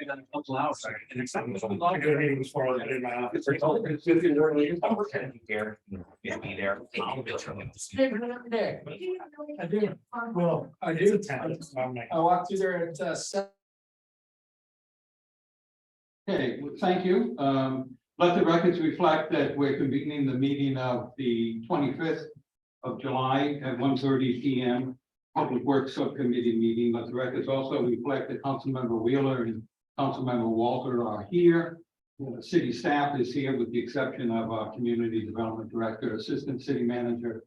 I got a couple hours. And it's something that's a I lot got meetings for it in my office. It's all- it's just in there, like, I'm working here. You'll be there. I'll be there. I do. Well, I do. I walked through there at 7. Okay, well, thank you. Let the records reflect that we're convening the meeting of the 25th of July at 1:30 p.m. Public Works Subcommittee meeting. Let the records also reflect that Councilmember Wheeler and Councilmember Walter are here. The city staff is here with the exception of our Community Development Director, Assistant City Manager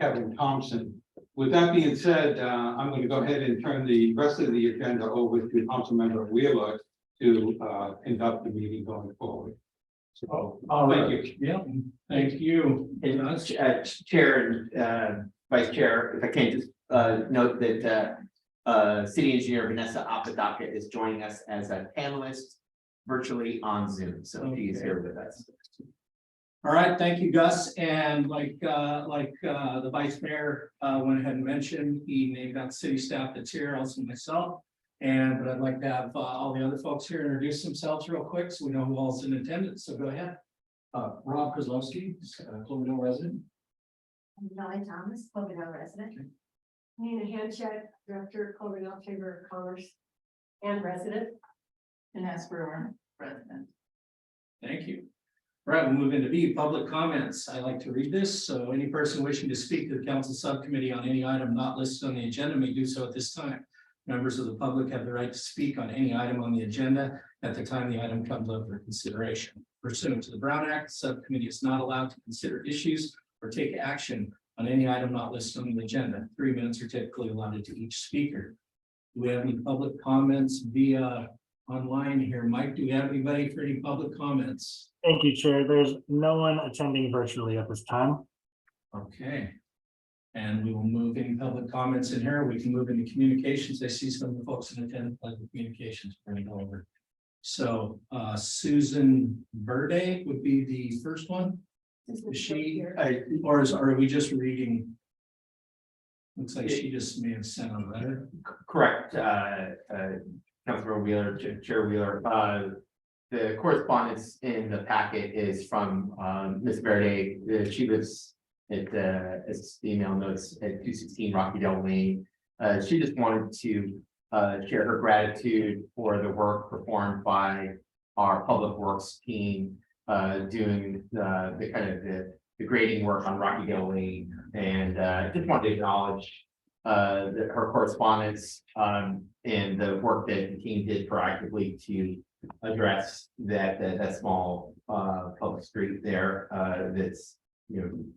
Kevin Thompson. With that being said, I'm going to go ahead and turn the rest of the agenda over to Councilmember Wheeler to conduct the meeting going forward. So, thank you. Yeah, thank you. And Chair and Vice Chair, if I can just note that City Engineer Vanessa Apodaca is joining us as a panelist virtually on Zoom, so she is here with us. All right, thank you, Gus. And like the Vice Mayor went ahead and mentioned, he named out city staff that's here, also myself. But I'd like to have all the other folks here introduce themselves real quick, so we know who all's in attendance, so go ahead. Rob Kozlowski, Cloverdale resident. Molly Thomas, Cloverdale resident. Nina Hanchett, Director, Cloverdale Chamber of Commerce and resident. And Brewer, resident. Thank you. All right, we'll move into B, public comments. I like to read this, so any person wishing to speak to the council subcommittee on any item not listed on the agenda may do so at this time. Members of the public have the right to speak on any item on the agenda at the time the item comes up for consideration. Pursuant to the Brown Act, the subcommittee is not allowed to consider issues or take action on any item not listed on the agenda. 3 minutes are typically allotted to each speaker. Do we have any public comments via online here? Mike, do we have anybody for any public comments? Thank you, Chair. There's no one attending virtually at this time. Okay. And we will move any public comments in here. We can move into communications. I see some of the folks in attendance like the communications running over. So Susan Verde would be the first one. Is she, or are we just reading? Looks like she just may have sent a letter. Correct, Councilor Wheeler, Chair Wheeler. The correspondence in the packet is from Ms. Verde. She lives at as the email notes at 216 Rockydale Lane. She just wanted to share her gratitude for the work performed by our public works team doing the kind of the grading work on Rockydale Lane, and just wanted to acknowledge her correspondence and the work that the team did proactively to address that small public street there that's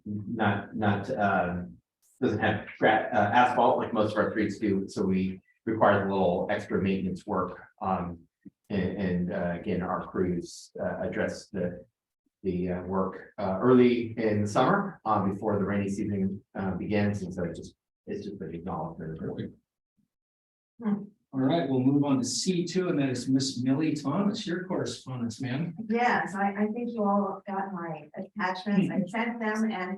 not doesn't have asphalt like most of our streets do, so we require a little extra maintenance work. And again, our crews address the work early in the summer before the rainy season begins, and so it's just an acknowledgement. All right, we'll move on to C2, and that is Miss Millie Thomas, your correspondence, ma'am. Yes, I think you all got my attachments. I sent them and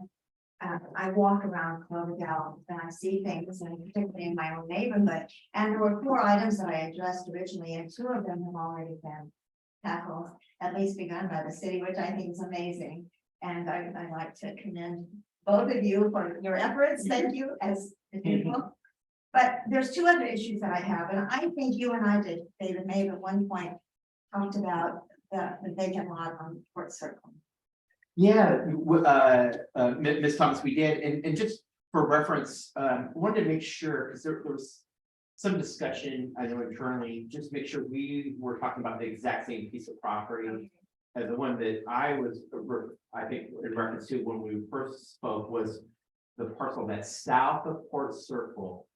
I walk around Cloverdale and I see things, and particularly in my own neighborhood. And there were 4 items that I addressed originally, and 2 of them have already been tackled, at least begun by the city, which I think is amazing. And I'd like to commend both of you for your efforts. Thank you as the people. But there's 2 other issues that I have, and I think you and I did, David, maybe at one point talked about the vacant lot on Port Circle. Yeah, Ms. Thomas, we did, and just for reference, wanted to make sure, because there was some discussion, I know internally, just make sure we were talking about the exact same piece of property as the one that I think in reference to when we first spoke was the parcel that's south of Port Circle.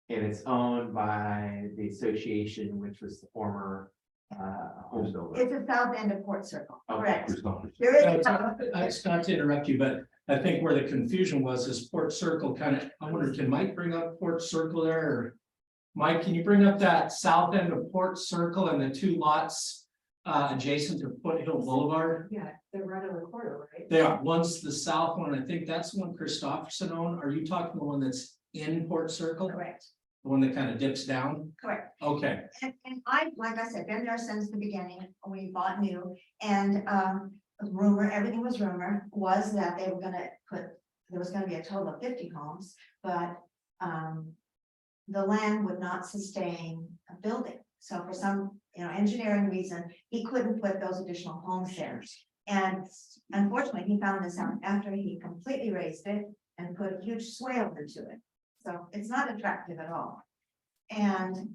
And it's owned by the association, which was the former home builder. It's the south end of Port Circle, Okay. correct? There is It's not to interrupt you, but I think where the confusion was is Port Circle kind of, I wonder, can Mike bring up Port Circle there? Or Mike, can you bring up that south end of Port Circle and the 2 lots adjacent to Foothill Boulevard? Yeah, they're right on the corner, right? They are. One's the south one. I think that's the one Christopherson owned. Are you talking the one that's in Port Circle? Correct. The one that kind of dips down? correct. Okay, And I, like I said, been there since the beginning, we bought new, and, rumor, everything was rumor, was that they were gonna put, there was gonna be a total of 50 homes, but, the land would not sustain a building. So for some, engineering reason, he couldn't put those additional homes there. And unfortunately, he found this out after he completely raised it and put a huge swale into it. So it's not attractive at all. And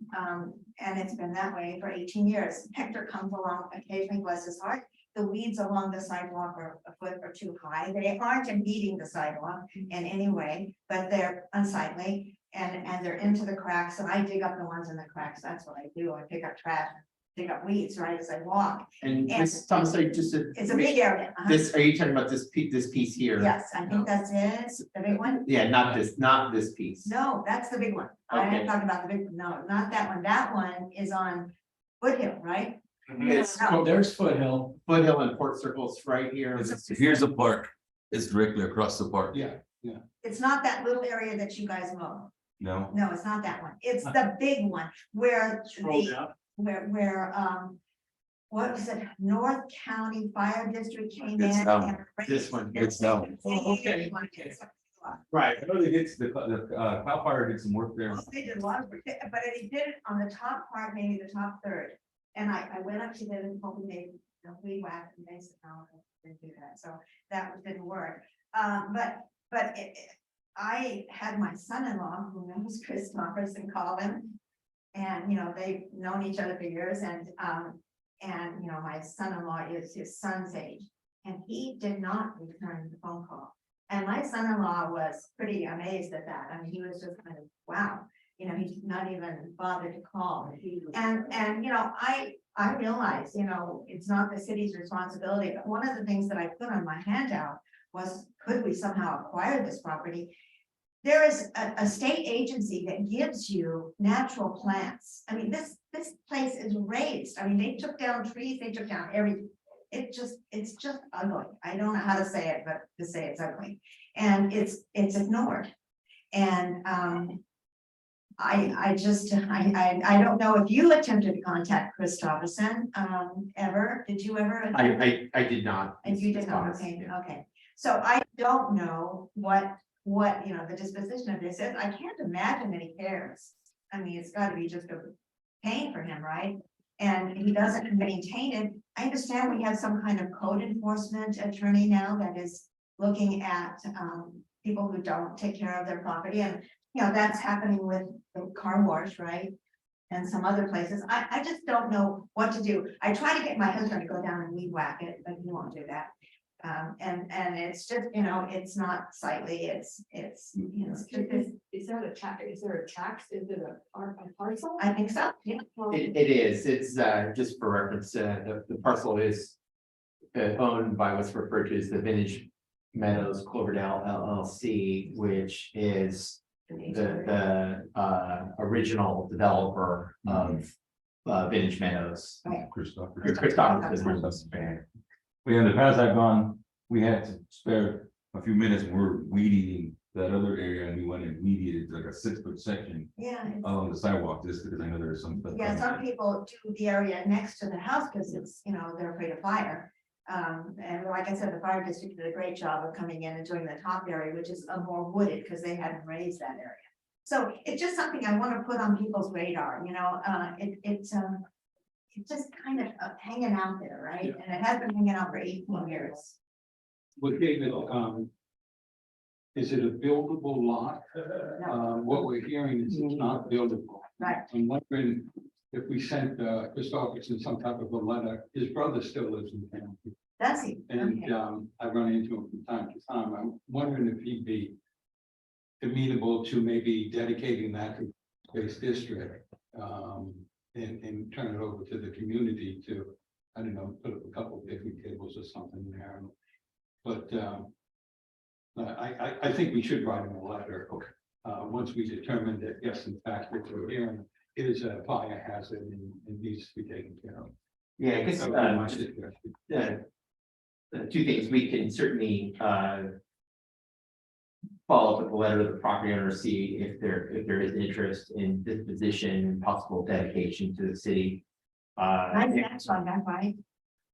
it's been that way for 18 years. Hector comes along occasionally, bless his heart. The weeds along the sidewalk are a foot or two high. They aren't impeding the sidewalk in any way, but they're unsightly and they're into the cracks. And I dig up the ones in the cracks. That's what I do. I pick up trash, dig up weeds right as I walk. And this, Thomas, are you just It's a big area. this, are you talking about this piece here? Yes, I think that's it. The big one? Yeah, not this piece. No, that's the big one. I am Okay. talking about the big, no, not that one. That one is on Foothill, right? It's No. there's Foothill. Foothill and Port Circle's right here. Here's the park. It's directly across the park. Yeah, It's not that little area that you guys mow. No, No, it's not that one. It's the big one where what was it? North County Fire District came in. It's down. and This one. It's down. Oh, okay. right. I know they get the Cal Fire did some work there. They did a lot of, but he did it on the top part, maybe the top third. And I went up to them and told them they, weed whack, and they said, no, I didn't do that. So that didn't work. I had my son-in-law, who knows Christopherson, call him. And, they've known each other for years and my son-in-law is his son's age. And he did not return the phone call. And my son-in-law was pretty amazed at that. I mean, he was just kind of, wow, he's not even bothered to call. And I realized, it's not the city's responsibility, but one of the things that I put on my handout was, could we somehow acquire this property? There is a state agency that gives you natural plants. I mean, this place is raised. I mean, they took down trees, they took down everything. It's just ugly. I don't know how to say it, but to say it's ugly. And it's ignored. And I don't know if you attempted to contact Christopherson ever. Did you ever? I did not. And you did not, okay, okay. So I don't know what the disposition of this is. I can't imagine that he cares. I mean, it's gotta be just a pain for him, right? And he doesn't maintain it. I understand we have some kind of code enforcement attorney now that is looking at people who don't take care of their property. And, that's happening with the car wash, right? And some other places. I just don't know what to do. I try to get my husband to go down and weed whack it, but he won't do that. And it's just, it's not sightly, it's. Is that a tax, is there a tax, is it a parcel? I think so, yeah. It is, it's just for reference, the parcel is owned by what's referred to as the Vintage Meadows Cloverdale LLC, which is the original developer of Vintage Meadows. Christopher. Christopher. Well, in the past I've gone, we had to spare a few minutes when we were weed eating that other area and we went and weeded like a 6-foot section Yeah, along the sidewalk, just because I know there's some. yeah, some people do the area next to the house because it's, they're afraid of fire. And like I said, the fire district did a great job of coming in and doing the top area, which is more wooded because they hadn't raised that area. So it's just something I want to put on people's radar, it's just kind of hanging out there, right? Yeah. And it has been hanging out for 18 years. Well, David, is it a buildable lot? What we're hearing is it's not buildable. Right. I'm wondering if we sent Christopherson some type of a letter. His brother still lives in town. That's it. And Okay. I run into him from time to time. I'm wondering if he'd be amenable to maybe dedicating that to base district. And turn it over to the community to, I don't know, put up a couple of picnic tables or something there. But I think we should write him a letter. Once we determine that, yes, in fact, what we're hearing is a fire hazard and needs to be taken care of. Yeah, I guess, That would be my suggestion. two things, we can certainly follow up with the letter to the property owner, see if there is interest in disposition and possible dedication to the city. Nice next one, that's right.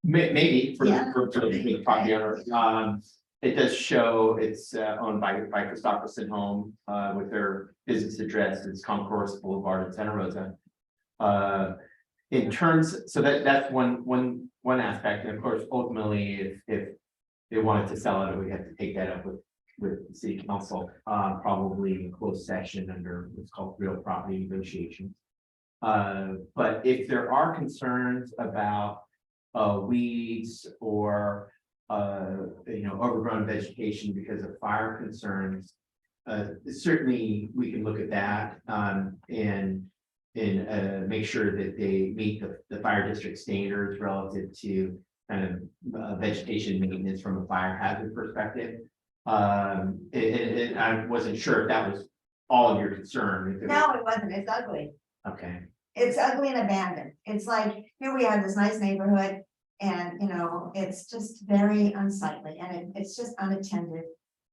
Maybe for Yeah. the property owner. It does show it's owned by Christopherson Home with their business address, it's Concourse Boulevard in Santa Rosa. In terms, so that's one aspect, and of course, ultimately, if they wanted to sell it, we have to take that up with the city council, probably in closed session under what's called real property negotiations. But if there are concerns about weeds or overgrown vegetation because of fire concerns, certainly we can look at that and make sure that they meet the fire district standards relative to kind of vegetation maintenance from a fire hazard perspective. I wasn't sure if that was all of your concern. If it No, was- it wasn't, it's ugly. Okay, It's ugly and abandoned. It's like, here we have this nice neighborhood. And, it's just very unsightly and it's just unattended.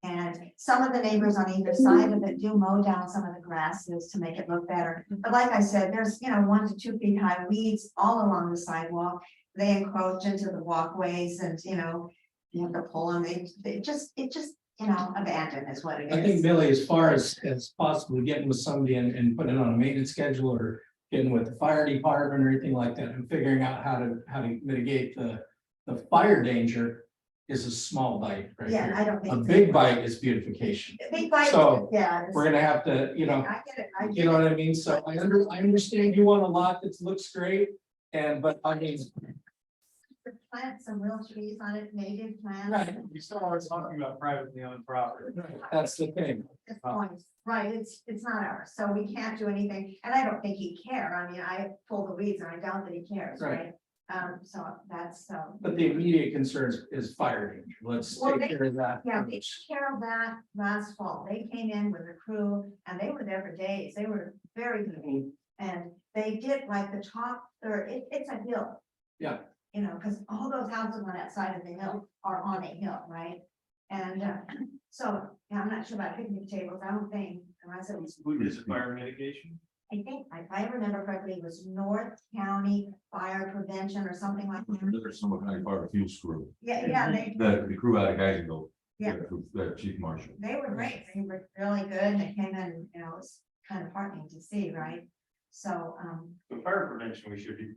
And some of the neighbors on either side of it do mow down some of the grasses to make it look better. But like I said, there's, 1 to 2 feet high weeds all along the sidewalk. They encroach into the walkways and, you have to pull them. It just, abandoned is what it I think is. Billy, as far as possibly getting with somebody and putting it on a maintenance schedule or getting with the fire department or anything like that and figuring out how to mitigate the fire danger is a small bite right Yeah, here. I don't think. A big bite is beautification. A big bite, So, yeah. We're gonna have to, I get it, I you get know it. what I mean? So I understand you want a lot that looks great. But I mean, Plant some real trees on it, native plants. right, We still are talking about privately owned property. that's the thing. This point, right, it's not ours, so we can't do anything, and I don't think he'd care, I mean, I pull the weeds and I doubt that he cares, right? So that's, But the immediate concern is fire danger. Let's Well, take care of that. yeah, they took care of that last fall, they came in with a crew, and they were there for days, they were very good. And they did like the top third, it's a hill. Yeah. Because all those houses on that side of the hill are on a hill, right? And so, yeah, I'm not sure about picnic tables, I don't think, unless it was, Is it fire mitigation? I think, if I remember correctly, it was North County Fire Prevention or something like that. There's some kind of barbecue crew, Yeah, the crew out of Geisenville. Yeah. The chief marshal. they were great, they were really good, they came in, it was kind of heartening to see, right? So, The fire prevention, we should be.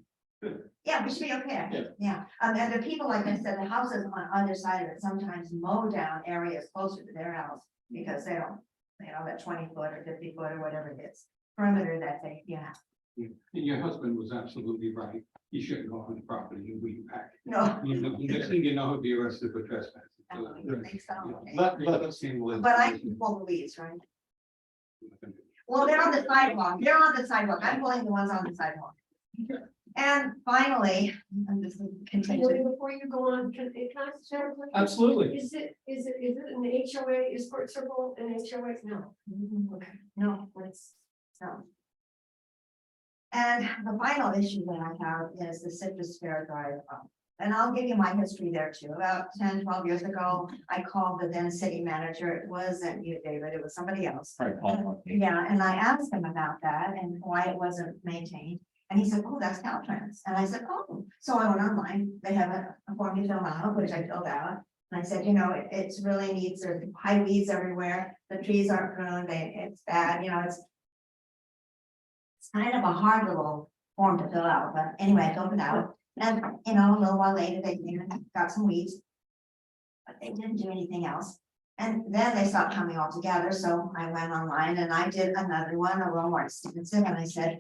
yeah, we should be okay, yeah, and the people, like I said, the houses on either side of it sometimes mow down areas closer to their house. Because they don't, that 20-foot or 50-foot or whatever it is, perimeter that they, And your husband was absolutely right. He shouldn't go on the property and weed pack. no. Next thing you know, he'll be arrested for trespassing. I don't think so. Let us handle it. But I can pull the weeds, right? Well, they're on the sidewalk, I'm pulling the ones on the sidewalk. And finally, I'm just continuing. Before you go on, can I ask Sarah a question? Absolutely. Is it an HOA, is Fort Circle an HOA? No. Okay. No, it's, no. And the final issue that I have is the Citrus Fair Drive. And I'll give you my history there too. About 10, 12 years ago, I called the then city manager. It wasn't you, David, it was somebody else. Yeah, and I asked him about that and why it wasn't maintained. And he said, oh, that's Caltrans. And I said, oh, so I went online. They have a form to fill out, which I filled out. And I said, it's really needs, there's high weeds everywhere. The trees aren't pruned, it's bad, it's kind of a hard little form to fill out, but anyway, I filled it out. And, a little while later, they got some weeds. But they didn't do anything else. And then they stopped coming all together, so I went online and I did another one, a little more extensive, and I said,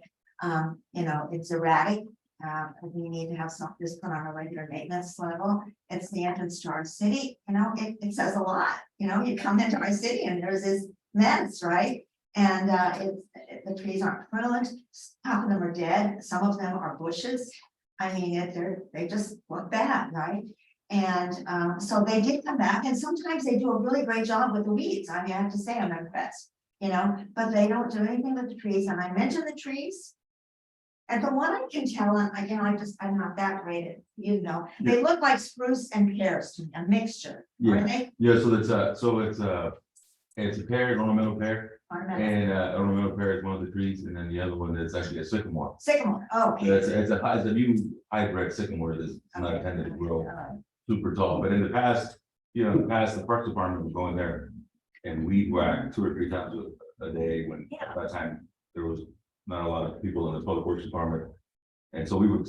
it's erratic. We need to have this put on a regular maintenance level. It's the entrance to our city, it says a lot, you come into our city and there's this mess, right? And the trees aren't pruned, half of them are dead, some of them are bushes. I mean, they just look bad, right? And so they did come back, and sometimes they do a really great job with the weeds. I mean, I have to say, I'm impressed, but they don't do anything with the trees. And I mentioned the trees. And from what I can tell, and I'm not that great at, they look like spruce and pears, to me, a mixture. Are Yeah. they? Yeah, so it's It's a pear, ornamental pear, Ornamental. and ornamental pear is one of the trees, and then the other one is actually a sycamore. Sycamore, oh. So it's a new hybrid sycamore that's not intended to grow super tall, but in the past, in the past, the park department would go in there and weed whack 2 or 3 times a day when at that time there was not a lot of people in the public works department. And so we would,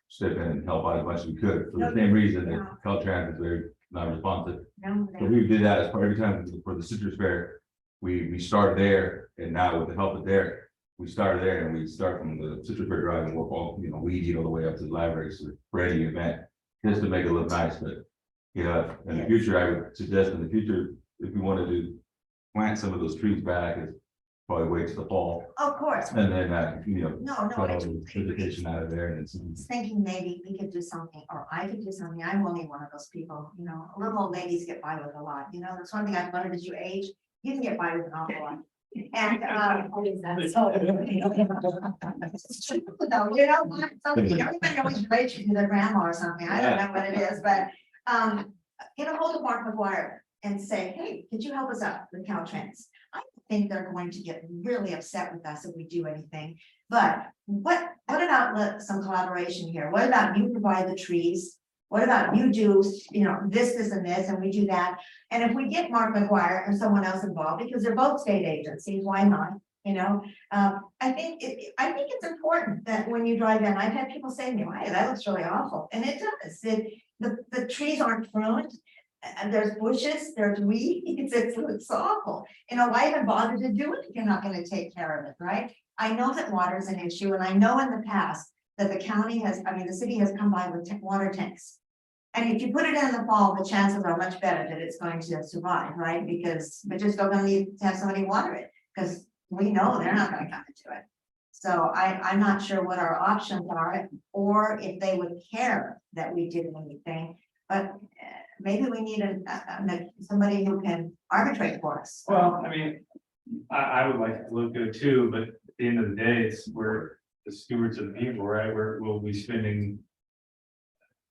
step in and help out as much as we could for the same reason that Caltrans is very non-responsive. So we did that as part every time for the citrus fair. We started there, and now with the help of there, we started there and we start from the citrus fair drive and work all, weed eat all the way up to the library, so for any event, just to make it look nice. But in the future, I would suggest in the future, if we wanted to plant some of those trees back, is probably wait till the fall. Of course. And then, No, put all I the vegetation out of there and it's. was thinking maybe we could do something, or I could do something. I'm only one of those people, little old ladies get by with a lot, that's one thing I've learned as you age, you can get by with an awful lot. And, no, everybody always relates you to their grandma or something. I don't know what it is, but, get a hold of Mark McGuire and say, hey, could you help us out with Caltrans? I think they're going to get really upset with us if we do anything. But what about some collaboration here? What about you provide the trees? What about you do, this, and this, and we do that? And if we get Mark McGuire and someone else involved, because they're both state agencies, why not? I think it's important that when you drive in, I've had people say to me, wow, that looks really awful. And it does. The trees aren't pruned. And there's bushes, there's weeds, it's awful. Why even bother to do it if you're not going to take care of it, right? I know that water is an issue, and I know in the past that the city has come by with water tanks. And if you put it in the fall, the chances are much better that it's going to survive, right? Because we're just going to need to have somebody water it, because we know they're not going to come into it. So I'm not sure what our options are, or if they would care that we did anything, but maybe we need somebody who can arbitrate for us. Well, I would like it to look good too, but at the end of the day, we're the stewards of the people, right? We'll be spending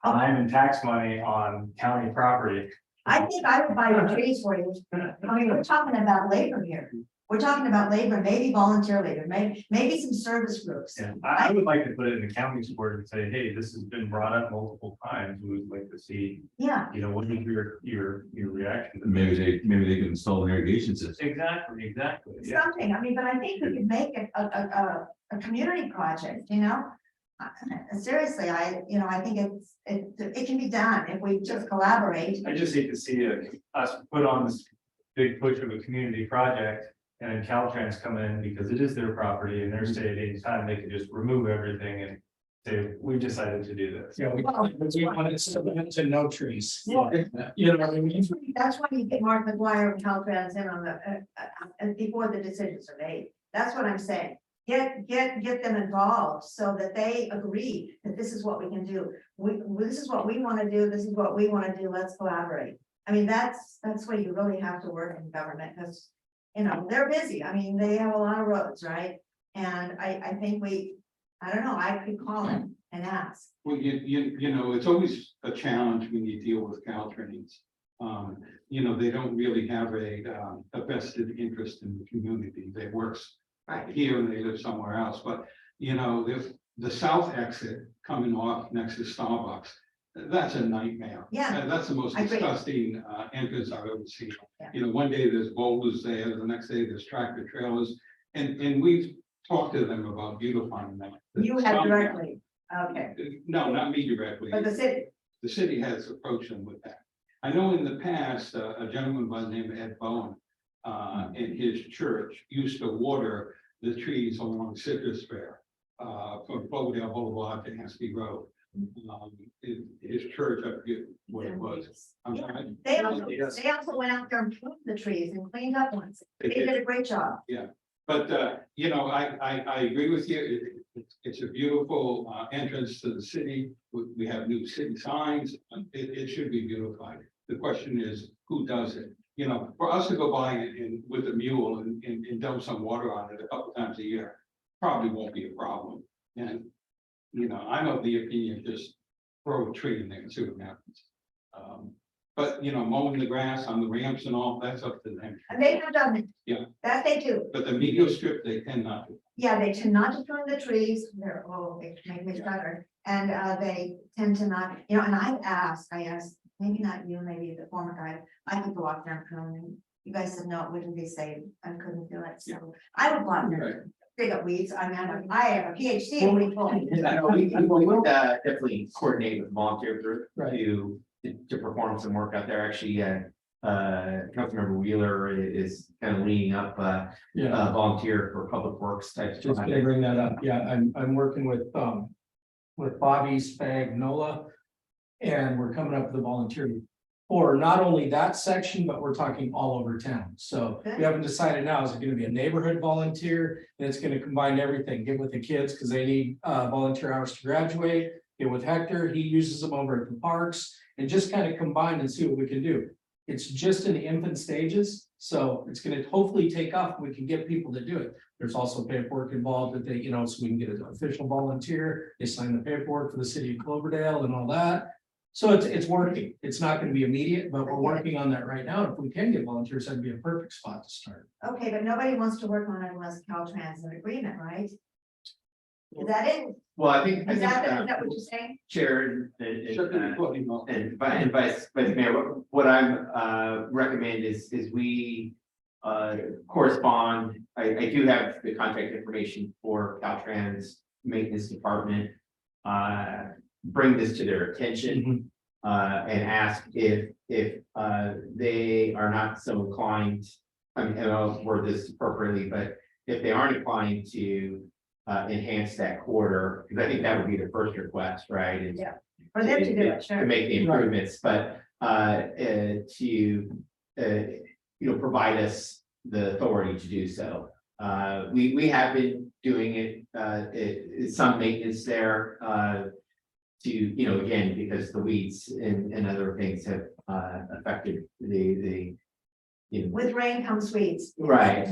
time and tax money on county property. I think I would buy the trees for you. We're talking about labor here. We're talking about labor, maybe volunteer labor, maybe some service groups. Yeah, I would like to put it in the county's court and say, hey, this has been brought up multiple times. We would like to see, Yeah, what is your reaction? Maybe they can install an irrigation system. Exactly. Yeah. something. But I think we could make it a community project, Seriously, I think it can be done if we just collaborate. I just hate to see us put on this big push of a community project and then Caltrans come in because it is their property and their state any time they can just remove everything and say, we've decided to do this. Yeah, we wanted to no trees. Well, What That's why you get Mark McGuire and Caltrans in on before the decisions are made. That's what I'm saying. Get them involved so that they agree that this is what we can do. This is what we want to do. This is what we want to do. Let's collaborate. That's where you really have to work in government, because they're busy. They have a lot of roads, right? And I think I don't know, I could call them and ask. Well, it's always a challenge when you deal with Caltrans. They don't really have a vested interest in the community. They work here and they live somewhere else, but the south exit coming off next to Starbucks, that's a nightmare. Yeah. That's the most I agree. disgusting entrance I've ever seen. Yeah. One day there's boulders there, the next day there's tractor trailers, and we've talked to them about beautifying that. You have directly, okay, No, not me directly. but the city, The city has approached them with that. I know in the past, a gentleman by the name of Ed Bowen, in his church used to water the trees along Citrus Fair, from Cloverdale Boulevard to Haskey Road. His church, I forget what it was. I'm Yeah. sorry. they also went out there and pruned the trees and cleaned up ones. They did a great job. But, I agree with you. It's a beautiful entrance to the city. We have new city signs. It should be beautified. The question is, who does it? For us to go by and with a mule and dump some water on it a couple times a year, probably won't be a problem. And, I'm of the opinion, just throw a tree in there and see what happens. But, mowing the grass on the ramps and all, that's up to them. And they have done it. Yeah. That they do. But the media strip, they tend not to. Yeah, they tend not to prune the trees, they make me shudder, and they tend to not, and I asked, maybe not you, maybe the former guy, I could go out there and prune. You guys said, no, it wouldn't be safe, I couldn't do it, so I would go out there, and dig up weeds, I have a PhD in weed pulling. I know we will definitely coordinate with the volunteer group Right. to perform some work out there. Actually, Councilmember Wheeler is kind of leading up Yeah, volunteer for public works type. just gonna bring that up. Yeah, I'm working with Bobby Spagnola. And we're coming up with a volunteer for not only that section, but we're talking all over town. So we haven't decided now, is it gonna be a neighborhood volunteer? And it's gonna combine everything, get with the kids, because they need volunteer hours to graduate. Get with Hector, he uses them over at the parks, and just kind of combine and see what we can do. It's just in the infant stages, so it's gonna hopefully take off, we can get people to do it. There's also paperwork involved that they, so we can get an official volunteer, they sign the paperwork for the city of Cloverdale and all that. So it's working, it's not gonna be immediate, but we're working on that right now. If we can get volunteers, that'd be a perfect spot to start. Okay, but nobody wants to work on it unless Caltrans is in agreement, right? Is that it? Well, I think. Is that what you're saying? Chair Should be putting off. and Vice Mayor, what I'm recommend is we correspond. I do have the contact information for Caltrans Maintenance Department. Bring this to their attention and ask if they are not so inclined. I mean, I'll word this appropriately, but if they aren't inclined to enhance that quarter, because I think that would be the first request, right? is Yeah. For them to do it, To sure. make the improvements, but to provide us the authority to do so. We have been doing it, some maintenance there. To, again, because the weeds and other things have affected the. With rain comes weeds. Right.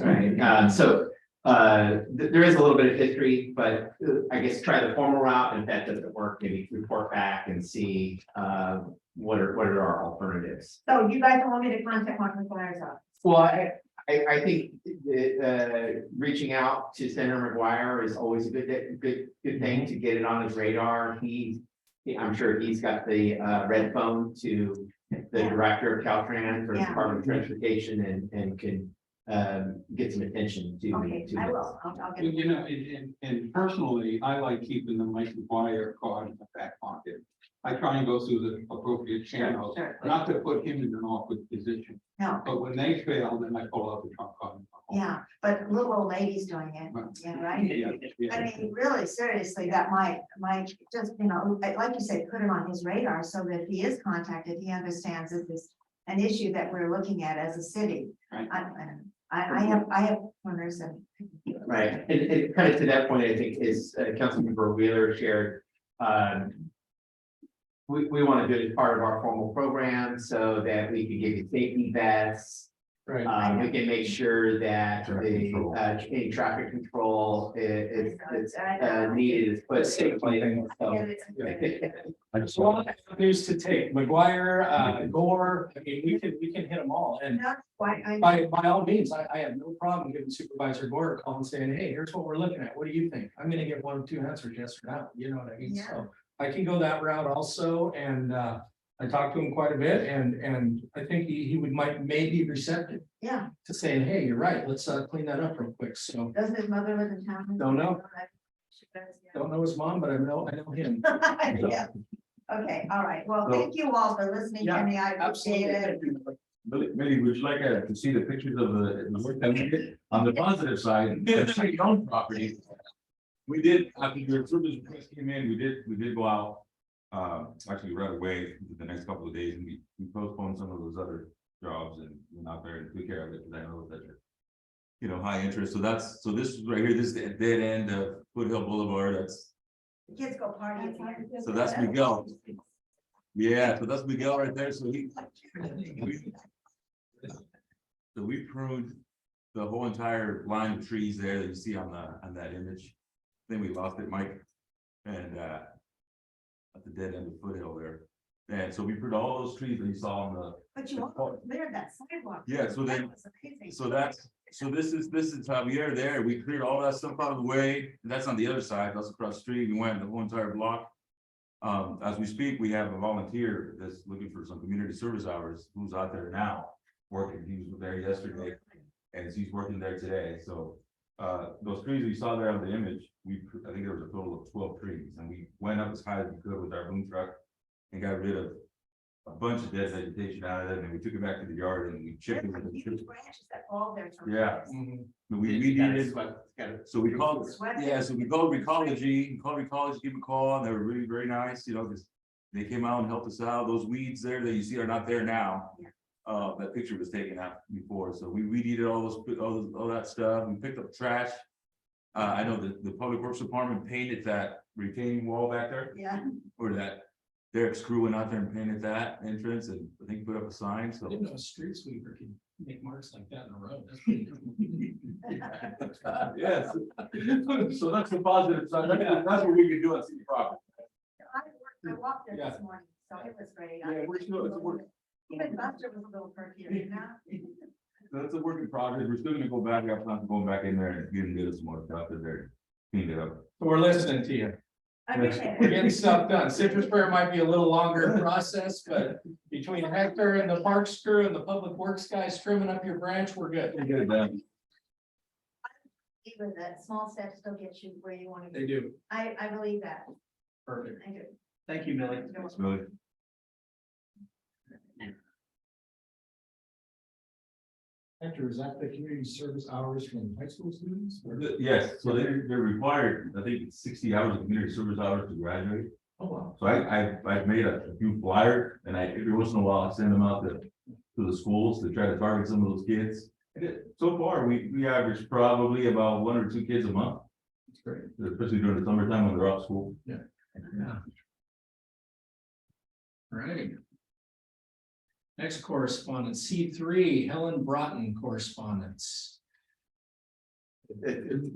So there is a little bit of history, but I guess try the formal route, and if that doesn't work, maybe report back and see what are our alternatives. So you guys don't want me to contact Mark McGuire's office? Well, I think reaching out to Senator McGuire is always a good thing to get it on his radar. I'm sure he's got the red phone to the director of Caltrans or Department of Transportation and can get some attention to. Okay, I will. I'll get it. And personally, I like keeping the Mike McGuire card in the back pocket. I try and go through the appropriate channels, Sure. not to put him in an awkward position. No, But when they fail, then I pull out the trump card. yeah, but little old lady's doing it, yeah, right? Yeah. I mean, really, seriously, that might just, like you said, put it on his radar so that if he is contacted, he understands that this is an issue that we're looking at as a city. Right. I have corners and. Right, and kind of to that point, I think is Councilmember Wheeler shared. We want to do it as part of our formal program so that we can give you safety vests. Right. We can make sure that Traffic control. any traffic control is needed is put in place. So, I just So all want, the news to take, McGuire, Gore, I mean, we can hit them all, and That's why I. by all means, I have no problem giving Supervisor Gore a call and saying, hey, here's what we're looking at, what do you think? I'm gonna get 1 or 2 answers, yes or no, you know what I mean? Yeah. So I can go that route also, and I talked to him quite a bit, and I think he may be receptive Yeah, to saying, hey, you're right, let's clean that up real quick, so. doesn't his mother live in town? Don't know. She does, Don't know his mom, but I know him. yeah. Yeah. Okay, all right, well, thank you all for listening to me, I appreciate it. Millie, would you like to see the pictures of the work that we did? On the positive side, the city owned property. We did, after the approvals request came in, we did go out. Actually right away, the next couple of days, and we postponed some of those other jobs and went out there and took care of it, because I know that you're. High interest, so this is right here, this is the dead end of Foothill Boulevard, that's, The kids go party at the end. so that's Miguel. Yeah, so that's Miguel right there, so we pruned the whole entire line of trees there that you see on that image. Then we lost it, Mike, and at the dead end of Foothill there. And so we put all those trees that you saw on the, But you also cleared that sidewalk. Yeah, so That then- was amazing. so this is Javier there, we cleared all that stuff out of the way, and that's on the other side, that's across the street, we went the whole entire block. As we speak, we have a volunteer that's looking for some community service hours, who's out there now, working, he was there yesterday, and he's working there today, so. Those trees we saw there on the image, I think there was a total of 12 trees, and we went up as high as we could with our boom truck. And got rid of a bunch of dead vegetation out of it, and we took it back to the yard and we chipped it with the Huge branches that fall there. Yeah. sometimes. We did, so we called, Sweat. yeah, so we called Recology, give them a call, and they were really very nice, you know, because they came out and helped us out. Those weeds there that you see are not there now. Yeah. That picture was taken out before, so we weeded all that stuff, we picked up trash. I know that the Public Works Department painted that retaining wall back there, Yeah. or that Derek's crew went out there and painted that entrance, and I think put up a sign, I so. didn't know a street sweeper could make marks like that in a road. That's pretty cool. Yes, so that's the positive side, that's what we can do on city property. I walked there Yeah. this morning, so it was great. Yeah, we're still, it's a work, Even Buster was a little perky, you know? that's a work in progress, we're still gonna go back, I plan to go back in there and get rid of some more stuff in there, clean it up. So we're listening to you. I appreciate We're it. getting stuff done. Citrus Fair might be a little longer process, but between Hector and the parks crew and the public works guys trimming up your branch, we're good. We'll get it done. Even that small steps still get you where you want to They be. do. I believe that. Perfect. I do. Thank you, Millie. It's really, Hector, is that the community service hours from high school students? or- yes, so they're required, I think it's 60 hours of community service hours to graduate. Oh, wow. So I've made a few flyers, and every once in a while I send them out to the schools to try to target some of those kids. And so far, we average probably about 1 or 2 kids a month, That's great. especially during the summertime when they're off school. Yeah. All right. Next correspondence, C3, Helen Broughton correspondence.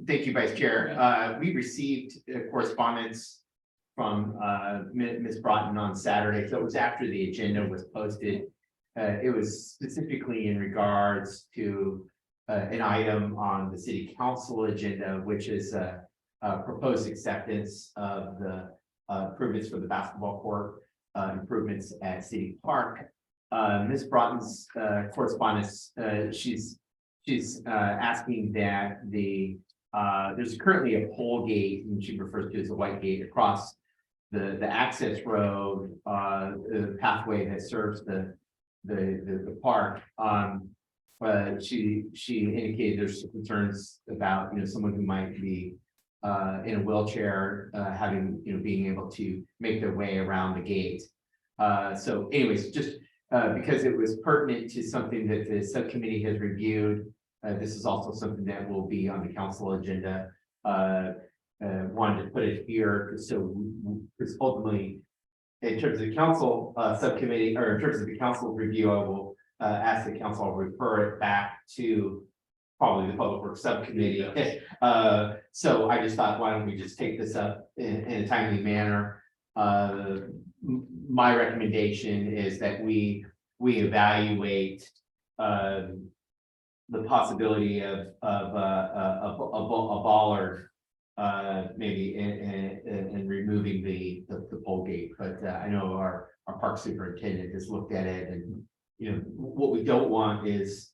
Thank you, Vice Chair. We received correspondence from Ms. Broughton on Saturday, so it was after the agenda was posted. It was specifically in regards to an item on the city council agenda, which is a proposed acceptance of the improvements for the basketball court, improvements at City Park. Ms. Broughton's correspondence, she's asking that there's currently a pole gate, and she refers to it as a white gate across the access road, the pathway that serves the park. She indicated there's some concerns about, someone who might be in a wheelchair, having, being able to make their way around the gate. So anyways, just because it was pertinent to something that the subcommittee has reviewed. This is also something that will be on the council agenda. Wanted to put it here, so because ultimately, in terms of the council subcommittee, or in terms of the council review, I will ask the council to refer it back to probably the public works subcommittee. So I just thought, why don't we just take this up in a timely manner? My recommendation is that we evaluate the possibility of a bollard maybe in removing the pole gate, but I know our park superintendent has looked at it, and what we don't want is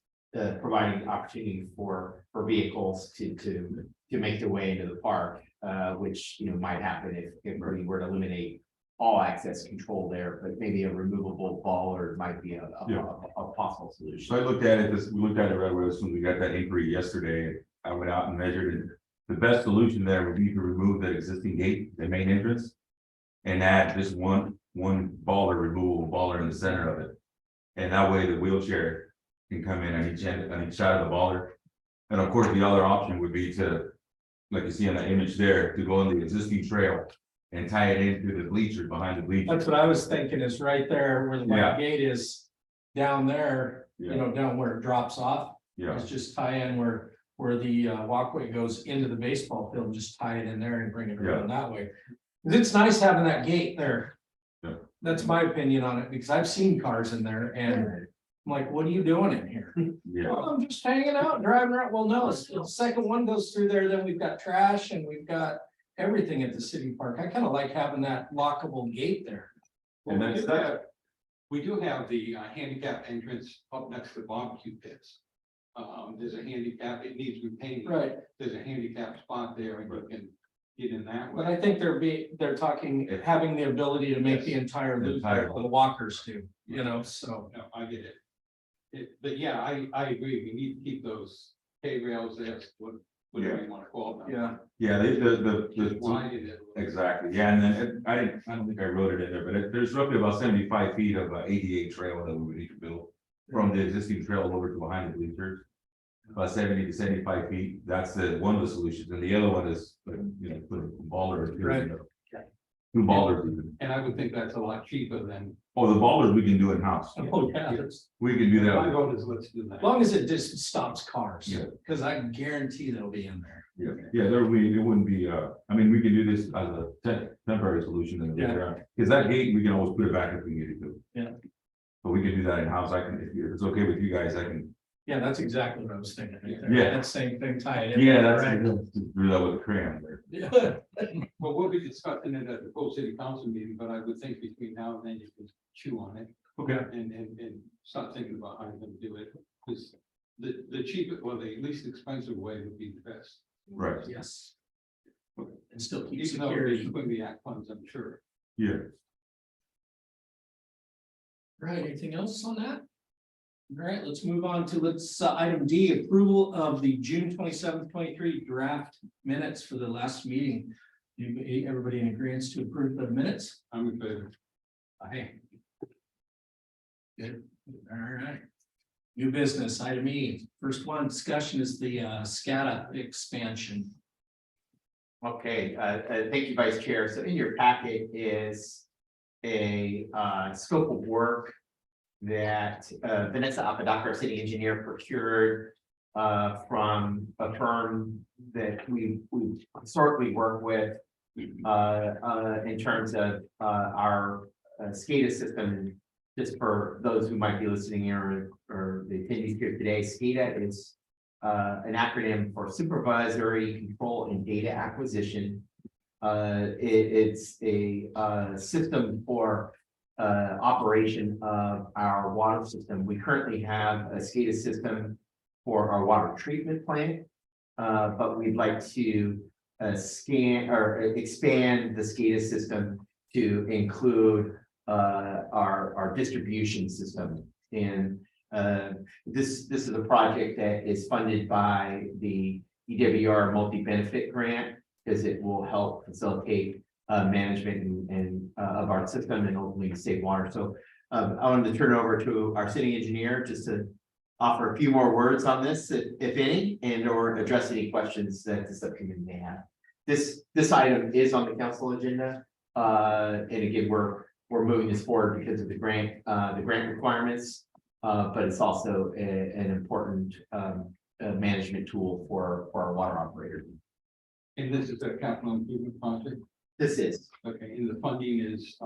providing opportunity for vehicles to make their way into the park, which might happen if we were to eliminate all access control there, but maybe a removable bollard might be a possible solution. So I looked at it, we looked at it right away as soon as we got that inquiry yesterday. I went out and measured it. The best solution there would be to remove that existing gate, the main entrance, and add just one bollard, removable bollard in the center of it. And that way the wheelchair can come in on each end, on each side of the bollard. And of course, the other option would be to, like you see on the image there, to go on the existing trail and tie it into the bleachers, behind the bleachers. That's what I was thinking, is right there where the Yeah. white gate is down there, Yeah, down where it drops off. yeah, It's just tie in where the walkway goes into the baseball field, just tie it in there and bring it around that way. 'Cause it's nice having that gate there. That's my opinion on it, because I've seen cars in there and I'm like, what are you doing in here? Yeah, Well, I'm just hanging out, driving around. Well, no, the second one goes through there, then we've got trash and we've got everything at the city park. I kind of like having that lockable gate there. and that's, We do have the handicap entrance up next to the barbecue pits. There's a handicap, it needs repainting. Right, There's a handicap spot there and you can get in that but way. I think they're talking, having the ability to make the entire loop for the walkers too, you know, so. No, I get it. But yeah, I agree. We need to keep those K rails there, whatever you want to call them. Yeah, yeah, the. Just widen it. Exactly, yeah, and then I don't think I wrote it in there, but there's roughly about 75 feet of ADA trail that we would need to build. From the existing trail over to behind the bleachers. About 70 to 75 feet, that's one of the solutions, and the other one is, put a baller. Right. Two ballers even. And I would think that's a lot cheaper than. Oh, the ballers we can do in-house, oh, yeah, there's- we can do My that, vote is let's do as that. long as it just stops cars. Yeah. Cause I guarantee they'll be in there. yeah, it wouldn't be, I mean, we can do this as a temporary solution. Cause that gate, we can always put it back if we needed to. Yeah. But we can do that in-house, if it's okay with you guys, I can. Yeah, that's exactly what I was thinking. right there. Yeah. That same thing tied in. Yeah, that's, Right. do that with a crayon there. Yeah. Well, we'll be discussing it at the full city council meeting, but I would think between now and then you can chew on it. Okay. And start thinking about how you're gonna do it. Because the cheapest, or the least expensive way would be the best. Right, Yes. And still keep Even though security. it's going to be act funds, I'm sure. yeah. Right, anything else on that? All right, let's move on to item D, approval of the June 27th, 23 draft minutes for the last meeting. Everybody in agreement to approve the minutes? I'm in favor. Aye. Good, all right. New business, item E. First one, discussion is the SCADA expansion. Okay, thank you, Vice Chair. So in your packet is a scope of work that Vanessa Apodaca, our city engineer, procured from a firm that we historically work with in terms of our SCADA system. Just for those who might be listening here or the attendees here today, SCADA is an acronym for Supervisory Control and Data Acquisition. It's a system for operation of our water system. We currently have a SCADA system for our water treatment plant, but we'd like to expand the SCADA system to include our distribution system. And this is a project that is funded by the EWR multi-benefit grant, because it will help facilitate management and of our system and ultimately save water. So I wanted to turn it over to our city engineer just to offer a few more words on this, if any, and or address any questions that the subcommittee may have. This item is on the council agenda. And again, we're moving this forward because of the grant requirements. But it's also an important management tool for our water operators. And this is a capital improvement project. This is Okay, and the funding is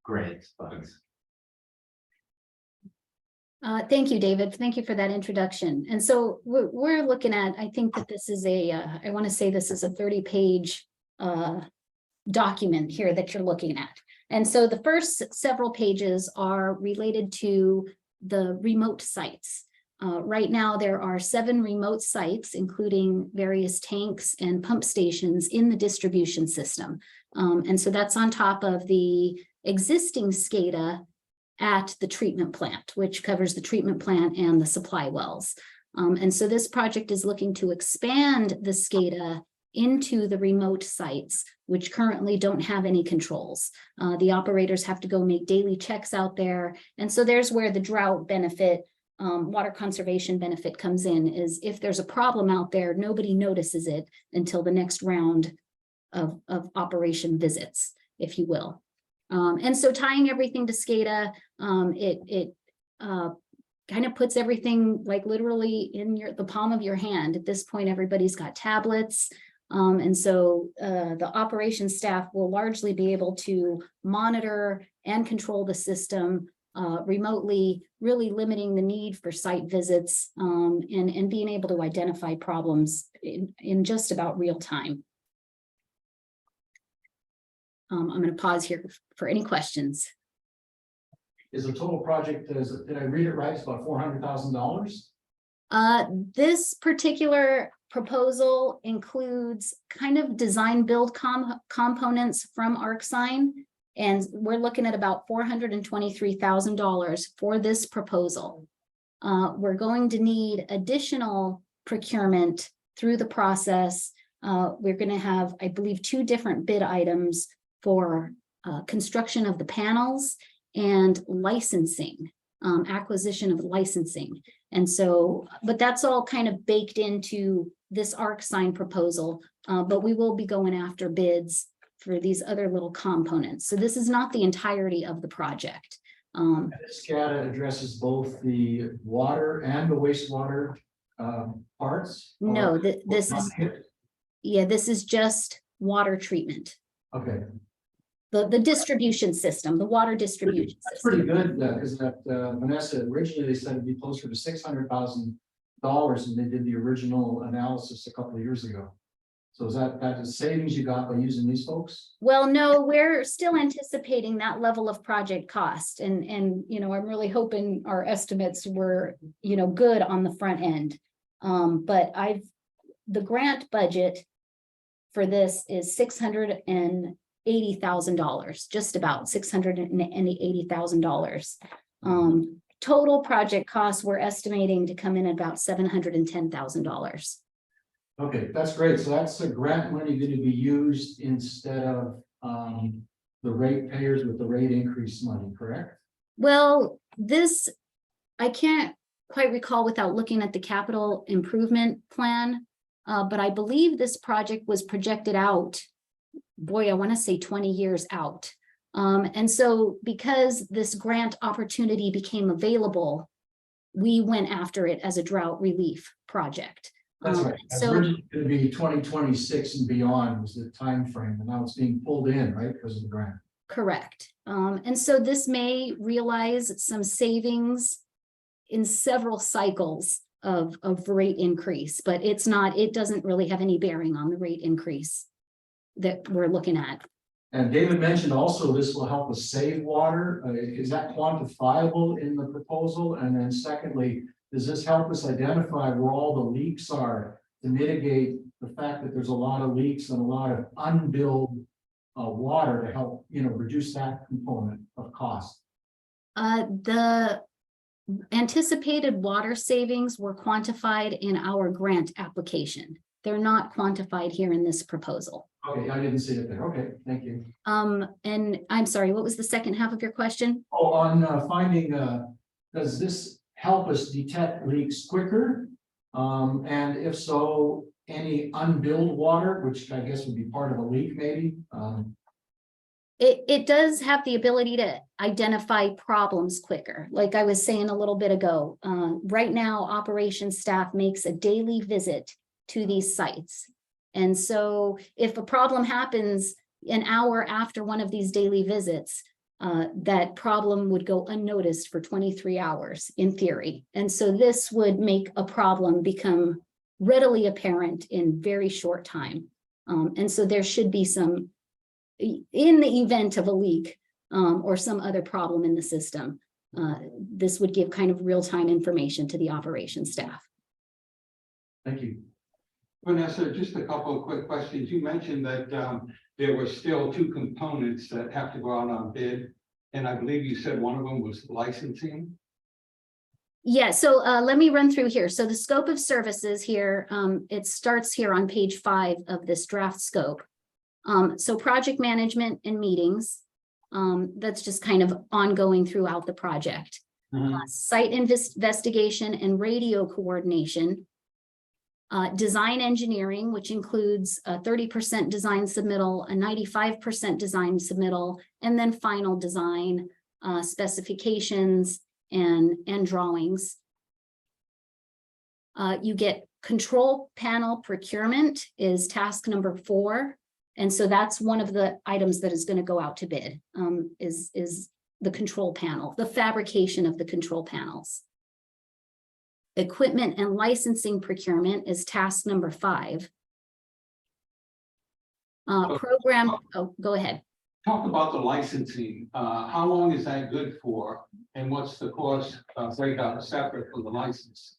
grant funds. Thank you, David. Thank you for that introduction. And so we're looking at, I think that this is I want to say this is a 30-page document here that you're looking at. And so the first several pages are related to the remote sites. Right now, there are 7 remote sites, including various tanks and pump stations in the distribution system. And so that's on top of the existing SCADA at the treatment plant, which covers the treatment plant and the supply wells. And so this project is looking to expand the SCADA into the remote sites, which currently don't have any controls. The operators have to go make daily checks out there. And so there's where the drought benefit, water conservation benefit comes in, is if there's a problem out there, nobody notices it until the next round of operation visits, if you will. And so tying everything to SCADA, it kind of puts everything like literally in the palm of your hand. At this point, everybody's got tablets. And so the operations staff will largely be able to monitor and control the system remotely, really limiting the need for site visits and being able to identify problems in just about real time. I'm going to pause here for any questions. Is the total project, did I read it right? It's about $400,000? This particular proposal includes kind of design build components from ArcSign. And we're looking at about $423,000 for this proposal. We're going to need additional procurement through the process. We're going to have, I believe, 2 different bid items for construction of the panels and licensing, acquisition of licensing. And so, but that's all kind of baked into this ArcSign proposal, but we will be going after bids for these other little components. So this is not the entirety of the project. This SCADA addresses both the water and the wastewater parts? No, Or- this is, yeah, this is just water treatment. Okay, The distribution system, the water distribution that's pretty system. good, because that Vanessa, originally they said it'd be closer to $600,000, and they did the original analysis a couple of years ago. So is that the savings you got by using these folks? Well, no, we're still anticipating that level of project cost. And, you know, I'm really hoping our estimates were, you know, good on the front end. But the grant budget for this is $680,000, just about $680,000. Total project costs we're estimating to come in at about $710,000. Okay, that's great. So that's the grant money going to be used instead of the rate payers with the rate increase money, correct? Well, this, I can't quite recall without looking at the capital improvement plan, but I believe this project was projected out, boy, I want to say 20 years out. And so because this grant opportunity became available, we went after it as a drought relief project. That's right. That's So originally going to be 2026 and beyond was the time frame, and now it's being pulled in, right, because of the grant. correct. And so this may realize some savings in several cycles of rate increase, but it's not, it doesn't really have any bearing on the rate increase that we're looking at. And David mentioned also this will help us save water. Is that quantifiable in the proposal? And then secondly, does this help us identify where all the leaks are to mitigate the fact that there's a lot of leaks and a lot of unbilled water to help, you know, reduce that component of cost? The anticipated water savings were quantified in our grant application. They're not quantified here in this proposal. Okay, I didn't see it there. Okay, thank you. And I'm sorry, what was the second half of your question? Oh, on finding, does this help us detect leaks quicker? And if so, any unbilled water, which I guess would be part of a leak maybe? It does have the ability to identify problems quicker. Like I was saying a little bit ago, right now, operations staff makes a daily visit to these sites. And so if a problem happens an hour after one of these daily visits, that problem would go unnoticed for 23 hours in theory. And so this would make a problem become readily apparent in very short time. And so there should be some, in the event of a leak or some other problem in the system, this would give kind of real-time information to the operations staff. Thank you. Vanessa, just a couple of quick questions. You mentioned that there were still 2 components that have to go out on bid. And I believe you said one of them was licensing. Yeah, so let me run through here. So the scope of services here, it starts here on page 5 of this draft scope. So project management and meetings, that's just kind of ongoing throughout the project. Site investigation and radio coordination. Design engineering, which includes a 30% design submittal, a 95% design submittal, and then final design, specifications and drawings. You get Control panel procurement is task number 4. And so that's one of the items that is going to go out to bid, is the control panel, the fabrication of the control panels. Equipment and licensing procurement is task number 5. Program, oh, go ahead. Talk about the licensing. How long is that good for? And what's the cost breakout separate for the license?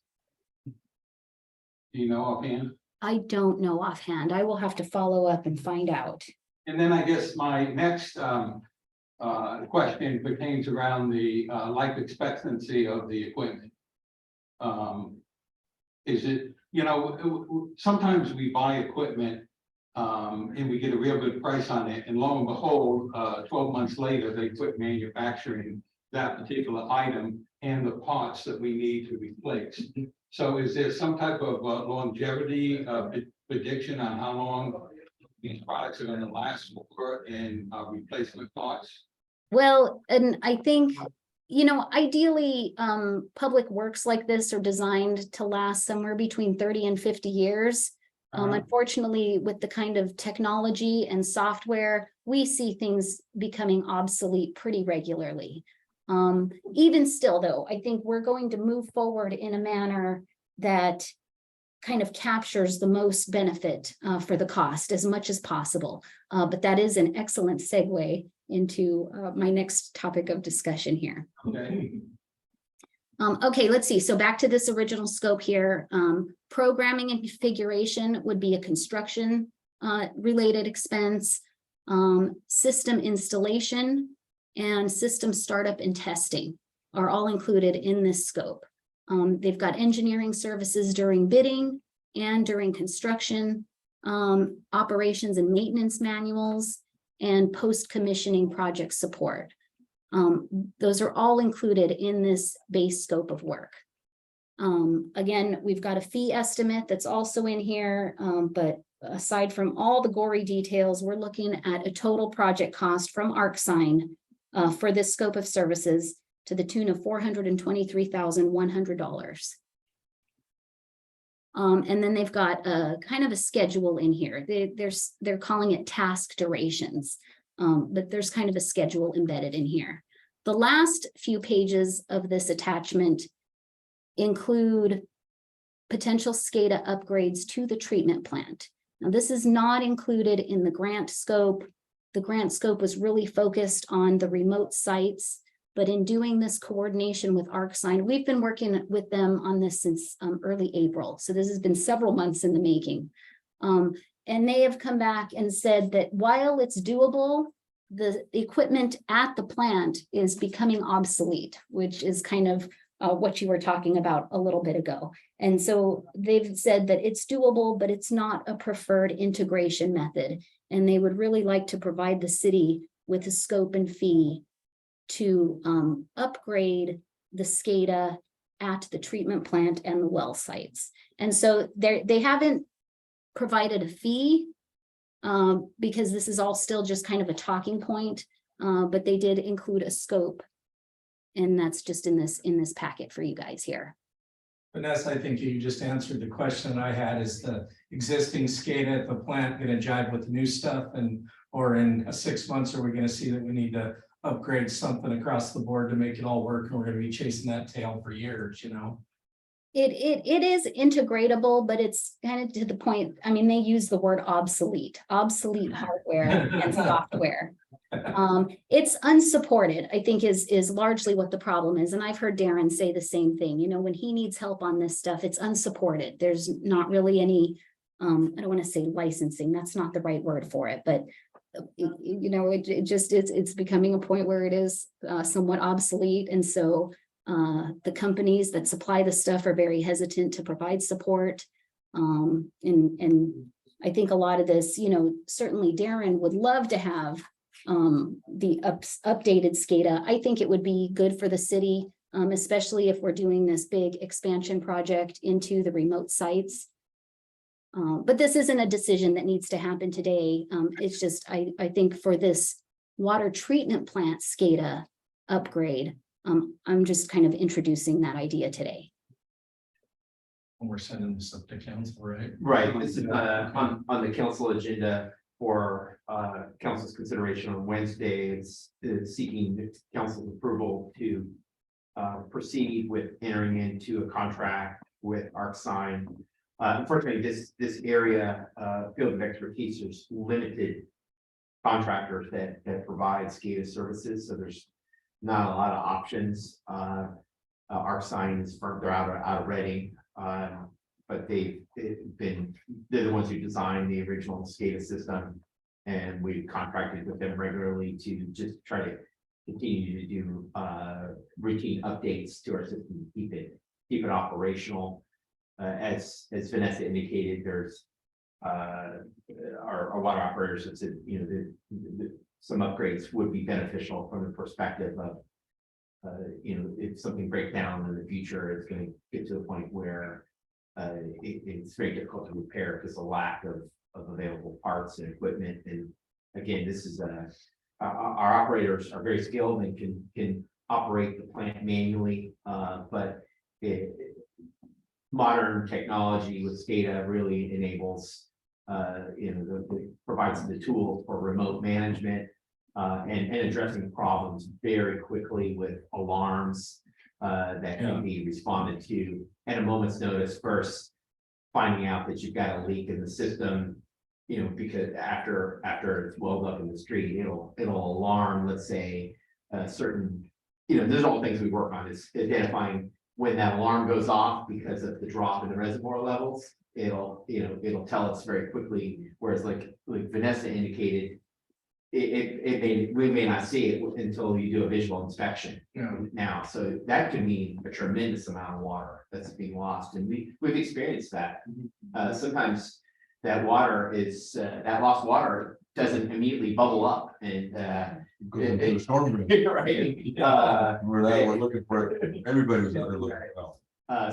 Do you know offhand? I don't know offhand. I will have to follow up and find out. And then I guess my next question pertains around the life expectancy of the equipment. Is it, sometimes we buy equipment and we get a real good price on it, and lo and behold, 12 months later, they quit manufacturing that particular item and the parts that we need to replace. So is there some type of longevity prediction on how long these products are going to last for in replacement parts? Well, and I think, ideally, public works like this are designed to last somewhere between 30 and 50 years. Unfortunately, with the kind of technology and software, we see things becoming obsolete pretty regularly. Even still, though, I think we're going to move forward in a manner that kind of captures the most benefit for the cost as much as possible. But that is an excellent segue into my next topic of discussion here. Okay. Okay, let's see. So back to this original scope here. Programming and configuration would be a construction related expense. System installation and system startup and testing are all included in this scope. They've got engineering services during bidding and during construction, operations and maintenance manuals, and post-commissioning project support. Those are all included in this base scope of work. Again, we've got a fee estimate that's also in here, but aside from all the gory details, we're looking at a total project cost from ArcSign for this scope of services to the tune of $423,100. And then they've got a kind of a schedule in here. They're calling it task durations, but there's kind of a schedule embedded in here. The last few pages of this attachment include potential SCADA upgrades to the treatment plant. Now, this is not included in the grant scope. The grant scope was really focused on the remote sites, but in doing this coordination with ArcSign, we've been working with them on this since early April. So this has been several months in the making. And they have come back and said that while it's doable, the equipment at the plant is becoming obsolete, which is kind of what you were talking about a little bit ago. And so they've said that it's doable, but it's not a preferred integration method. And they would really like to provide the city with a scope and fee to upgrade the SCADA at the treatment plant and the well sites. And so they haven't provided a fee because this is all still just kind of a talking point, but they did include a scope. And that's just in this packet for you guys here. Vanessa, I think you just answered the question I had. Is the existing SCADA at the plant going to jive with the new stuff, or in 6 months are we going to see that we need to upgrade something across the board to make it all work, and we're going to be chasing that tail for years, It is integratable, but it's kind of to the point. I mean, they use the word obsolete hardware and software. It's unsupported, I think is largely what the problem is. And I've heard Darren say the same thing. When he needs help on this stuff, it's unsupported. There's not really any, I don't want to say licensing, that's not the right word for it, but it's becoming a point where it is somewhat obsolete. And so the companies that supply the stuff are very hesitant to provide support. And I think a lot of this, certainly Darren would love to have the updated SCADA. I think it would be good for the city, especially if we're doing this big expansion project into the remote sites. But this isn't a decision that needs to happen today. It's just, I think for this water treatment plant SCADA upgrade, I'm just kind of introducing that idea today. when we're sending this up to council, right? Right, this is on the council agenda for council's consideration on Wednesday. It's seeking council's approval to proceed with entering into a contract with ArcSign. Unfortunately, this area field of expertise, there's limited contractors that provide SCADA services, so there's not a lot of options. ArcSign is firm, they're out of Reading, but they're the ones who designed the original SCADA system, and we've contracted with them regularly to just try to continue to do routine updates to our system, keep it operational. As Vanessa indicated, there's our water operators have said, some upgrades would be beneficial from the perspective of if something breaks down in the future, it's going to get to the point where it's very difficult to repair because of lack of available parts and equipment. And again, this is our operators are very skilled and can operate the plant manually, but modern technology with SCADA really enables provides the tools for remote management and addressing problems very quickly with alarms that can be responded to at a moment's notice. First, finding out that you've got a leak in the system, because after it's welled up in the street, it'll alarm, let's say, certain, there's all things we work on is identifying when that alarm goes off because of the drop in the reservoir levels. It'll tell us very quickly, whereas like Vanessa indicated, we may not see it until you do a visual inspection now. So that could mean a tremendous amount of water that's being lost. And we've experienced that. Sometimes that water is, that lost water doesn't immediately bubble up and Goes into the storm drain. right. We're looking for it. Everybody was out there looking.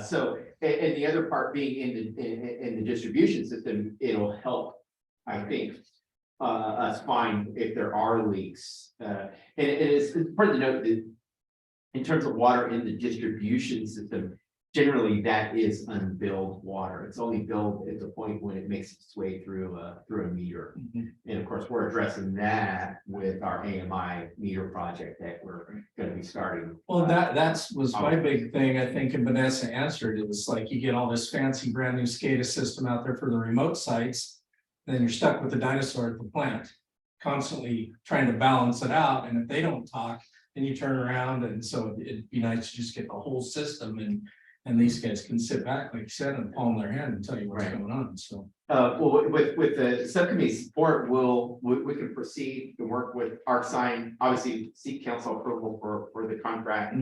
So, and the other part being in the distribution system, it'll help, I think, us find if there are leaks. And it's important to note that in terms of water in the distribution system, generally that is unbilled water. It's only billed at the point when it makes its way through a meter. And of course, we're addressing that with our AMI meter project that we're going to be starting. Well, that was my big thing, I think, and Vanessa answered. It was like you get all this fancy brand new SCADA system out there for the remote sites, and then you're stuck with the dinosaur at the plant, constantly trying to balance it out. And if they don't talk, then you turn around, and so it'd be nice to just get the whole system, and these guys can sit back, like you said, and palm their hand and tell you what's going on. So well, with the subcommittee support, we can proceed to work with ArcSign, obviously seek council approval for the contract.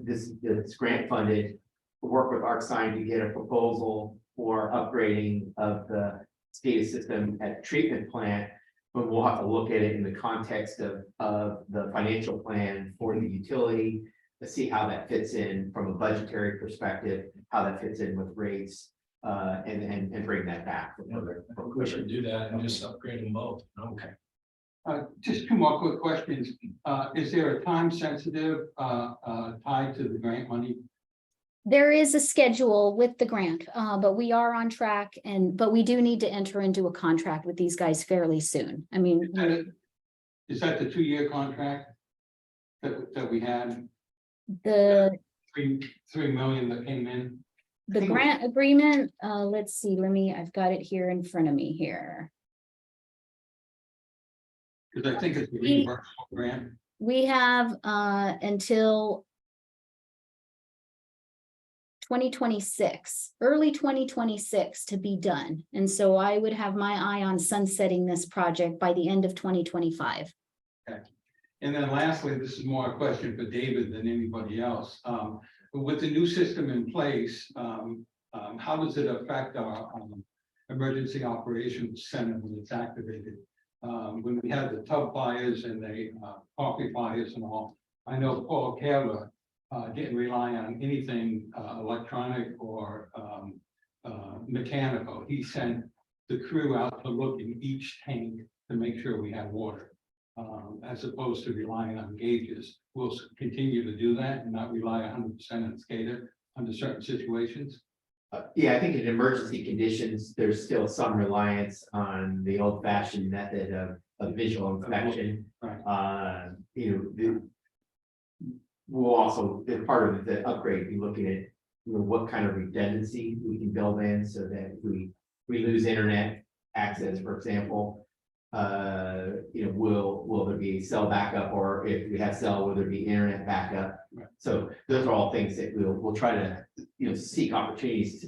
This grant funded. We'll work with ArcSign to get a proposal for upgrading of the SCADA system at the treatment plant, but we'll have to look at it in the context of the financial plan for the utility to see how that fits in from a budgetary perspective, how that fits in with rates, and bring that back. we should do that and just upgrade them both. Okay. Just two more quick questions. Is there a time sensitive tied to the grant money? There is a schedule with the grant, but we are on track but we do need to enter into a contract with these guys fairly soon. I mean, Is that the 2-year contract that we had? the 3 million that came in? grant agreement, let's see, I've got it here in front of me here. Because I think it's a reimbursable grant. We have until 2026, early 2026 to be done. And so I would have my eye on sunsetting this project by the end of 2025. Okay. And then lastly, this is more a question for David than anybody else. With the new system in place, how does it affect our emergency operations center when it's activated? When we have the tub fires and the coffee fires and all, I know Paul Keller didn't rely on anything electronic or mechanical. He sent the crew out to look in each tank to make sure we had water, as opposed to relying on gauges. We'll continue to do that and not rely 100% on SCADA under certain situations. Yeah, I think in emergency conditions, there's still some reliance on the old fashioned method of visual inspection. Right. We'll also, the part of the upgrade, be looking at, what kind of redundancy we can build in so that if we lose internet access, for example. Will there be cell backup, or if we have cell, will there be internet backup? Right. So those are all things that we'll try to, seek opportunities to,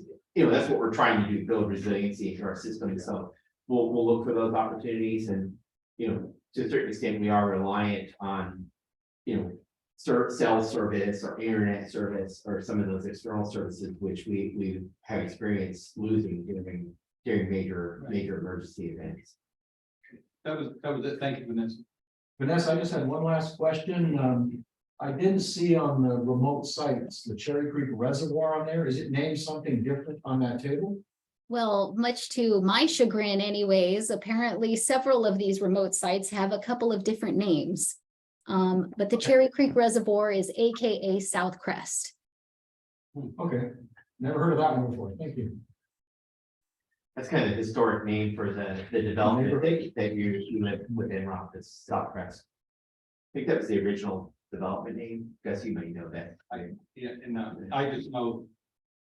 that's what we're trying to do, build resiliency into our system. So we'll look for those opportunities and, to a certain extent, we are reliant on, cell service or internet service or some of those external services, which we have experienced losing during major emergency events. That was it. Thank you, Vanessa. Vanessa, I just had one last question. I didn't see on the remote sites, the Cherry Creek Reservoir on there. Is it named something different on that table? Well, much to my chagrin anyways, apparently several of these remote sites have a couple of different names. But the Cherry Creek Reservoir is AKA South Crest. Okay, never heard of that one before. Thank you. That's kind of the historic name for the development that you live within Rock, it's Southcrest. I think that was the original development name. Guess you may know that. I just know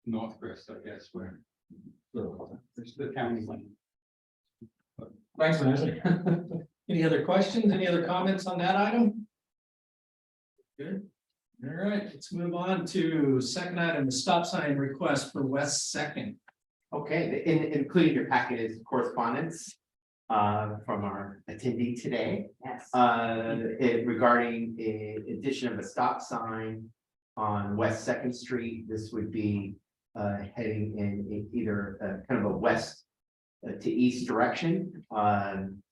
Northcrest, I guess, where it's the county line. Thanks, Vanessa. Any other questions? Any other comments on that item? Good. All right, let's move on to second item, the stop sign request for West Second. Okay, including your packet is correspondence from our attendee today. Yes. Regarding addition of a stop sign on West Second Street. This would be heading in either kind of a west to east direction. And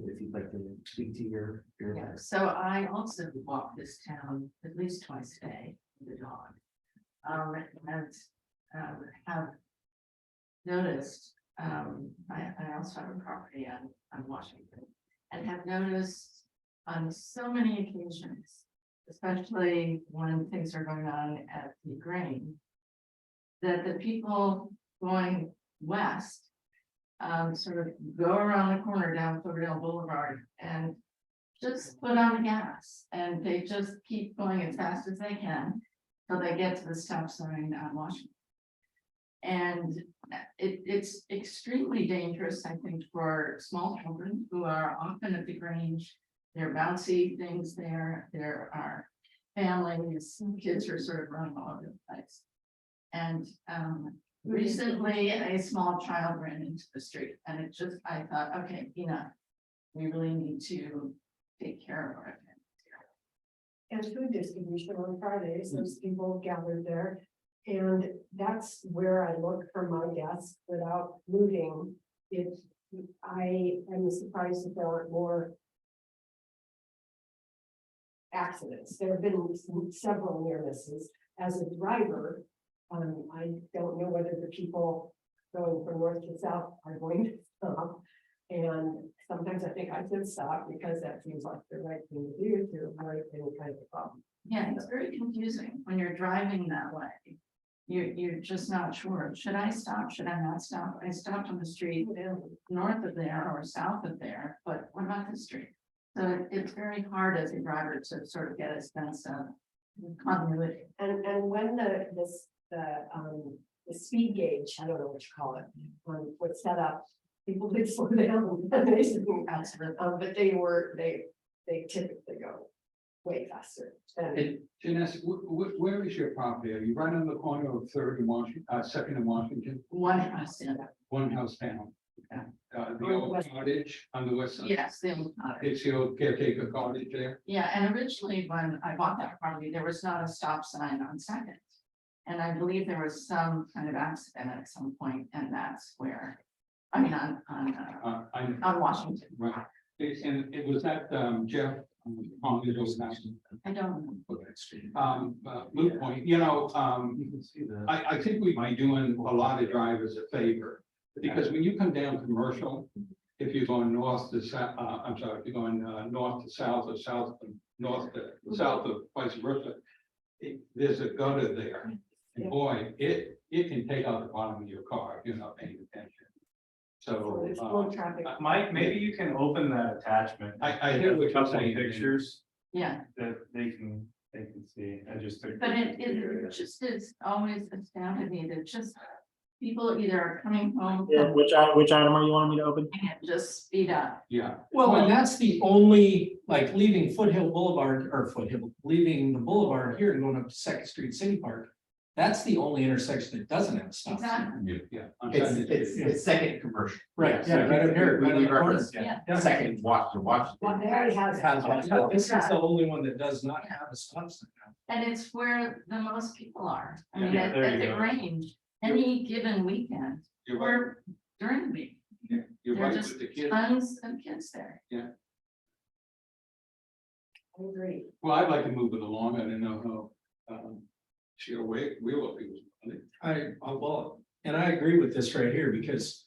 if you'd like to speak to your. Yeah, so I also walk this town at least twice a day with the dog. And have noticed, I also have a property on Washington, and have noticed on so many occasions, especially when things are going on at the Grange, that the people going west sort of go around the corner down Cloverdale Boulevard and just put on the gas, and they just keep going as fast as they can till they get to the stop sign on Washington. And it's extremely dangerous, I think, for small children who are often at the Grange. There are bouncy things there. There are families, kids are sort of running all over the place. And recently a small child ran into the street, and I thought, okay, we really need to take care of our families. And food distribution on Fridays, there's people gathered there. And that's where I look for my desk without moving. I am surprised that there aren't more accidents. There have been several near misses. As a driver, I don't know whether the people going from north to south are going to stop. And sometimes I think I should stop because that seems like the right thing to do to avoid any kind of problem. Yeah, it's very confusing when you're driving that way. You're just not sure. Should I stop? Should I not stop? I stopped on the street north of there or south of there, but what about the street? So it's very hard as a driver to sort of get a sense of continuity. And when the speed gauge, I don't know what you call it, was set up, people did slow down. But they typically go way faster. And Janessa, where is your property? Are you right on the corner of Third and Washington, Second and Washington? One house in it. One house down. The old cottage on the west side. Yes, the old cottage. It's the old caretaker cottage there. Yeah, and originally when I bought that property, there was not a stop sign on Second. And I believe there was some kind of accident at some point, and that's where, I mean, on Washington. Right. And it was that Jeff on the old house. I don't know. Moot point, I think we might be doing a lot of drivers a favor. Because when you come down commercial, if you're going north to south, if you're going north to south or south to north to south or vice versa, there's a gutter there. And boy, it can take out the bottom of your car if you're not paying attention. So So, there's more traffic. Mike, maybe you can open that attachment. I hear what you're Couple saying. pictures Yeah, that they can see. I just took. but it just is always astounded me that just people either are coming home Yeah, from which item are you wanting me to open? and just speed up. yeah, Well, and that's the only, like, leaving Foothill Boulevard, or Foothill, leaving the boulevard here and going up to Second Street City Park. That's the only intersection that doesn't have a stop sign. Exactly. yeah. on It's, Second it's, Street. it's second commercial. Right, yeah, right up here, right on the corner. Yeah. Second watch to watch. Well, they already has. It has one. This is the only one that does not have a stop sign now. And it's where the most people are. I mean, Yeah, at there you the go. range, any given weekend, You're right, or during the week, you're there are right just with the kids. tons of kids there. I agree. Well, I'd like to move it along. I don't know how, she'll wait, we'll be. Well, and I agree with this right here because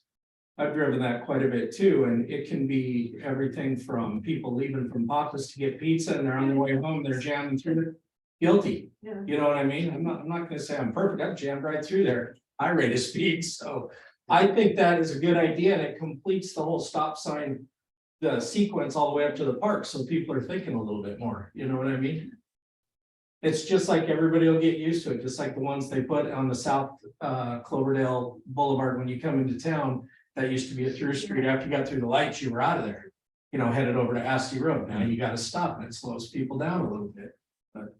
I've driven that quite a bit too, and it can be everything from people leaving from Papa's to get pizza and they're on their way home, they're jamming through it. Guilty, Yeah. you know what I mean? I'm not gonna say I'm perfect, I've jammed right through there. I rate a speed, so I think that is a good idea and it completes the whole stop sign. The sequence all the way up to the park, so people are thinking a little bit more, you know what I mean? It's just like everybody will get used to it, just like the ones they put on the South Cloverdale Boulevard when you come into town. That used to be a through street. After you got through the lights, you were out of there. You know, headed over to Asti Road. Now you gotta stop and it slows people down a little bit. But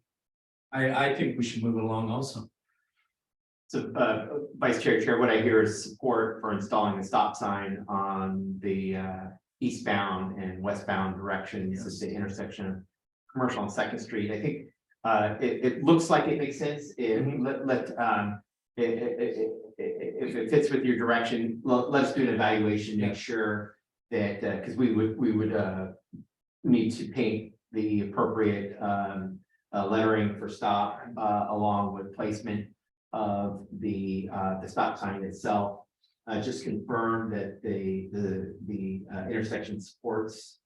I think we should move it along also. So, Vice Chair, what I hear is support for installing a stop sign on the eastbound and westbound directions at the intersection of Commercial and Second Street. I think it looks like it makes sense. If it fits with your direction, let's do an evaluation, make sure that, because we would need to paint the appropriate lettering for stop along with placement of the stop sign itself. Just confirm that the intersection supports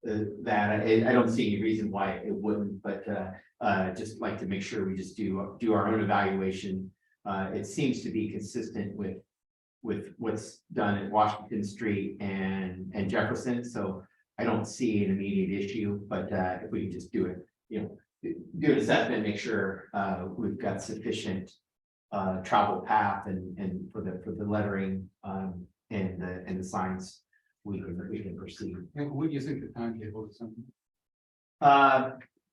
that. I don't see any reason why it wouldn't, but just like to make sure we just do our own evaluation. It seems to be consistent with what's done at Washington Street and Jefferson, so I don't see an immediate issue, but if we can just do it, do an assessment, make sure we've got sufficient travel path and for the lettering and the signs, we can proceed. And what do you think the timetable is something?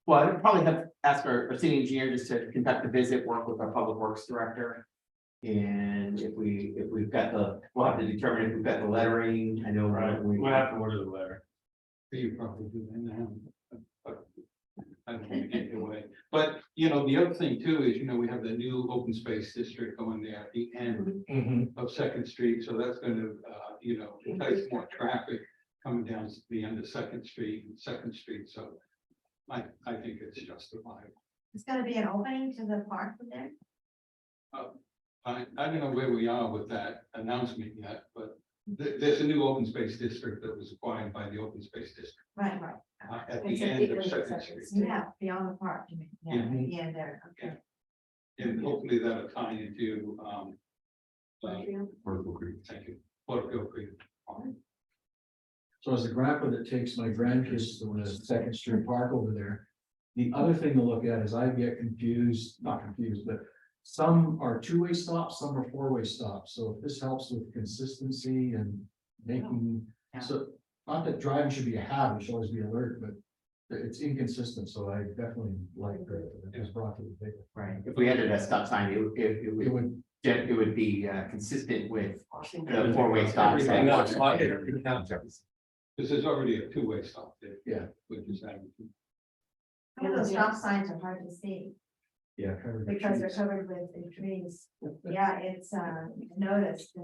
Well, I'd probably have asked our city engineer just to conduct a visit, work with our public works director. And if we've got we'll have to determine if we've got the lettering. I know. Right, we'll have to order the letter. You probably do that now. But I don't want to get your way. But, the other thing too is, we have the new open space district going there at the end of Second Street. So that's going to, entice more traffic coming down to the end of Second Street and Second Street. So I think it's justified. It's gonna be an opening to the park there. I don't know where we are with that announcement yet, but there's a new open space district that was acquired by the open space district Right. at It's the a end big of one, Second Second Street. Yeah, beyond the park, you mean, yeah, at the end there, okay. And hopefully that'll tie into, Vertical Creek. thank you, Porterfield Creek. So as a grandpa that takes my grandkids to the Second Street Park over there, the other thing to look at is I get confused, not confused, but some are two-way stops, some are four-way stops. So if this helps with consistency and making, so not that driving should be a habit, it should always be alert, but it's inconsistent. So I definitely like that it was brought to the table. Right, if we added a stop sign, it It would, would be consistent with Washington. the four-way stop. Everything else, This is already a two-way stop there. Yeah. Which is having. Some of those stop signs are hard to see yeah. covered the because they're trees. covered with the trees. Yeah, it's noticed,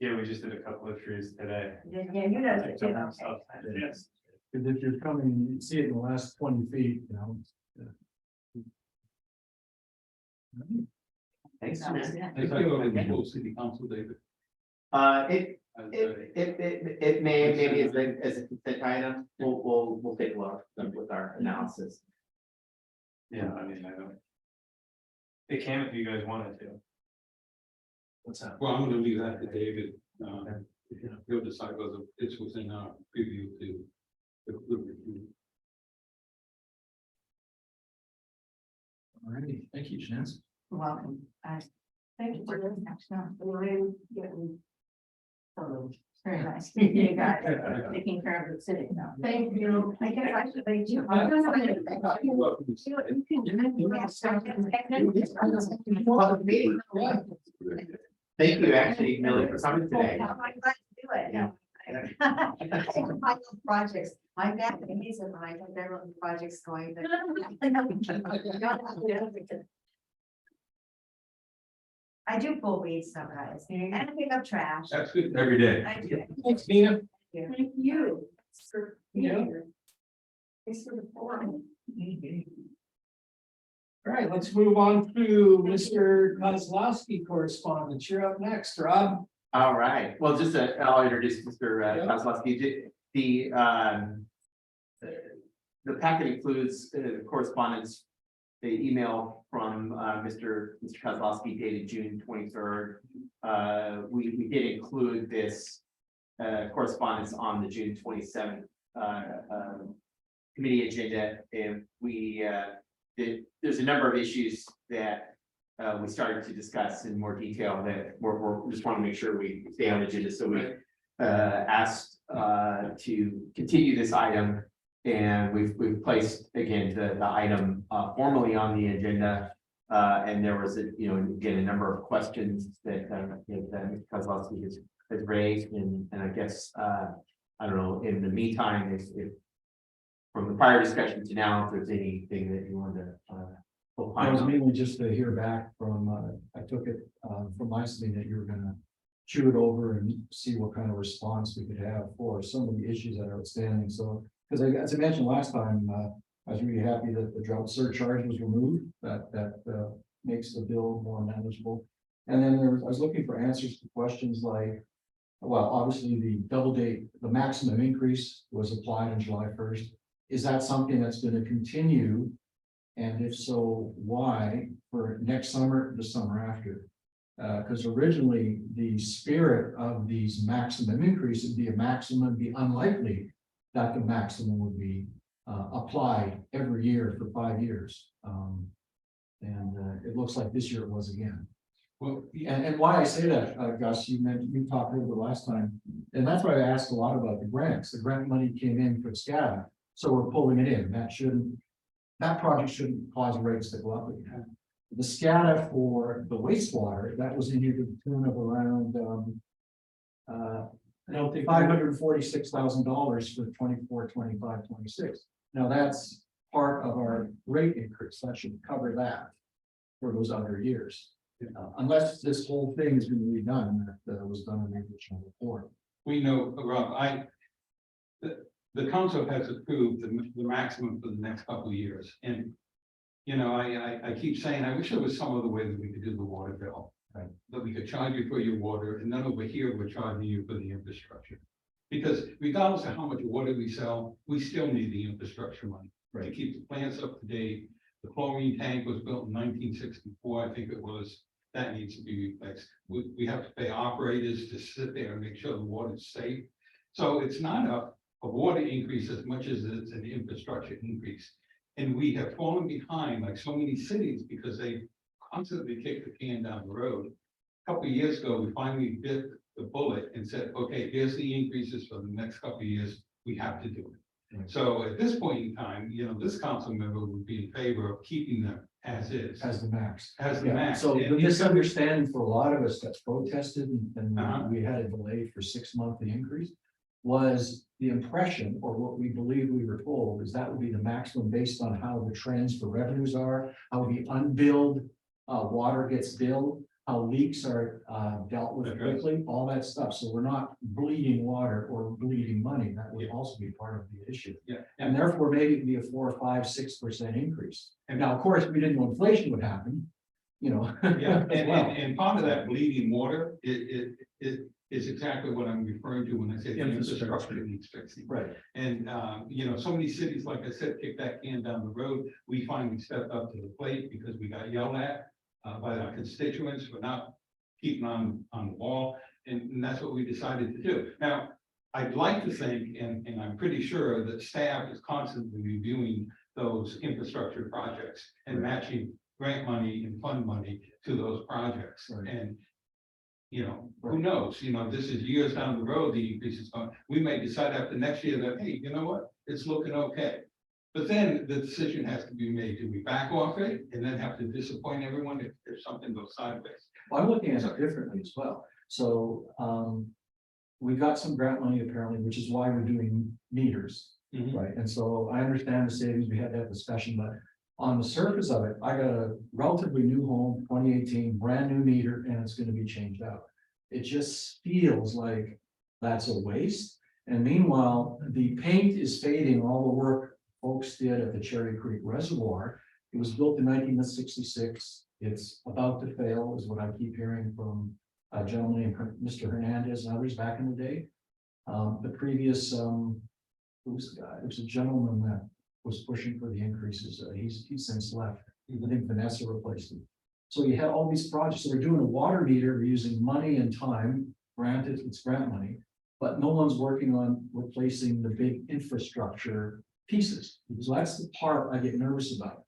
Yeah, we just did a couple of trees today. yeah, you noticed it too, okay. Yes. Because if you're coming, you see it in the last 20 feet, Thanks. That was it. Thank you, full city council, David. It may, maybe as a consent item, we'll take a look with our analysis. Yeah, I mean, I don't. They can if you guys wanted to. What's that? Well, I'm gonna leave that to David. He'll decide whether it's within our preview to. The review. All righty, thank you, Chance. Welcome. Thank you for this. And I'm getting. Very nice. You guys taking care of the city now. Thank you. I guess I should leave you. Thank you, actually, Millie, for coming today. I'm glad to do it. Yeah. I love projects. My back is when I have several projects going. I do pull weeds sometimes and I pick up trash. That's good. Every day. I do. Thanks, Nina. Thank you. For being here. Thanks for the forum. All right, let's move on to Mr. Kozlowski correspondence. You're up next, Rob. All right, well, just, I'll introduce Mr. Yeah. Kozlowski. The packet includes correspondence, the email from Mr. Kozlowski dated June 23rd. We did include this correspondence on the June 27th committee agenda, and there's a number of issues that we started to discuss in more detail that we're just want to make sure we stay on the agenda. So we asked to continue this item, and we've placed again the item formally on the agenda. And there was again a number of questions that Mr. Kozlowski has raised, and I guess I don't know, in the meantime, if from the prior discussion to now, if there's anything that you want to That opine was on. mainly just to hear back from, I took it from my study that you were gonna chew it over and see what kind of response we could have for some of the issues that are outstanding. So, because as I mentioned last time, I was really happy that the drought surcharge was removed. That makes the bill more manageable. And then I was looking for answers to questions like, well, obviously the maximum increase was applied on July 1st. Is that something that's going to continue? And if so, why for next summer, the summer after? Because originally the spirit of these maximum increases would be a maximum, be unlikely that the maximum would be applied every year for 5 years. And it looks like this year it was again. Well, And why I say that, Gus, you talked over the last time, and that's why I asked a lot about the grants. The grant money came in for SCADA, so we're pulling it in. That project shouldn't cause rates to go up again. The SCADA for the wastewater, that was in here to the tune of around I don't think $546,000 for 24, 25, 26. Now that's part of our rate increase. That should cover that for those other years. Unless this whole thing is going to be redone, that was done in the original report. we know, Rob, the council has approved the maximum for the next couple of years, and I keep saying, I wish there was some other way that we could do the water bill. Right. That we could charge you for your water, and then over here, we're charging you for the infrastructure. Because regardless of how much water we sell, we still need the infrastructure money. To keep the plants up to date. The chlorine tank was built in 1964, I think it was. That needs to be replaced. We have to pay operators to sit there and make sure the water is safe. So it's not a water increase as much as it's an infrastructure increase. And we have fallen behind like so many cities because they constantly kick the can down the road. A couple of years ago, we finally bit the bullet and said, okay, here's the increases for the next couple of years. We have to do it. Right. So at this point in time, this council member would be in favor of keeping them as is. As the max. As the Yeah, max. so And the misunderstanding for a lot of us that's protested and Uh-huh. we had a delay for 6 months, the increase. Was the impression, or what we believe we were told, is that would be the maximum based on how the transfer revenues are, how the unbilled water gets billed, how leaks are dealt with Addressed. quickly, all that stuff. So we're not bleeding water or bleeding money. That would also be part of the issue. Yeah, And therefore, maybe it'd be a 4, 5, 6% increase. And now, of course, we didn't know inflation would happen, Yeah, as well. and part of that bleeding water, it is exactly what I'm referring to when I say the infrastructure needs fixing. Right. And, so many cities, like I said, kick that can down the road. We finally stepped up to the plate because we got yelled at. by our constituents, we're not keeping on the wall, and that's what we decided to do. Now, I'd like to think, and I'm pretty sure that staff is constantly reviewing those infrastructure projects and matching grant money and fund money to those projects. Right. And, who knows, this is years down the road, the increase is going, we may decide after next year that, hey, you know what, it's looking okay. But then the decision has to be made, do we back off it and then have to disappoint everyone if something goes sideways? Well, I'm looking at it differently as well. So, we got some grant money apparently, which is why we're doing meters, right? And so I understand the savings, we had that discussion, but on the surface of it, I got a relatively new home, 2018, brand new meter, and it's gonna be changed out. It just feels like that's a waste. And meanwhile, the paint is fading, all the work folks did at the Cherry Creek Reservoir. It was built in 1966. It's about to fail, is what I keep hearing from a gentleman named Mr. Hernandez and others back in the day. The previous, who was the guy? It was a gentleman that was pushing for the increases. He's since left. I think Vanessa replaced him. So you had all these projects. So they're doing a water meter, we're using money and time. Granted, it's grant money, but no one's working on replacing the big infrastructure pieces. So that's the part I get nervous about.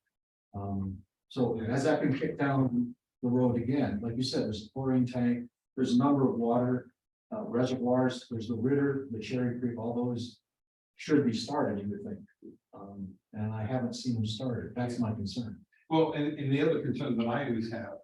So has that been kicked down the road again? Like you said, there's a chlorine tank, there's a number of water reservoirs, there's the Ritter, the Cherry Creek, all those should be started, you would think. And I haven't seen them started. That's my concern. Well, and the other concern that I always have,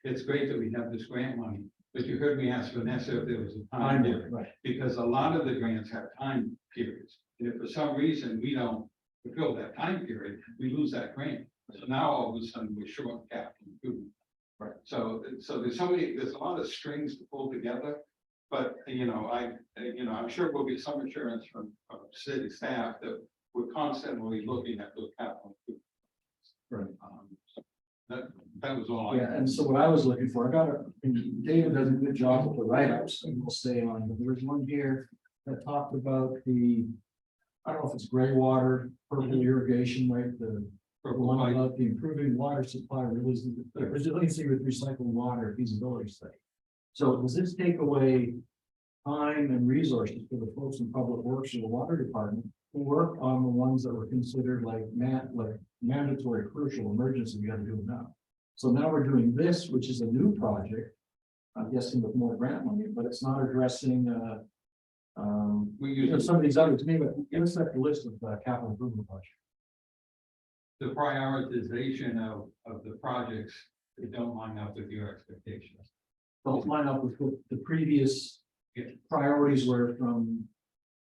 it's great that we have this grant money, but you heard me ask Vanessa if there was a time period. Right. Because a lot of the grants have time periods. And if for some reason we don't fulfill that time period, we lose that grant. So now all of a sudden we're short on capital improvement. Right. So there's a lot of strings to pull together. But, I'm sure there'll be some assurance from city staff that we're constantly looking at those capital improvements. Right. That was all. Yeah, and so what I was looking for, David does a good job with the write-ups, and we'll stay on, but there's one here that talked about I don't know if it's gray water, purple irrigation, right, the one about the improving water supply, resiliency with recycled water feasibility study. So does this take away time and resources for the folks in public works or the water department who work on the ones that were considered like mandatory, crucial, emergency, we gotta do it now. So now we're doing this, which is a new project, I'm guessing with more grant money, but it's not addressing, some of these others, maybe, give us that list of capital improvement projects. The prioritization of the projects that don't line up with your expectations. Don't line up with what the previous priorities were from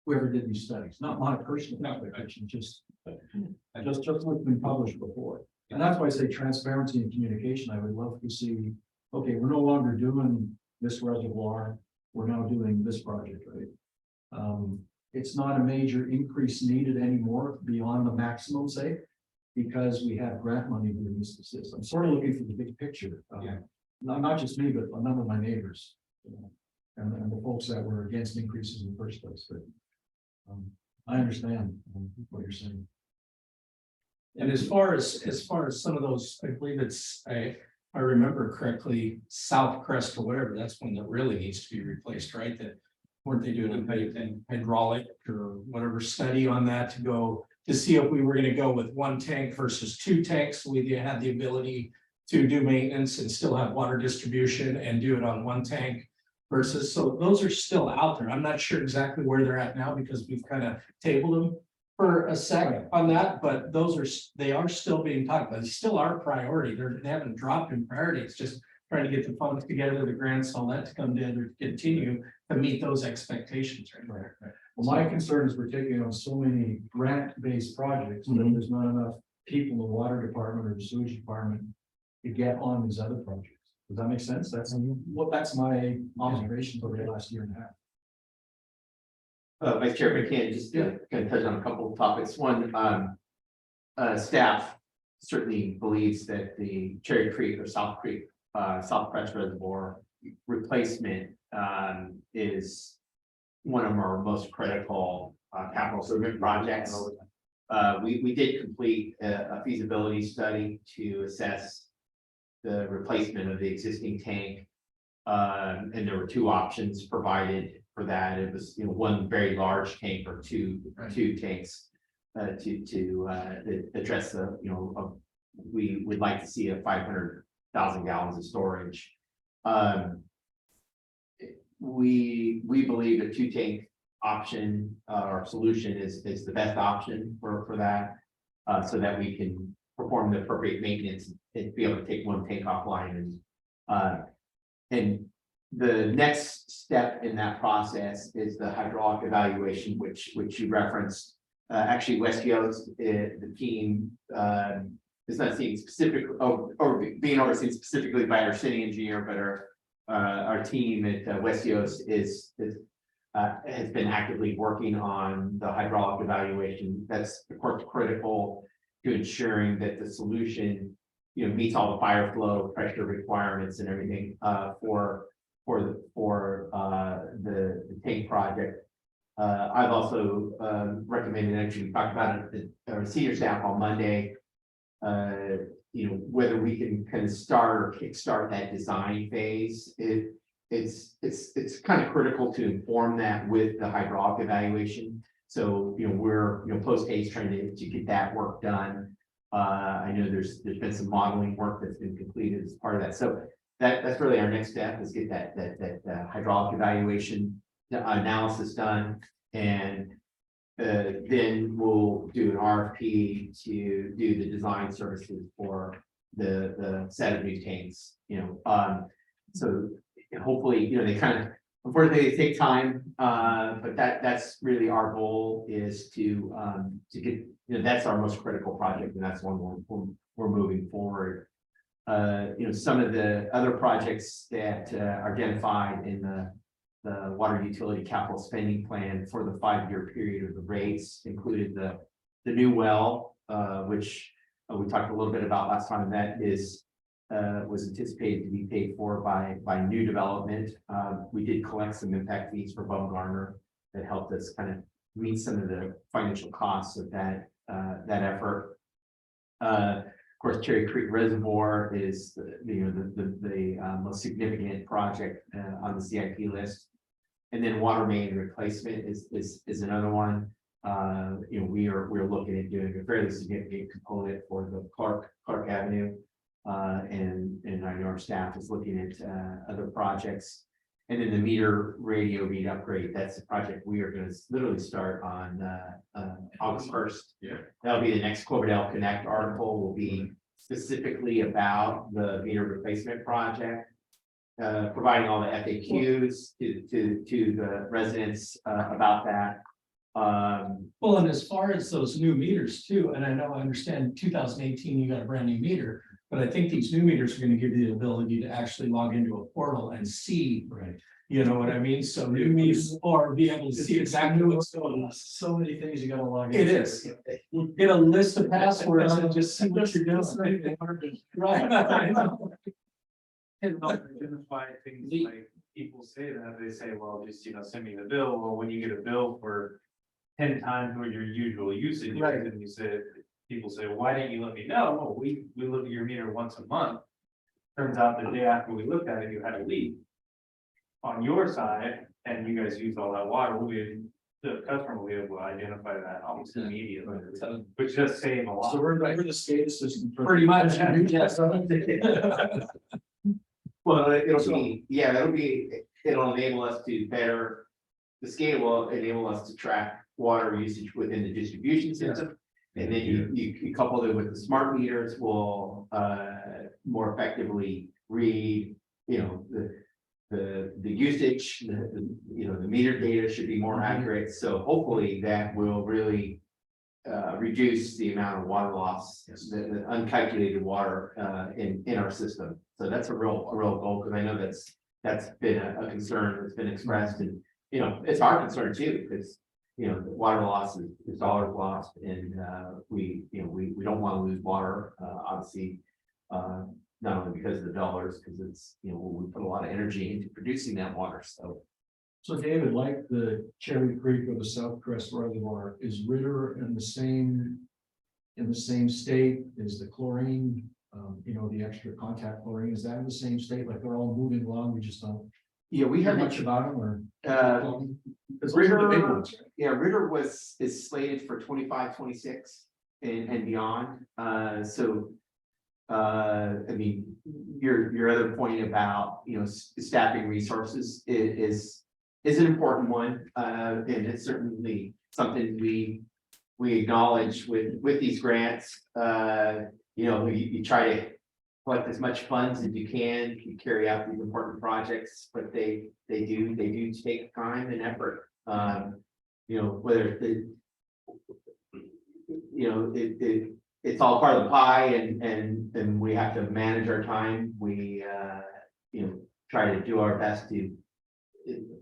whoever did these studies, not my personal expectation, just what's been published before. And that's why I say transparency and communication. I would love to see, okay, we're no longer doing this reservoir, we're now doing this project, right? It's not a major increase needed anymore beyond the maximum, say, because we have grant money to use the system. I'm sort of looking for the big picture. Not just me, but a number of my neighbors, and the folks that were against increases in the first place. But I understand what you're saying. And as far as some of those, I believe it's, I remember correctly, South Crest or whatever, that's one that really needs to be replaced, right? That weren't they doing anything hydraulic or whatever study on that to see if we were going to go with one tank versus two tanks? We had the ability to do maintenance and still have water distribution and do it on one tank versus, so those are still out there. I'm not sure exactly where they're at now because we've kind of tabled them for a second on that, but they are still being talked about. They still are priority. They haven't dropped in priority. It's just trying to get the funds together, the grants, all that to come together to continue to meet those expectations right there. Right. Well, my concern is we're taking on so many grant-based projects, that there's not enough people in the water department or the sewage department to get on these other projects. Does that make sense? That's my observation over the last year and a half. Vice Chair McCann, just to kind of touch on a couple of topics. One, staff certainly believes that the Cherry Creek or South Crest Reservoir replacement is one of our most critical capital improvement projects. We did complete a feasibility study to assess the replacement of the existing tank. And there were two options provided for that. It was, one very large tank or two tanks. To address we would like to see a 500,000 gallons of storage. We believe a two tank option or solution is the best option for that. So that we can perform the appropriate maintenance and be able to take one tank offline and the next step in that process is the hydraulic evaluation, which you referenced. Actually, West Yost, the team is not seeing specific or being overseen specifically by our city engineer, but our team at West Yost has been actively working on the hydraulic evaluation. That's of course critical to ensuring that the solution, meets all the fire flow, pressure requirements, and everything for the tank project. I've also recommended, actually we talked about it at our senior staff on Monday. Whether we can kind of start or kickstart that design phase. It's kind of critical to inform that with the hydraulic evaluation. So we're post haste trying to get that work done. I know there's been some modeling work that's been completed as part of that. So that's really our next step, is get that hydraulic evaluation analysis done, and then we'll do an RFP to do the design services for the set of new tanks. So hopefully, they kind of, unfortunately, they take time, but that's really our goal, is to get, that's our most critical project, and that's one we're moving forward. Some of the other projects that are identified in the water utility capital spending plan for the 5-year period of the rates included the new well, which we talked a little bit about last time. That was anticipated to be paid for by new development. We did collect some impact fees for Baumgartner that helped us kind of meet some of the financial costs of that effort. Of course, Cherry Creek Reservoir is the most significant project on the CIP list, and then water main replacement is another one. We're looking at doing a fairly significant component for the Clark Avenue, and I know our staff is looking at other projects. And then the meter radio read upgrade, that's a project we are going to literally start on August 1st. Yeah. That'll be the next Cloverdale Connect article, will be specifically about the meter replacement project, providing all the FAQs to the residents about that. Well, and as far as those new meters too, and I understand 2018, you got a brand new meter, but I think these new meters are going to give you the ability to actually log into a portal and see, Right. you know what I mean? So new meters, or be able to see exactly what's going on. So many things you gotta log It into. is. You get a list of passwords and just see what you're doing. Right. I know. And identify things like people say that, they say, well, just, send me the bill. Well, when you get a bill for 10 times what your usual usage, Right. and people say, why didn't you let me know? Well, we look at your meter once a month. Turns out the day after we looked at it, you had a leak on your side, and you guys used all that water. The customer will be able to identify that almost immediately, which does save a lot. So we're the SCADA system. Pretty much. Yes. Well, it'll enable us to better, the scale will enable us to track water usage within the distribution system. And then you couple it with the smart meters, will more effectively read, the usage, the meter data should be more accurate. So hopefully that will really reduce the amount of water loss, the uncalculated water in our system. So that's a real goal, because I know that's been a concern that's been expressed, and it's our concern too, because the water loss is dollars lost, and we don't want to lose water, obviously, not only because of the dollars, because it's we put a lot of energy into producing that water. So David, like the Cherry Creek or the South Crest Reservoir, is Ritter in the same state? Is the chlorine The extra contact chlorine, is that in the same state, like they're all moving along, we just don't Yeah, we hear haven't, much about them, or? Because those are the big ones, right? yeah, Ritter is slated for 25, 26 and beyond, so. I mean, your other point about, staffing resources is an important one, and it's certainly something we acknowledge with these grants. You try to collect as much funds as you can, you carry out these important projects, but they do take time and effort. Whether it's all part of the pie, and we have to manage our time. We try to do our best to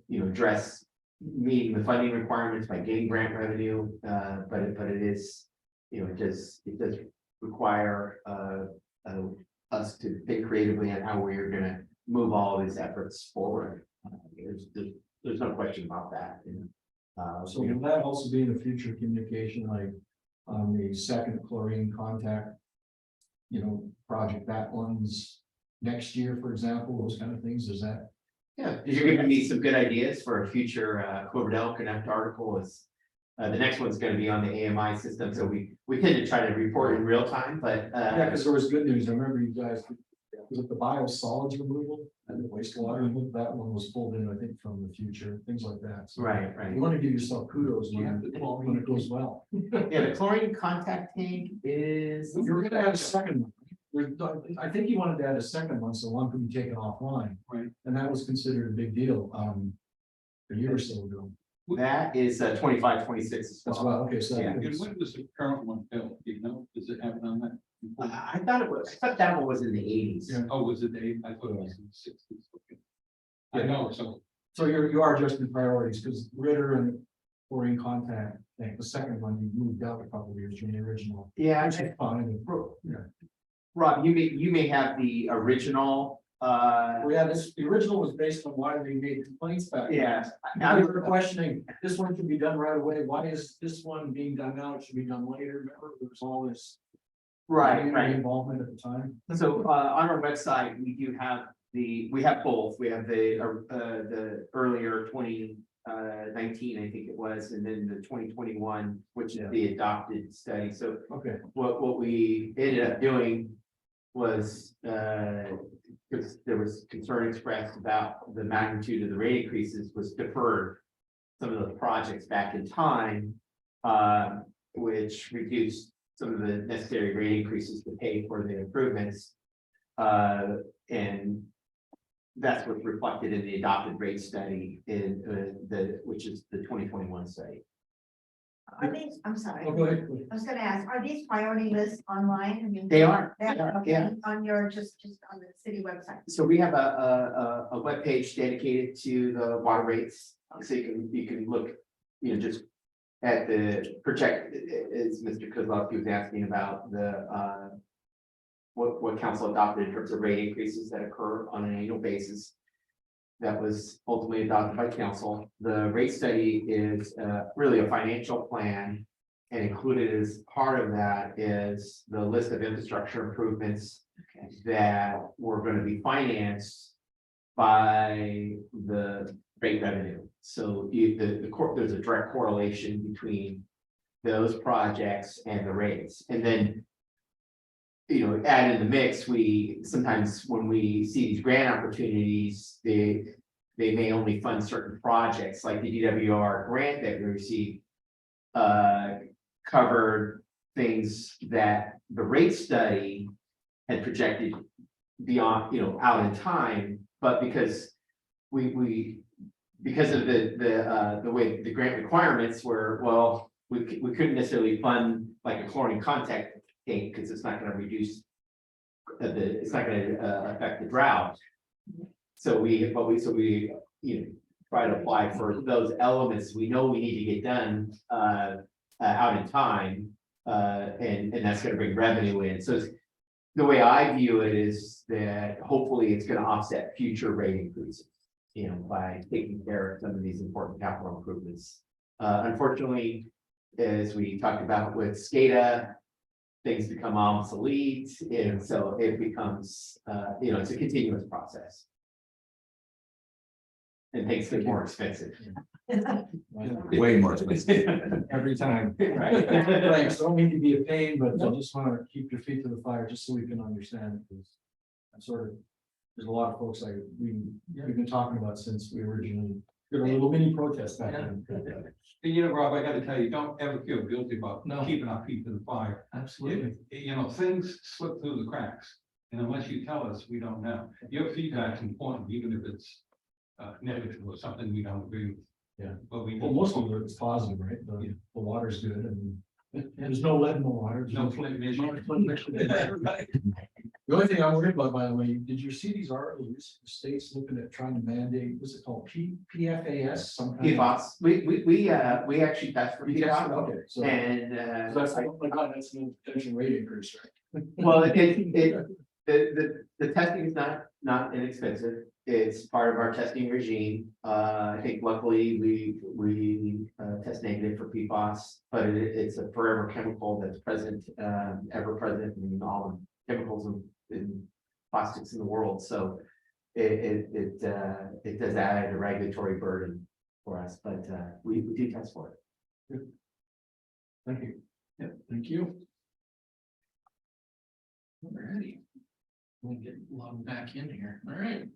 address meeting the funding requirements by getting grant revenue, but it is, it does require us to think creatively on how we're gonna move all of these efforts forward. There's no question about that. So will that also be in the future communication, like on the second chlorine contact? Project, that one's next year, for example, those kind of things, is that? Yeah, you're giving me some good ideas for a future Cloverdale Connect article. The next one's gonna be on the AMI system, so we tend to try to report in real time, but Yeah, because there was good news, I remember you guys, was it the biosolids removal and the wastewater removal, that one was pulled in, I think, from the future, things like that. So right. you want to give yourself kudos when it goes well. Yeah, the chlorine contact tank is. You're gonna add a second one. I think you wanted to add a second one, so one could be taken offline. Right. And that was considered a big deal, a year or so ago. That is 25, 26 as That's well. well, okay, so. Yeah. that And is- when was the current one built, do you know, does it have it on that? I thought that one was in the 80s. Yeah. Oh, was it the, I thought it was in the 60s. Okay. I know, so. So you are adjusting priorities, because Ritter and chlorine contact, I think the second one, you moved up a couple of years from the original. Yeah, Which is fine. Yeah. Rob, you may have the original. Well, yeah, the original was based on why they made complaints back. then. Yeah. Now we're questioning, this one can be done right away. Why is this one being done now? It should be done later. Remember, there was all this. community Involvement at the time. So on our website, we have both. We have the earlier 2019, I think it was, and then the 2021, which is the adopted study. So Okay. what we ended up doing was because there was concern expressed about the magnitude of the rate increases, was deferred some of the projects back in time, which reduced some of the necessary rate increases to pay for the improvements. And that's what's reflected in the adopted rate study which is the 2021 study. Are these, I'm sorry, Oh, go ahead. I was gonna ask, are these priority lists online? I mean, They are, okay, yeah. on your, just on the city website. So we have a webpage dedicated to the water rates, so you can look, just at the project, as Mr. Kozlowski was asking about the what council adopted in terms of rate increases that occur on an annual basis. That was ultimately adopted by council. The rate study is really a financial plan, and included as part of that is the list of infrastructure improvements that were going to be financed by the rate revenue. So there's a direct correlation between those projects and the rates, and then add in the mix, we sometimes when we see these grant opportunities, they may only fund certain projects, like the DWR grant that we received covered things that the rate study had projected beyond, out in time, but because because of the way the grant requirements were, well, we couldn't necessarily fund like a chlorine contact tank because it's not going to reduce it's not going to affect the drought. So we try to apply for those elements we know we need to get done out in time, and that's going to bring revenue in. So the way I view it is that hopefully it's going to offset future rate increases, by taking care of some of these important capital improvements. Unfortunately, as we talked about with SCADA, things become obsolete, and so it becomes, it's a continuous process. And things get more expensive. Way more expensive. Every time. Right. Thanks, don't mean to be a pain, but I just want to keep your feet to the fire, just so we can understand, because I'm sort of, there's a lot of folks we've been talking about since we originally did a little mini protest back then. Rob, I gotta tell you, don't ever feel guilty about keeping our feet to the fire. Absolutely. Things slip through the cracks, and unless you tell us, we don't know. Your feedback's important, even if it's negative or something we don't agree with. Yeah. But we. Well, most of it's positive, right? The water's good, and there's no lead in the water. No flint issue. The only thing I'm worried about, by the way, did you see these articles, the state's looking at trying to mandate, what's it called, PFAS, some kind of. PFAS, we actually test for PFAS, Okay, so and, so that's like, oh my God, that's an potential rate increase, right? well, the testing is not inexpensive. It's part of our testing regime. I think luckily we test negative for PFAS, but it's a forever chemical that's present, ever present in all the chemicals in plastics in the world. So it does add a regulatory burden for us, but we do test for it. Thank you. Yep, thank you. Alrighty. We'll get logged back in here. All right.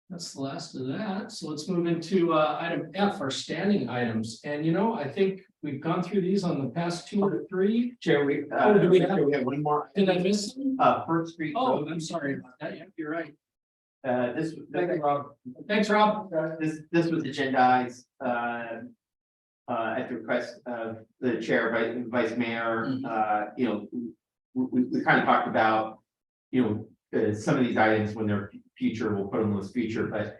That's the last of that. So let's move into item F, our standing items. And I think we've gone through these on the past 2 or 3. Chair, do we have one more? Did I miss them? First Street. Oh, Road. I'm sorry about that. Yeah, you're right. This. Thanks, Rob. This was agendized, at the request of the chair, vice mayor, we kind of talked about, some of these items when they're future, we'll put them as future, but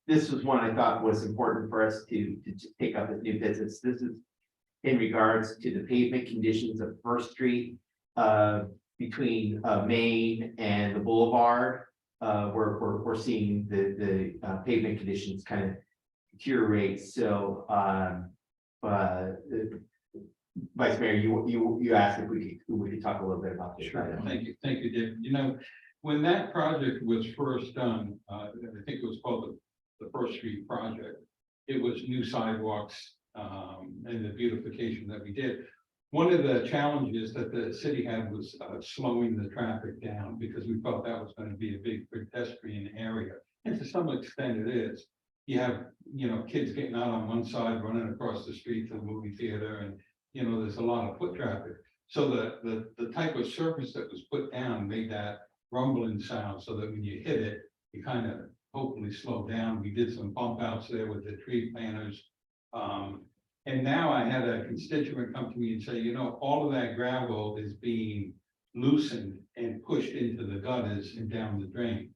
this was one I thought was important for us to take up as new business. This is in regards to the pavement conditions of First Street between Main and the Boulevard. We're seeing the pavement conditions kind of deteriorate. So Vice Mayor, you asked if we could talk a little bit about this. Sure, thank you, David. When that project was first done, I think it was called the First Street project. It was new sidewalks and the beautification that we did. One of the challenges that the city had was slowing the traffic down, because we felt that was going to be a big pedestrian area, and to some extent it is. You have kids getting out on one side, running across the street to the movie theater, and there's a lot of foot traffic. So the type of surface that was put down made that rumbling sound, so that when you hit it, you kind of hopefully slow down. We did some bump outs there with the tree planters. And now I had a constituent come to me and say, all of that gravel is being loosened and pushed into the gutters and down the drain.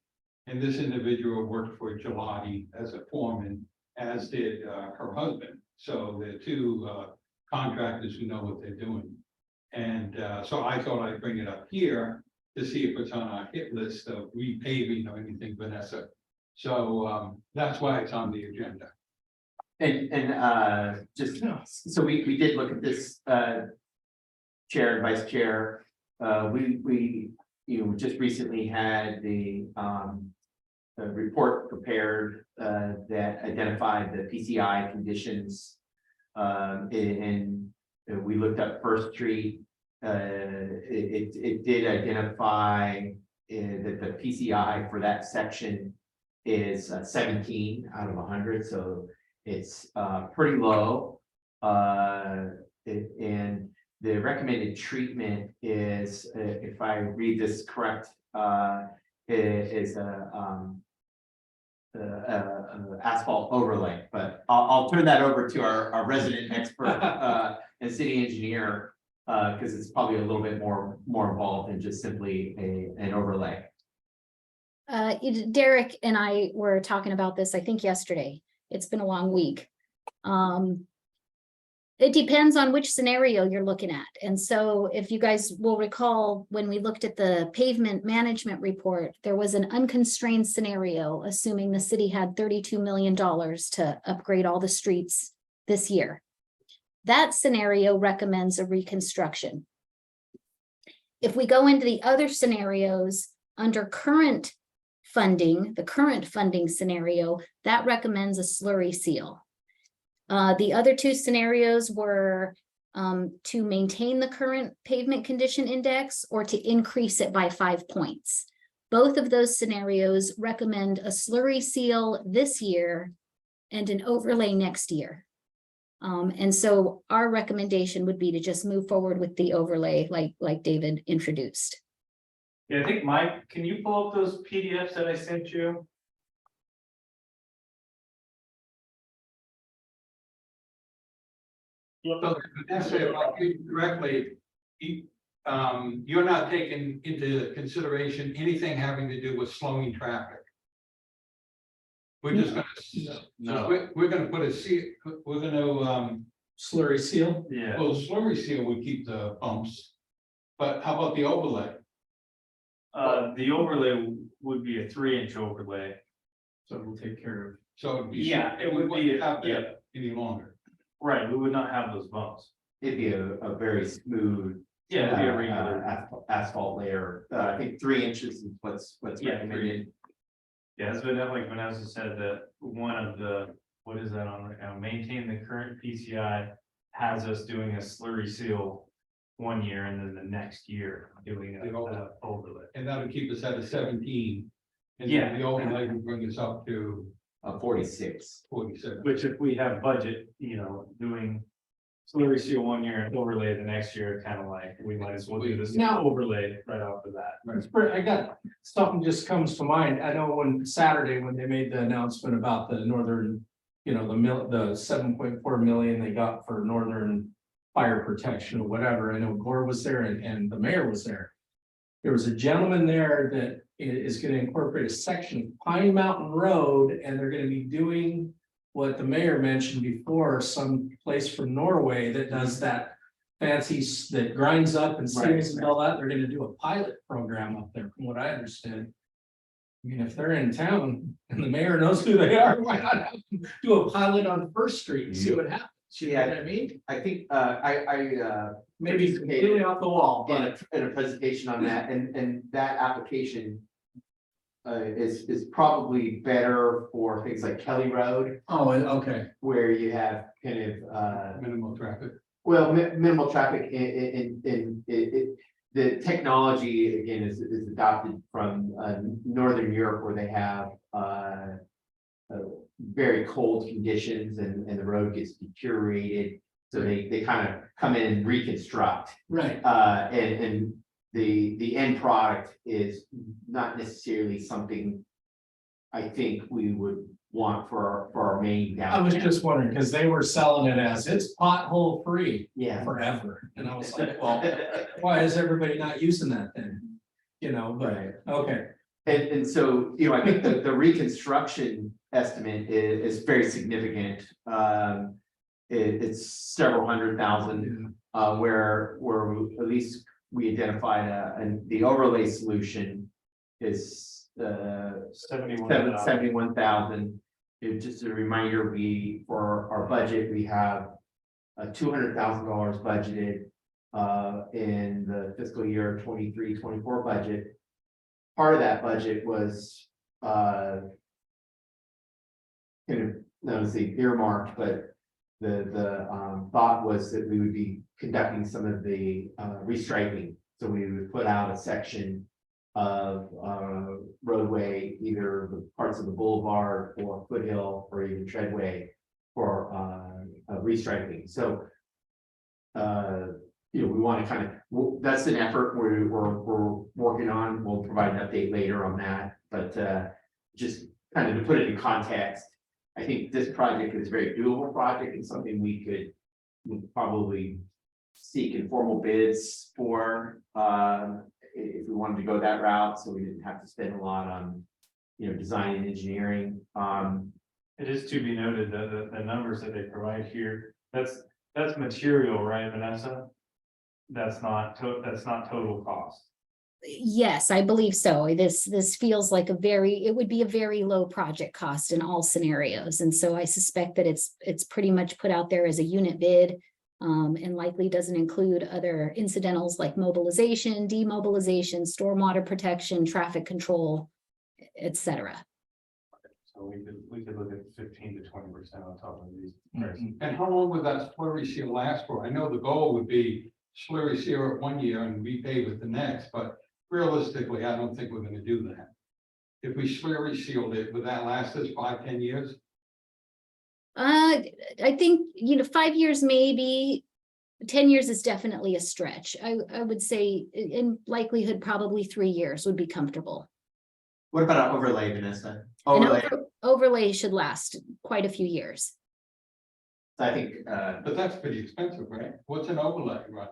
And this individual worked for Gelati as a foreman, as did her husband. So they're two contractors who know what they're doing. And so I thought I'd bring it up here to see if it's on our hit list of repaving or anything, Vanessa. So that's why it's on the agenda. And just, so we did look at this, chair and vice chair. We just recently had the report prepared that identified the PCI conditions. And we looked up First Street. It did identify that the PCI for that section is 17 out of 100, so it's pretty low. And the recommended treatment is, if I read this correct, is asphalt overlay, but I'll turn that over to our resident expert and city engineer, because it's probably a little bit more involved than just simply an overlay. Derek and I were talking about this, I think yesterday. It's been a long week. It depends on which scenario you're looking at. And so if you guys will recall, when we looked at the pavement management report, there was an unconstrained scenario, assuming the city had $32 million to upgrade all the streets this year. That scenario recommends a reconstruction. If we go into the other scenarios under current funding, the current funding scenario, that recommends a slurry seal. The other two scenarios were to maintain the current pavement condition index or to increase it by 5 points. Both of those scenarios recommend a slurry seal this year and an overlay next year. And so our recommendation would be to just move forward with the overlay like David introduced. Yeah, I think Mike, can you pull up those PDFs that I sent you? So just say if I read correctly, you're not taking into consideration anything having to do with slowing traffic. We're just gonna, No. we're gonna put a we're gonna, Slurry seal. Yeah, well, the slurry seal would keep the bumps. But how about the overlay? the overlay would be a 3-inch overlay. So we'll take care of. So it'd be. Yeah, it would we wouldn't be, have that yeah. any longer. Right, we would not have those bumps. It'd be a very smooth. Yeah, it'd be a regular. Asphalt layer, I think 3 inches is what's Yeah, recommended. Yeah, it's been like Vanessa said that one of the, what is that on right now? Maintain the current PCI has us doing a slurry seal 1 year and then the next year doing The overlay. a overlay. And that would keep us at a 17. And Yeah. then the overlay would bring us up to 46. 47. Which if we have budget, doing slurry seal 1 year and overlay the next year, kind of like, we might as well do this Now- overlay right off of that. It's pretty, I got, something just comes to mind. I know when Saturday, when they made the announcement about the northern, the 7.4 million they got for northern fire protection or whatever. I know Gore was there and the mayor was there. There was a gentleman there that is going to incorporate a section of Pine Mountain Road, and they're going to be doing what the mayor mentioned before, some place from Norway that does that fancy, that grinds up and seals and all that. They're gonna do a pilot program up there, from what I understand. I mean, if they're in town and the mayor knows who they are, why not have them do a pilot on First Street and see what happens? You know what I mean? I think, I Maybe completely off the wall, but in a presentation on that, and that application is probably better for things like Kelly Road, oh, okay. where you have kind of, Minimal traffic. well, minimal traffic the technology again is adopted from Northern Europe, where they have very cold conditions and the road gets deteriorated. So they kind of come in and reconstruct, Right. and the end product is not necessarily something I think we would want for our main I was downtown. just wondering, because they were selling it as it's pothole free Yeah. forever. And I was like, well, why is everybody not using that then? But, Right. okay. And so, I think the reconstruction estimate is very significant. It's several $100,000, where at least we identified, and the overlay solution is 71,000. Just a reminder, for our budget, we have $200,000 budgeted in the fiscal year 23-24 budget. Part of that budget was kind of, not to say earmarked, but the thought was that we would be conducting some of the restriping. So we would put out a section of roadway, either the parts of the boulevard or foothill or even treadway for restriping. So we want to kind of, that's an effort we're working on. We'll provide an update later on that, but just kind of to put it in context, I think this project is a very doable project and something we could probably seek informal bids for if we wanted to go that route, so we didn't have to spend a lot on design and engineering. It is to be noted that the numbers that they provide here, that's material, right, Vanessa? That's not total cost. Yes, I believe so. This feels like it would be a very low project cost in all scenarios. And so I suspect that it's pretty much put out there as a unit bid. And likely doesn't include other incidentals like mobilization, demobilization, stormwater protection, traffic control, et cetera. So we could look at 15 to 20% on top of these. And how long would that slurry seal last for? I know the goal would be slurry seal it 1 year and repave it the next, but realistically, I don't think we're gonna do that. If we slurry sealed it, would that last us 5, 10 years? I think, 5 years, maybe. 10 years is definitely a stretch. I would say in likelihood, probably 3 years would be comfortable. What about an overlay, Vanessa? An Overlay, overlay should last quite a few years. I think, But that's pretty expensive, right? What's an overlay, right?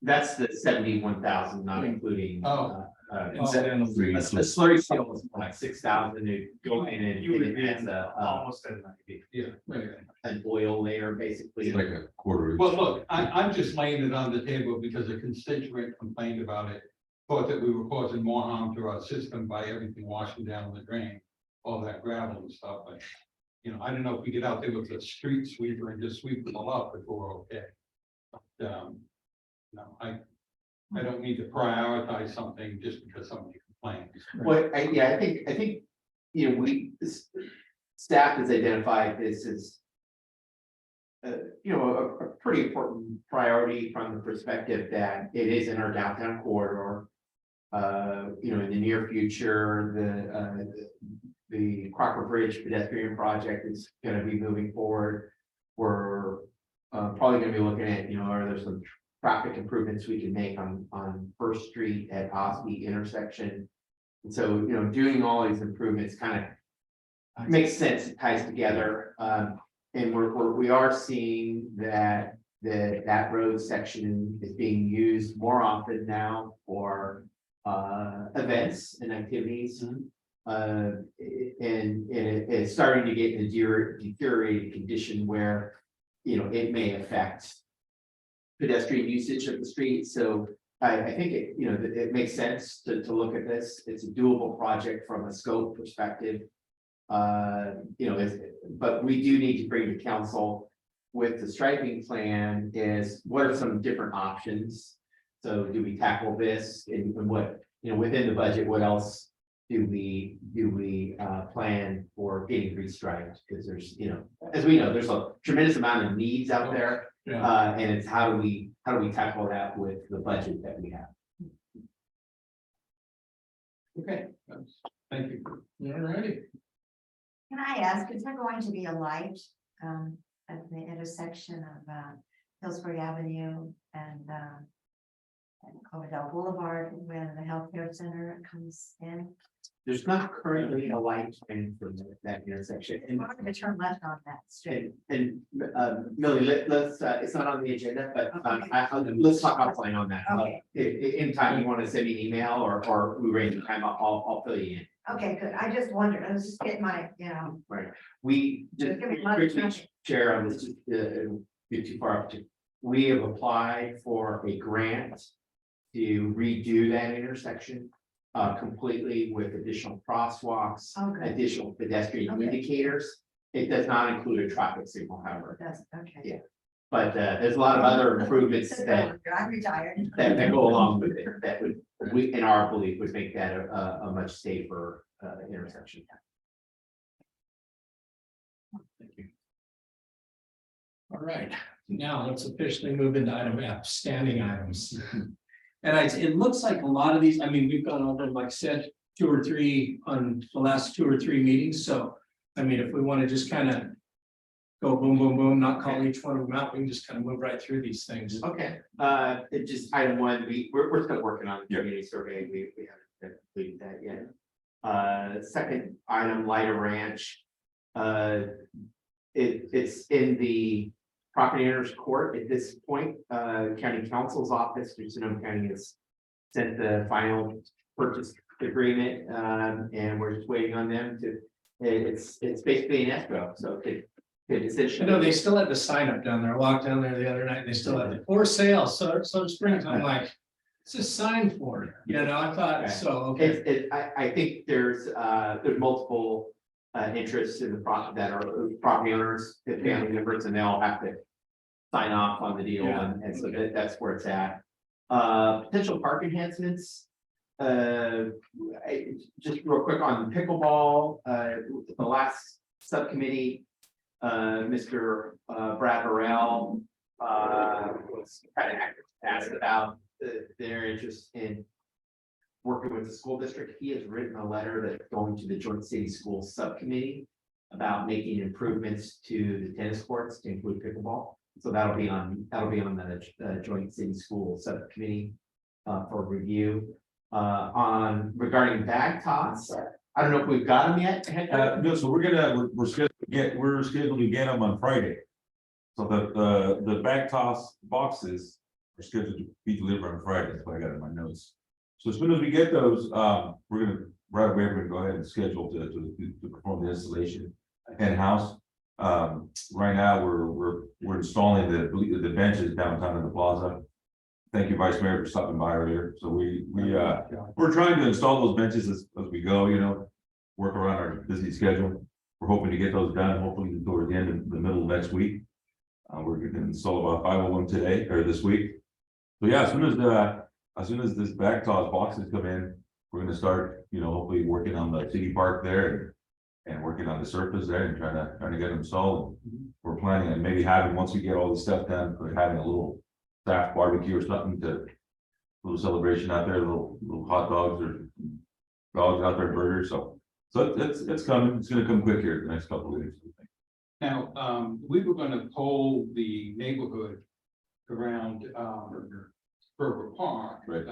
that's the 71,000, not including. Oh. Incidentals. The slurry seal is like 6,000 to go in and You would it be has almost at 90. Yeah. Right. an oil layer, basically. It's like a quarter. inch. Well, look, I'm just laying it on the table because a constituent complained about it. Thought that we were causing more harm to our system by everything washing down the drain, all that gravel and stuff, but. I don't know if we get out there with a street sweeper and just sweep them all up if we're okay. But, no, I don't need to prioritize something just because somebody complains. Well, I think, staff has identified this as. A pretty important priority from the perspective that it is in our downtown corridor. In the near future, the Crocker Bridge pedestrian project is gonna be moving forward. We're probably gonna be looking at, are there some traffic improvements we can make on First Street at Osby intersection? And so, doing all these improvements kind of makes sense, it ties together. And we are seeing that that road section is being used more often now for events and activities. And it's starting to get in a deteriorated condition where, it may affect pedestrian usage of the street. So I think it makes sense to look at this. It's a doable project from a scope perspective. But we do need to bring to council with the striping plan is what are some different options? So do we tackle this and what, within the budget, what else do we plan for getting restriped? Because there's, as we know, there's a tremendous amount of needs out there. Yeah. And it's how do we tackle that with the budget that we have? Okay, thank you. All righty. Can I ask, is there going to be a light at the intersection of Hillsbury Avenue and Cloverdale Boulevard when the healthcare center comes in? There's not currently a light plan for that intersection. I'm going to turn left on that street. And Millie, let's, it's not on the agenda, but let's talk offline on that. Okay. In time, you want to send me an email or we arrange a time, I'll fill you in. Okay, good. I just wondered, I was just getting my, Right, we just, Give me my quickly, attention. Chair, on this, get too far up to. We have applied for a grant to redo that intersection completely with additional crosswalks, Okay. additional pedestrian Okay. indicators. It does not include a traffic signal, however, that's, okay. Yeah. but there's a lot of other improvements that I'm retired. that go along with it, that would, we, in our belief, would make that a much safer intersection. Thank you. All right, now let's officially move into item F, standing items. And it looks like a lot of these, we've gone over, like I said, 2 or 3 on the last 2 or 3 meetings, so, if we want to just kind of go boom, boom, boom, not call each one of them out, we can just kind of move right through these things. Okay, it just item 1, we're still working on the community survey, we haven't completed that yet. Second item, Lighter Ranch. It's in the property owner's court at this point. County Counsel's office, Sonoma County has sent the final purchase agreement, and we're just waiting on them to. It's basically an escrow, so it I know they still had the sign up down there. I walked down there the other night, and they still had the for sale, so springs. I'm like, it's a sign for it, I thought, so, okay. I think there's multiple interests in the that are property owners, and family members, and they all have to sign off on the deal, Yeah. and so that's where it's at. Potential park enhancements. Just real quick on pickleball, the last subcommittee, Mr. Brad Burrell, was kind of asked about their interest in working with the school district. He has written a letter that's going to the Joint City Schools Subcommittee about making improvements to the tennis courts to include pickleball. So that'll be on the Joint City School Subcommittee for review. Regarding bag toss, I don't know if we've got them yet. No, so we're scheduled to get them on Friday. So the back toss boxes are scheduled to be delivered on Friday. That's what I got in my notes. So as soon as we get those, we're gonna right away, we're gonna go ahead and schedule to perform the installation in-house. Right now, we're installing the benches downtown in the plaza. Thank you, Vice Mayor, for stopping by earlier. So we're trying to install those benches as we go, you know, work around our busy schedule. We're hoping to get those done, hopefully toward the end of the middle of next week. We're going to install about 5 of them today or this week. So yeah, as soon as this back toss boxes come in, we're going to start, you know, hopefully working on the city park there and working on the surface there and trying to get them installed. We're planning on maybe having, once we get all this stuff done, we're having a little staff barbecue or something little celebration out there, little hot dogs or dogs out there, burgers. So it's coming. It's going to come quick here the next couple of weeks. Now, we were gonna poll the neighborhood around, Berger Park. Right.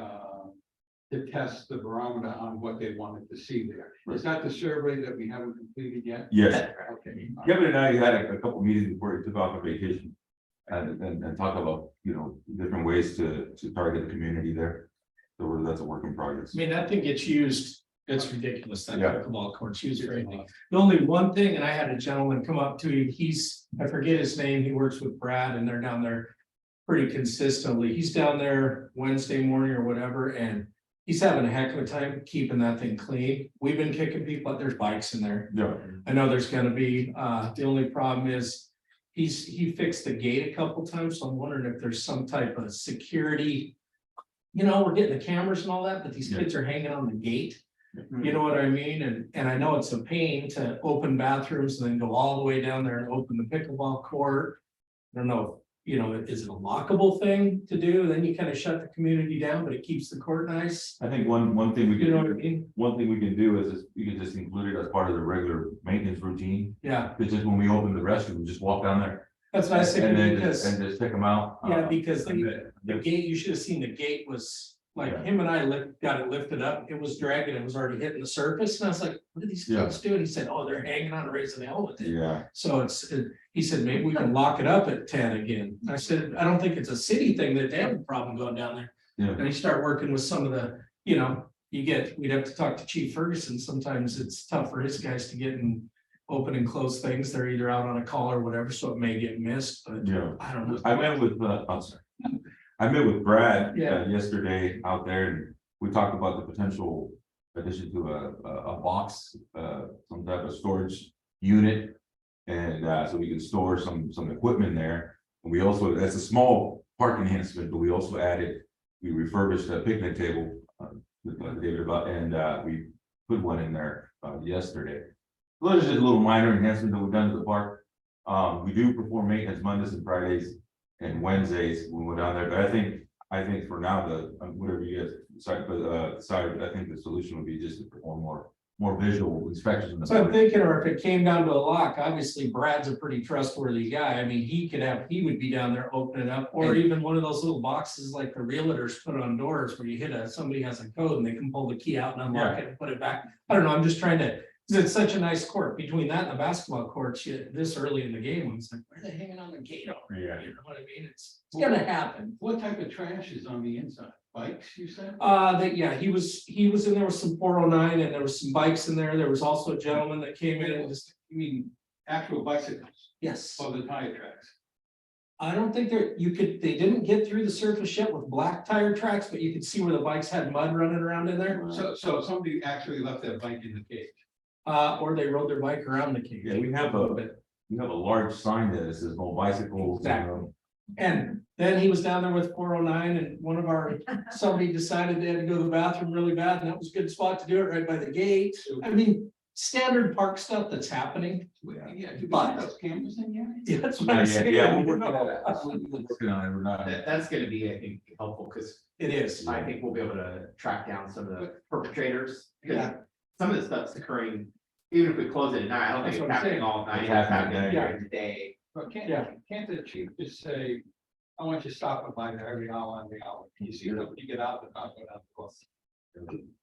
To test the barometer on what they wanted to see there. Is that the survey that we haven't completed yet? Yes. Okay. Kevin and I had a couple meetings before he took off on vacation. And talk about, you know, different ways to target the community there. So that's a work in progress. I mean, that thing gets used, it's ridiculous, that Yeah. pickleball court's used for anything. The only one thing, and I had a gentleman come up to me, I forget his name, he works with Brad and they're down there pretty consistently. He's down there Wednesday morning or whatever, and he's having a heck of a time keeping that thing clean. We've been kicking people, but there's bikes in there. Yeah. I know there's gonna be, the only problem is he fixed the gate a couple times, so I'm wondering if there's some type of security. You know, we're getting the cameras and all that, but these Yeah. kids are hanging on the gate. You know what I mean? And I know it's a pain to open bathrooms and then go all the way down there and open the pickleball court. I don't know, you know, is it a lockable thing to do? Then you kind of shut the community down, but it keeps the court nice. I think one thing we You know what I can, mean? one thing we can do is you can just include it as part of the regular maintenance routine. Yeah, It's just when we open the restroom, just walk down there. that's what I was And thinking then because, and just pick them out. yeah, because and the gate, you should have seen the gate was. Like Yeah. him and I got it lifted up, it was dragging, it was already hitting the surface, and I was like, what are these kids doing? He said, oh, they're hanging on, raising the hell with it. Yeah, So he said, maybe we can lock it up at 10 again. I said, I don't think it's a city thing that they have a problem going down there. yeah. And you start working with some of the, you know, we'd have to talk to Chief Ferguson. Sometimes it's tough for his guys to get and open and close things. They're either out on a call or whatever, so it may get missed, but Yeah. I don't know. I met with, I'm sorry. I met with Brad Yeah. yesterday out there and we talked about the potential addition to a box, some type of storage unit. And so we can store some equipment there. And we also, that's a small park enhancement, but we also we refurbished a picnic table with David about, and we put one in there yesterday. So there's just a little minor enhancement that we've done to the park. We do perform maintenance Mondays and Fridays and Wednesdays when we're down there, but I think for now, whatever you guys decide, I think the solution would be just to perform more visual inspections. In the So I'm park. thinking, or if it came down to a lock, obviously Brad's a pretty trustworthy guy. I mean, he would be down there opening up, or even one of those little boxes like the realtors put on doors where you somebody has a code and they can pull the key out and unlock it and put it back. I don't know, I'm just trying to, 'cause it's such a nice court. Between that and the basketball courts, this early in the game, I was like, why are they hanging on the gate over? Yeah. You know what I mean? It's gonna happen. What type of trash is on the inside? Bikes, you said? He was in there with some 409 and there was some bikes in there. There was also a gentleman that came in and just, You mean actual bicycles yes. or the tire tracks? I don't think they didn't get through the surface yet with black tire tracks, but you could see where the bikes had mud running around in there. So somebody actually left their bike in the cage. Or they rode their bike around the cage. Yeah, we have a large sign that says no bicycles. Exactly. And then he was down there with 409 and one of our, somebody decided they had to go to the bathroom really bad and that was a good spot to do it right by the gate. I mean, standard park stuff that's happening. Yeah, do we But- have those cameras in here? Yeah, that's what I'm saying. Yeah, we're working on it. We're working on it. We're not. That's gonna be, I think, helpful, because It is. I think we'll be able to track down some of the perpetrators. Because Yeah. some of the stuff's occurring, even if we close it at night, I don't think That's it's what I'm happening saying. all night, It's it's happening happening at during the day. But Yeah. can't the chief just say, I want you to stop by there every hour on the hour, you see, when you get out, the not go down the course.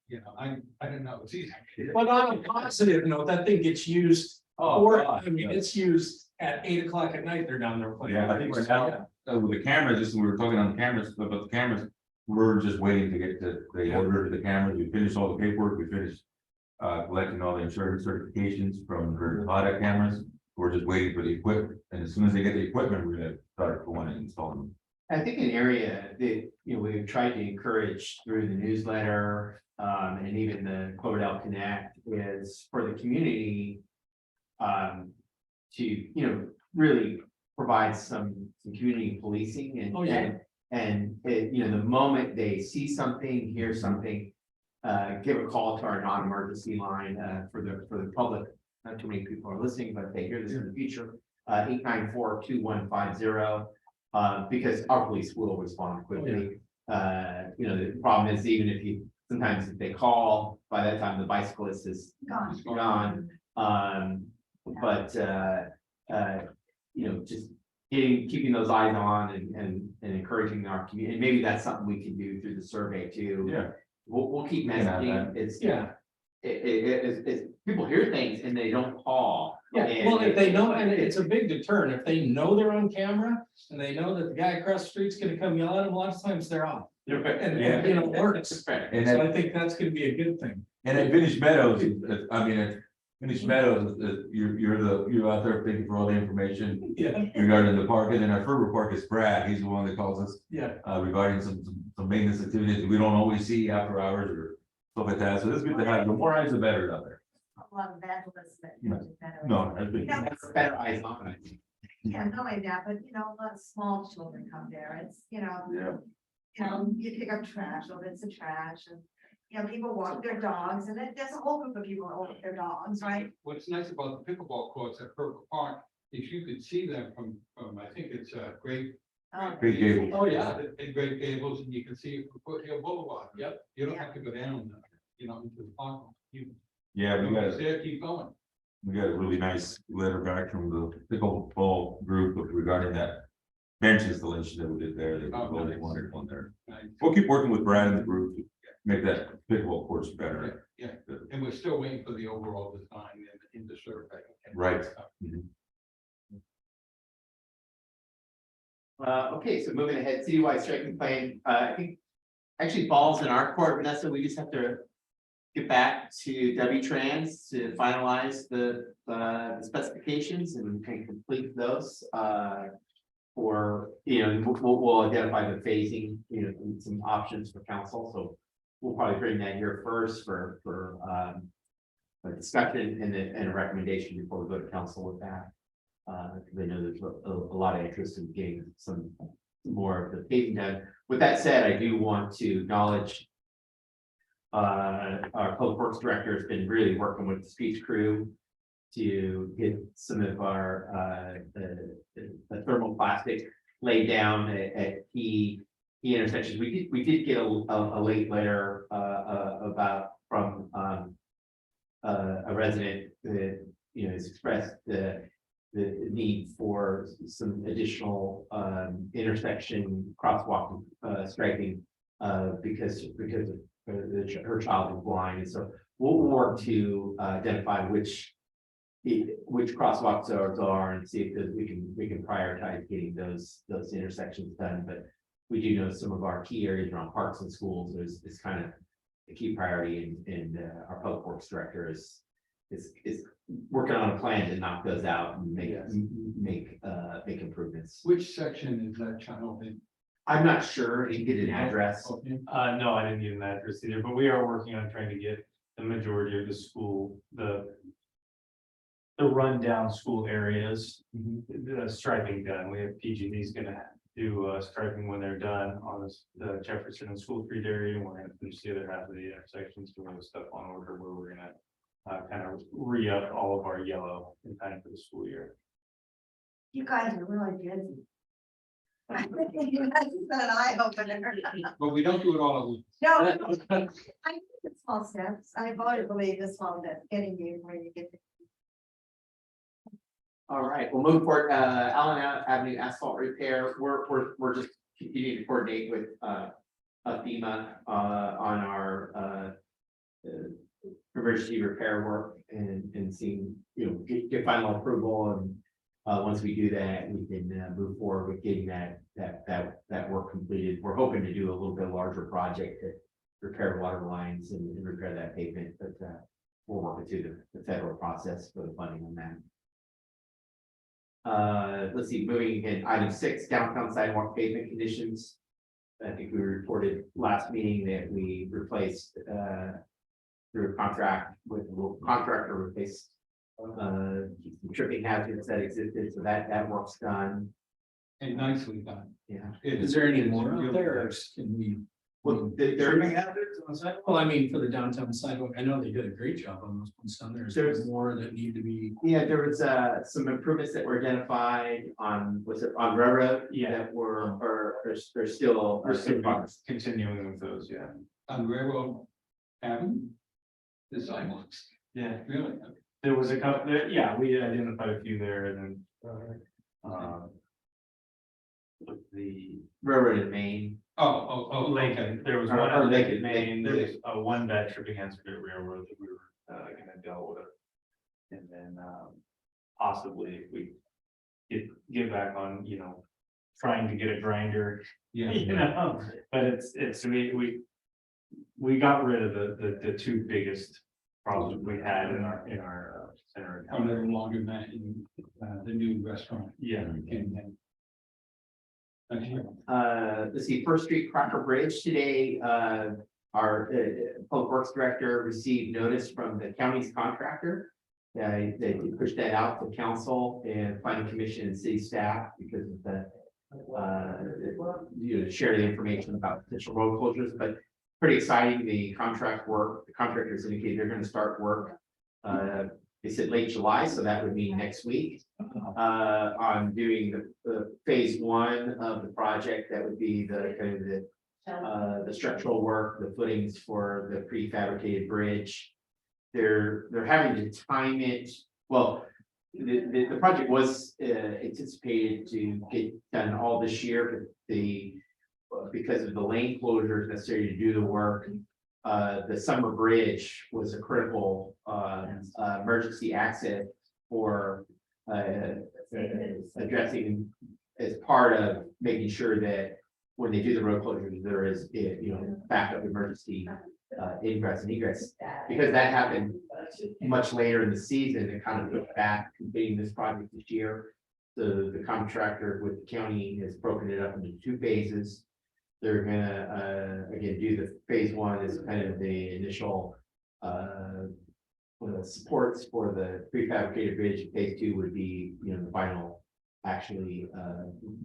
You know, I don't know, it's easy. But on a positive note, that thing gets used, or, I mean, it's used at 8 o'clock at night, they're down there playing. Yeah, I think we're now, with the cameras, just we were talking on the cameras, about the cameras, we're just waiting to get the order to the cameras, we finished all the paperwork, we finished. Collecting all the insurance certifications from the audit cameras, we're just waiting for the equipment, and as soon as they get the equipment, we're gonna start going and installing them. I think an area that, we've tried to encourage through the newsletter, and even the Cloverdale Connect is for the community. To, really provide some community policing and. Oh, yeah. And the moment they see something, hear something, give a call to our non-emergency line, for the public. Not too many people are listening, but if they hear this in the future, 894-2150. Because our police will respond quickly. The problem is even if sometimes if they call, by that time the bicyclist is gone. Just keeping those eyes on and encouraging our community, and maybe that's something we can do through the survey too. Yeah. We'll keep Yeah, messaging, it's, Yeah, it's, people hear things and they don't call. yeah, well, if they know, and it's a big deterrent, if they know they're on camera, and they know that the guy across the street's gonna come yell at them, a lot of times they're off. And, it works, And so then, I think that's gonna be a good thing. and at Finished Meadows, I mean, at Finished Meadows, you're out there thinking for all the information Yeah, regarding the park, and then our Furber Park is Brad, he's the one that calls us. yeah, Regarding some maintenance activities we don't always see after hours or stuff like that, so it's good to have, the more eyes the better out there. A lot of vandalism. No, that's big. That's better eyes on it. Yeah, not only that, but a lot of small children come there, it's, Yeah. You pick up trash, or bits of trash, and people walk their dogs, and there's a whole group of people that walk their dogs, right? What's nice about the pickleball courts at Purple Park, is you could see them from, I think it's Great. Big Gables. Oh, yeah, in Great Gables, and you can see it from Foothill Boulevard, yep, you don't have to go down, into the park. Yeah, we got There, keep going. a really nice letter back from the pickleball group regarding that bench installation that we did there, that Oh, we really nice. wanted on there. Nice. We'll keep working with Brad and the group to make that pickleball course better. Yeah, and we're still waiting for the overall design in the survey. Right. Okay, so moving ahead, citywide striking plan, I think actually falls in our court, Vanessa, we just have to get back to W-Trans to finalize the specifications and complete those, we'll identify the phasing, and some options for council, so we'll probably bring that here first for a discussion and a recommendation before we go to council with that. Because I know there's a lot of interest in getting some more of the paving done. With that said, I do want to acknowledge our public works director has been really working with the streets crew to get some of our the thermoplastic laid down at key intersections. We did get a late letter from a resident that has expressed the need for some additional intersection crosswalk striping because her child is blind, and so we'll work to identify which crosswalks those are and see if we can prioritize getting those intersections done. But we do know some of our key areas around parks and schools is kind of a key priority, and our public works director is working on a plan to knock those out and make improvements. Which section is that child in? I'm not sure, he get an address. Okay. No, I didn't get an address either, but we are working on trying to get the majority of the school, the rundown school areas, the striping done. We have PG&E's gonna do striping when they're done on this, the Jefferson and School Street area, and we're gonna finish the other half of the intersections, doing the stuff on order where we're gonna kind of re-up all of our yellow in time for the school year. You guys are really busy. That's an eye opener. But we don't do it all at once. No, I think it's small steps. I've always believed the small steps getting you where you get. All right, we'll move forward. Allen Avenue asphalt repair. We're just continuing to coordinate with FEMA on our emergency repair work and seeing, get final approval, and once we do that, we can move forward with getting that work completed. We're hoping to do a little bit larger project to repair water lines and repair that pavement, but we'll work through the federal process for the funding on that. Let's see, moving in item 6, downtown sidewalk pavement conditions. I think we reported last meeting that we replaced through a contract with a local contractor, replaced tripping hazards that existed, so that work's done. And nicely done. Yeah. Is there any more out there, or can we? Well, Trimming hazards on the sidewalk? Well, I mean, for the downtown sidewalk, I know they did a great job on those ones down there. There's more that need to be. Yeah, there was some improvements that were identified on, was it on railroad? Yeah. That were, or are still. Continuing with those, yeah. On Railroad Avenue. The sidewalks, Yeah, really. there was a couple, yeah, we identified a few there, and then the Railroad in Maine. Lincoln, there was one Or on Lincoln, Maine, there was one bad tripping hazard at railroad that we were gonna deal with. And then possibly if we get back on, trying to get a grinder, Yeah. but it's we got rid of the two biggest problems we had in our center. Are no longer met in the new restaurant. Yeah. Let's see, First Street Cracker Bridge today, our Public Works Director received notice from the county's contractor. They pushed that out to council and planning commission and city staff because of the share the information about potential road closures, but pretty exciting. The contractors indicated they're going to start work. They said late July, so that would mean next week. On doing the phase 1 of the project, that would be the kind of the structural work, the footings for the prefabricated bridge. They're having to time it. Well, the project was anticipated to get done all this year, but because of the lane closures necessary to do the work, the summer bridge was a critical emergency access for addressing as part of making sure that when they do the road closures, there is, backup emergency ingress and egress. Because that happened much later in the season, it kind of put back completing this project this year. So the contractor with the county has broken it up into 2 phases. They're gonna again do the phase 1 as kind of the initial supports for the prefabricated bridge. Phase 2 would be, the final actually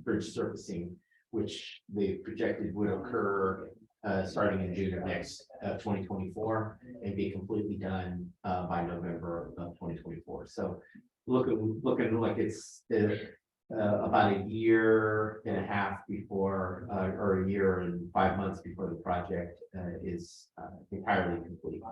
bridge surfacing, which they projected would occur starting in June of next 2024 and be completely done by November of 2024. So looking like it's about a year and a half before, or a year and 5 months before the project is entirely complete.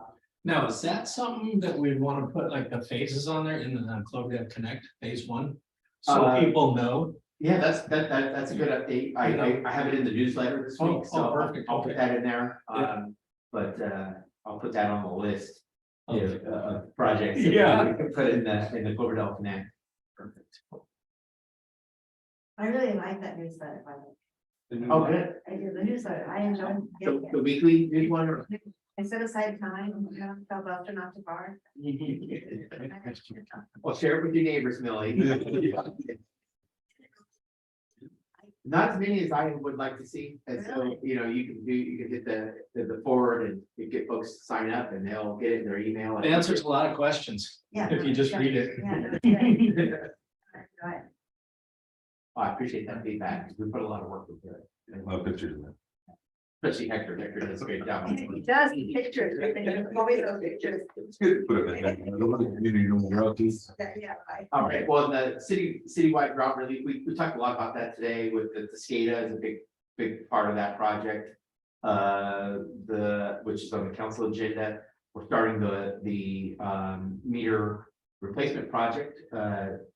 Now, is that something that we want to put like the phases on there in the Cloverdale Connect phase 1? So people know. Yeah, that's a good update. I have it in the newsletter this week, so perfect. I'll put that in there. Yeah. But I'll put that on the list of projects. Yeah. We can put in the Cloverdale Connect. Perfect. I really like that newsletter, by the way. Oh, good. I do the newsletter. I enjoy getting The it. weekly newsletter. I set aside time, tell Belcher not to bark. Well, share it with your neighbors, Millie. Not as many as I would like to see, and so, you can hit the forward and you get folks to sign up and they'll get it in their email. It answers a lot of questions Yeah. if you just read it. Yeah, that's right. Right. I appreciate that feedback, because we put a lot of work into it, A lot of pictures of that. especially Hector. Hector does a great job. He does pictures, always those pictures. It's good to put it like that. I don't want the community to know more about this. Yeah, right. All right, well, the citywide drought relief, we talked a lot about that today with the SCADA is a big part of that project. Which is on the council agenda, we're starting the meter replacement project,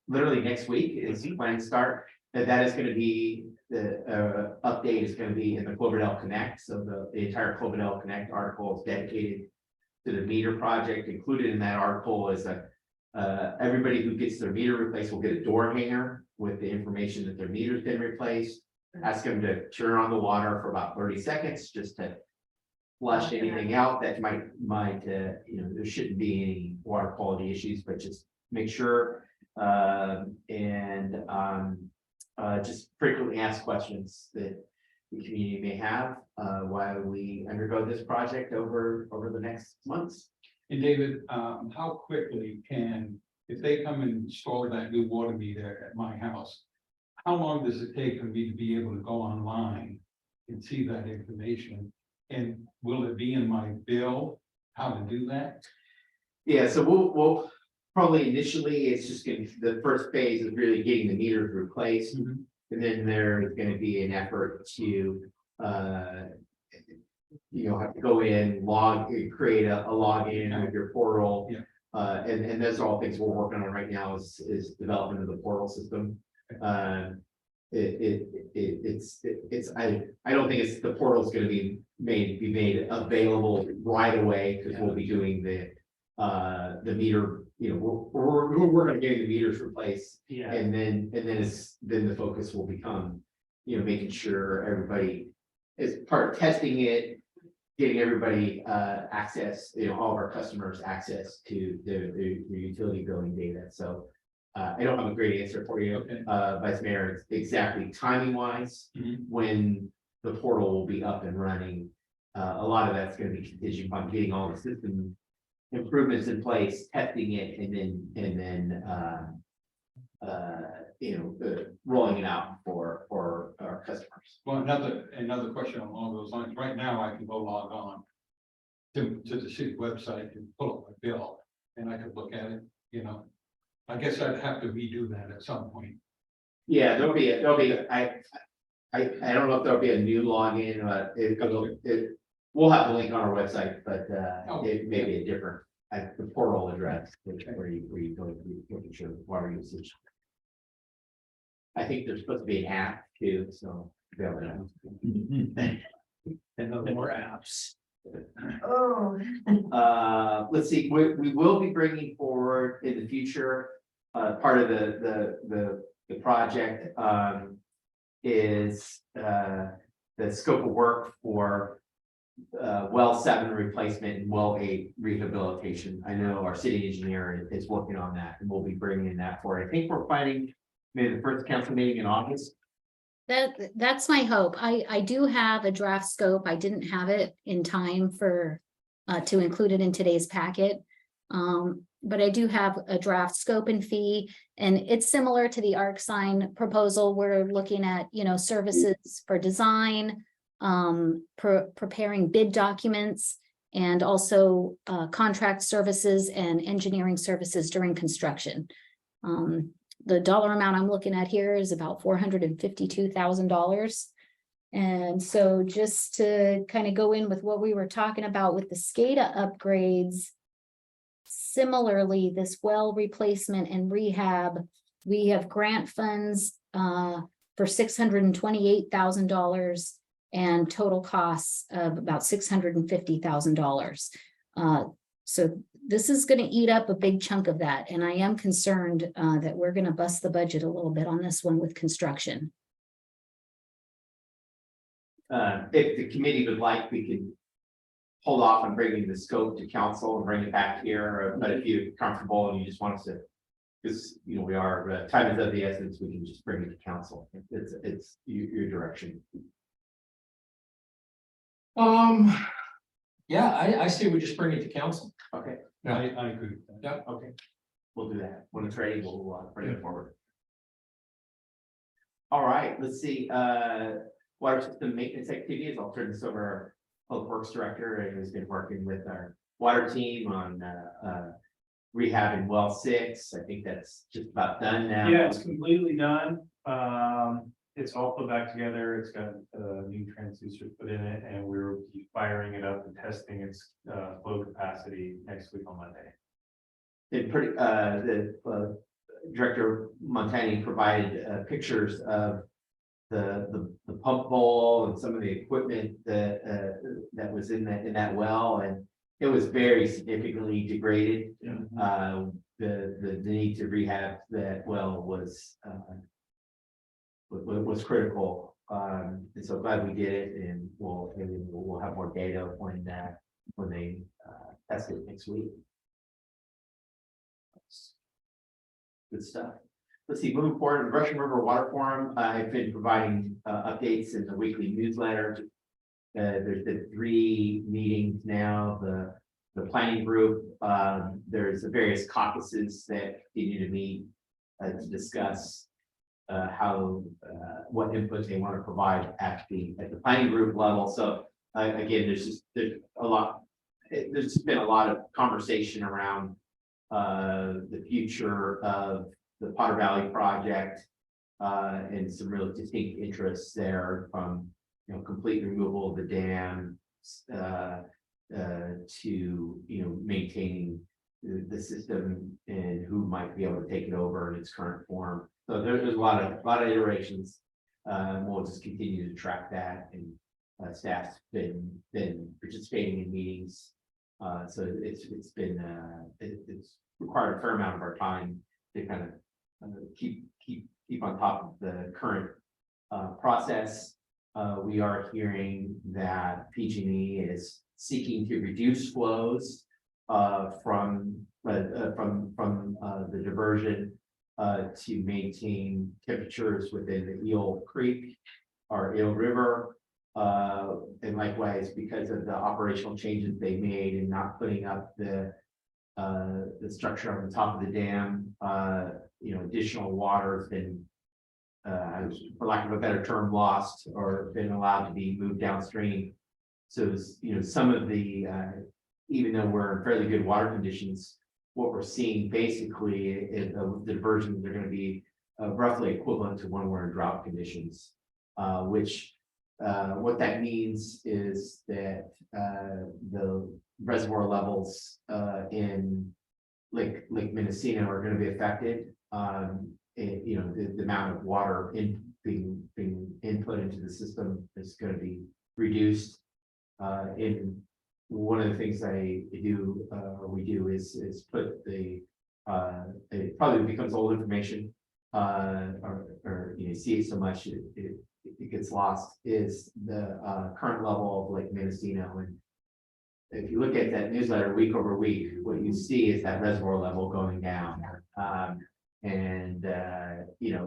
literally next week is the plan to start. That is gonna be, the update is gonna be in the Cloverdale Connect, so the entire Cloverdale Connect article is dedicated to the meter project. Included in that article is that everybody who gets their meter replaced will get a door hanger with the information that their meter's been replaced. Ask them to turn on the water for about 30 seconds, just to flush anything out that might, there shouldn't be any water quality issues, but just make sure. Just frequently ask questions that the community may have, while we undergo this project over the next months. And David, how quickly if they come and install that new water meter at my house, how long does it take for me to be able to go online and see that information? And will it be in my bill, how to do that? Yeah, so we'll probably initially, it's just gonna, the first phase is really getting the meters replaced. Mhm. And then there's gonna be an effort to, have to go in, create a login with your portal. Yeah. And those are all things we're working on right now is development of the portal system. I don't think the portal's gonna be made available right away, because we'll be doing the meter, we're working on getting the meters replaced. Yeah. And then the focus will become, making sure everybody is part of testing it, getting everybody access, all of our customers access to the utility billing data. So I don't have a great answer for you, Okay. Vice Mayor, exactly timing wise, Mhm. when the portal will be up and running. A lot of that's gonna be contingent upon getting all the system improvements in place, testing it, and then rolling it out for our customers. Well, another question along those lines. Right now, I can go log on to the city website and pull up my bill, and I could look at it, I guess I'd have to redo that at some point. Yeah, there'll be, I don't know if there'll be a new login, but we'll have the link on our website, but it may be a different, the portal address, where you go to making sure water usage. I think there's supposed to be an app too, so. And more apps. Oh, Let's see, we will be bringing forward in the future, part of the project, is, the scope of work for well 7 replacement and well 8 rehabilitation. I know our city engineer is working on that, and we'll be bringing that forward. I think we're planning maybe the first council meeting in August. That's my hope. I do have a draft scope. I didn't have it in time for to include it in today's packet. But I do have a draft scope and fee, and it's similar to the ArcSign proposal. We're looking at, services for design, preparing bid documents, and also contract services and engineering services during construction. The dollar amount I'm looking at here is about $452,000. And so just to kind of go in with what we were talking about with the SCADA upgrades, similarly, this well replacement and rehab, we have grant funds for $628,000 and total costs of about $650,000. So this is going to eat up a big chunk of that. And I am concerned that we're going to bust the budget a little bit on this one with construction. If the committee would like, we could hold off on bringing the scope to council and bring it back here. But if you're comfortable and you just want us to, because we are, time is of the essence, we can just bring it to council. It's your direction. Yeah, I say we just bring it to council. Okay, I agree with that. Yeah. okay, we'll do that. When it's ready, we'll bring it forward. All right, let's see, water system maintenance activities, I'll turn this over to our Public Works Director, who's been working with our water team on, rehabbing well 6. I think that's just about done now. Yeah, it's completely done. It's all put back together. It's got new transducers put in it, and we're firing it up and testing its flow capacity next week on Monday. It pretty, the Director Montani provided pictures of the pump bowl and some of the equipment that was in that well, and it was very significantly degraded. The need to rehab that well was critical. And so glad we did it, and we'll have more data when they test it next week. Good stuff. Let's see, moving forward, the Russian River Water Forum, I've been providing updates in the weekly newsletter. There's been 3 meetings now, the planning group, there's the various caucuses that continue to meet to discuss how, what input they want to provide at the planning group level. So again, there's been a lot of conversation around the future of the Potter Valley project, and some really distinct interests there, from complete removal of the dam to maintaining the system and who might be able to take it over in its current form. So there's a lot of iterations. We'll just continue to track that, and staff's been participating in meetings. So it's required a fair amount of our time to kind of keep on top of the current process. We are hearing that PG&E is seeking to reduce flows from the diversion to maintain temperatures within the Eel Creek or Eel River. And likewise, because of the operational changes they made in not putting up the structure on the top of the dam, additional water has been, for lack of a better term, lost or been allowed to be moved downstream. So, some of the, even though we're in fairly good water conditions, what we're seeing basically is the diversions are going to be roughly equivalent to when we're in drought conditions, which what that means is that the reservoir levels in Lake Mendocino are going to be affected. The amount of water being input into the system is going to be reduced. In one of the things we do is put it probably becomes old information, or see it so much it gets lost, is the current level of Lake Mendocino. And if you look at that newsletter week over week, what you see is that reservoir level going down.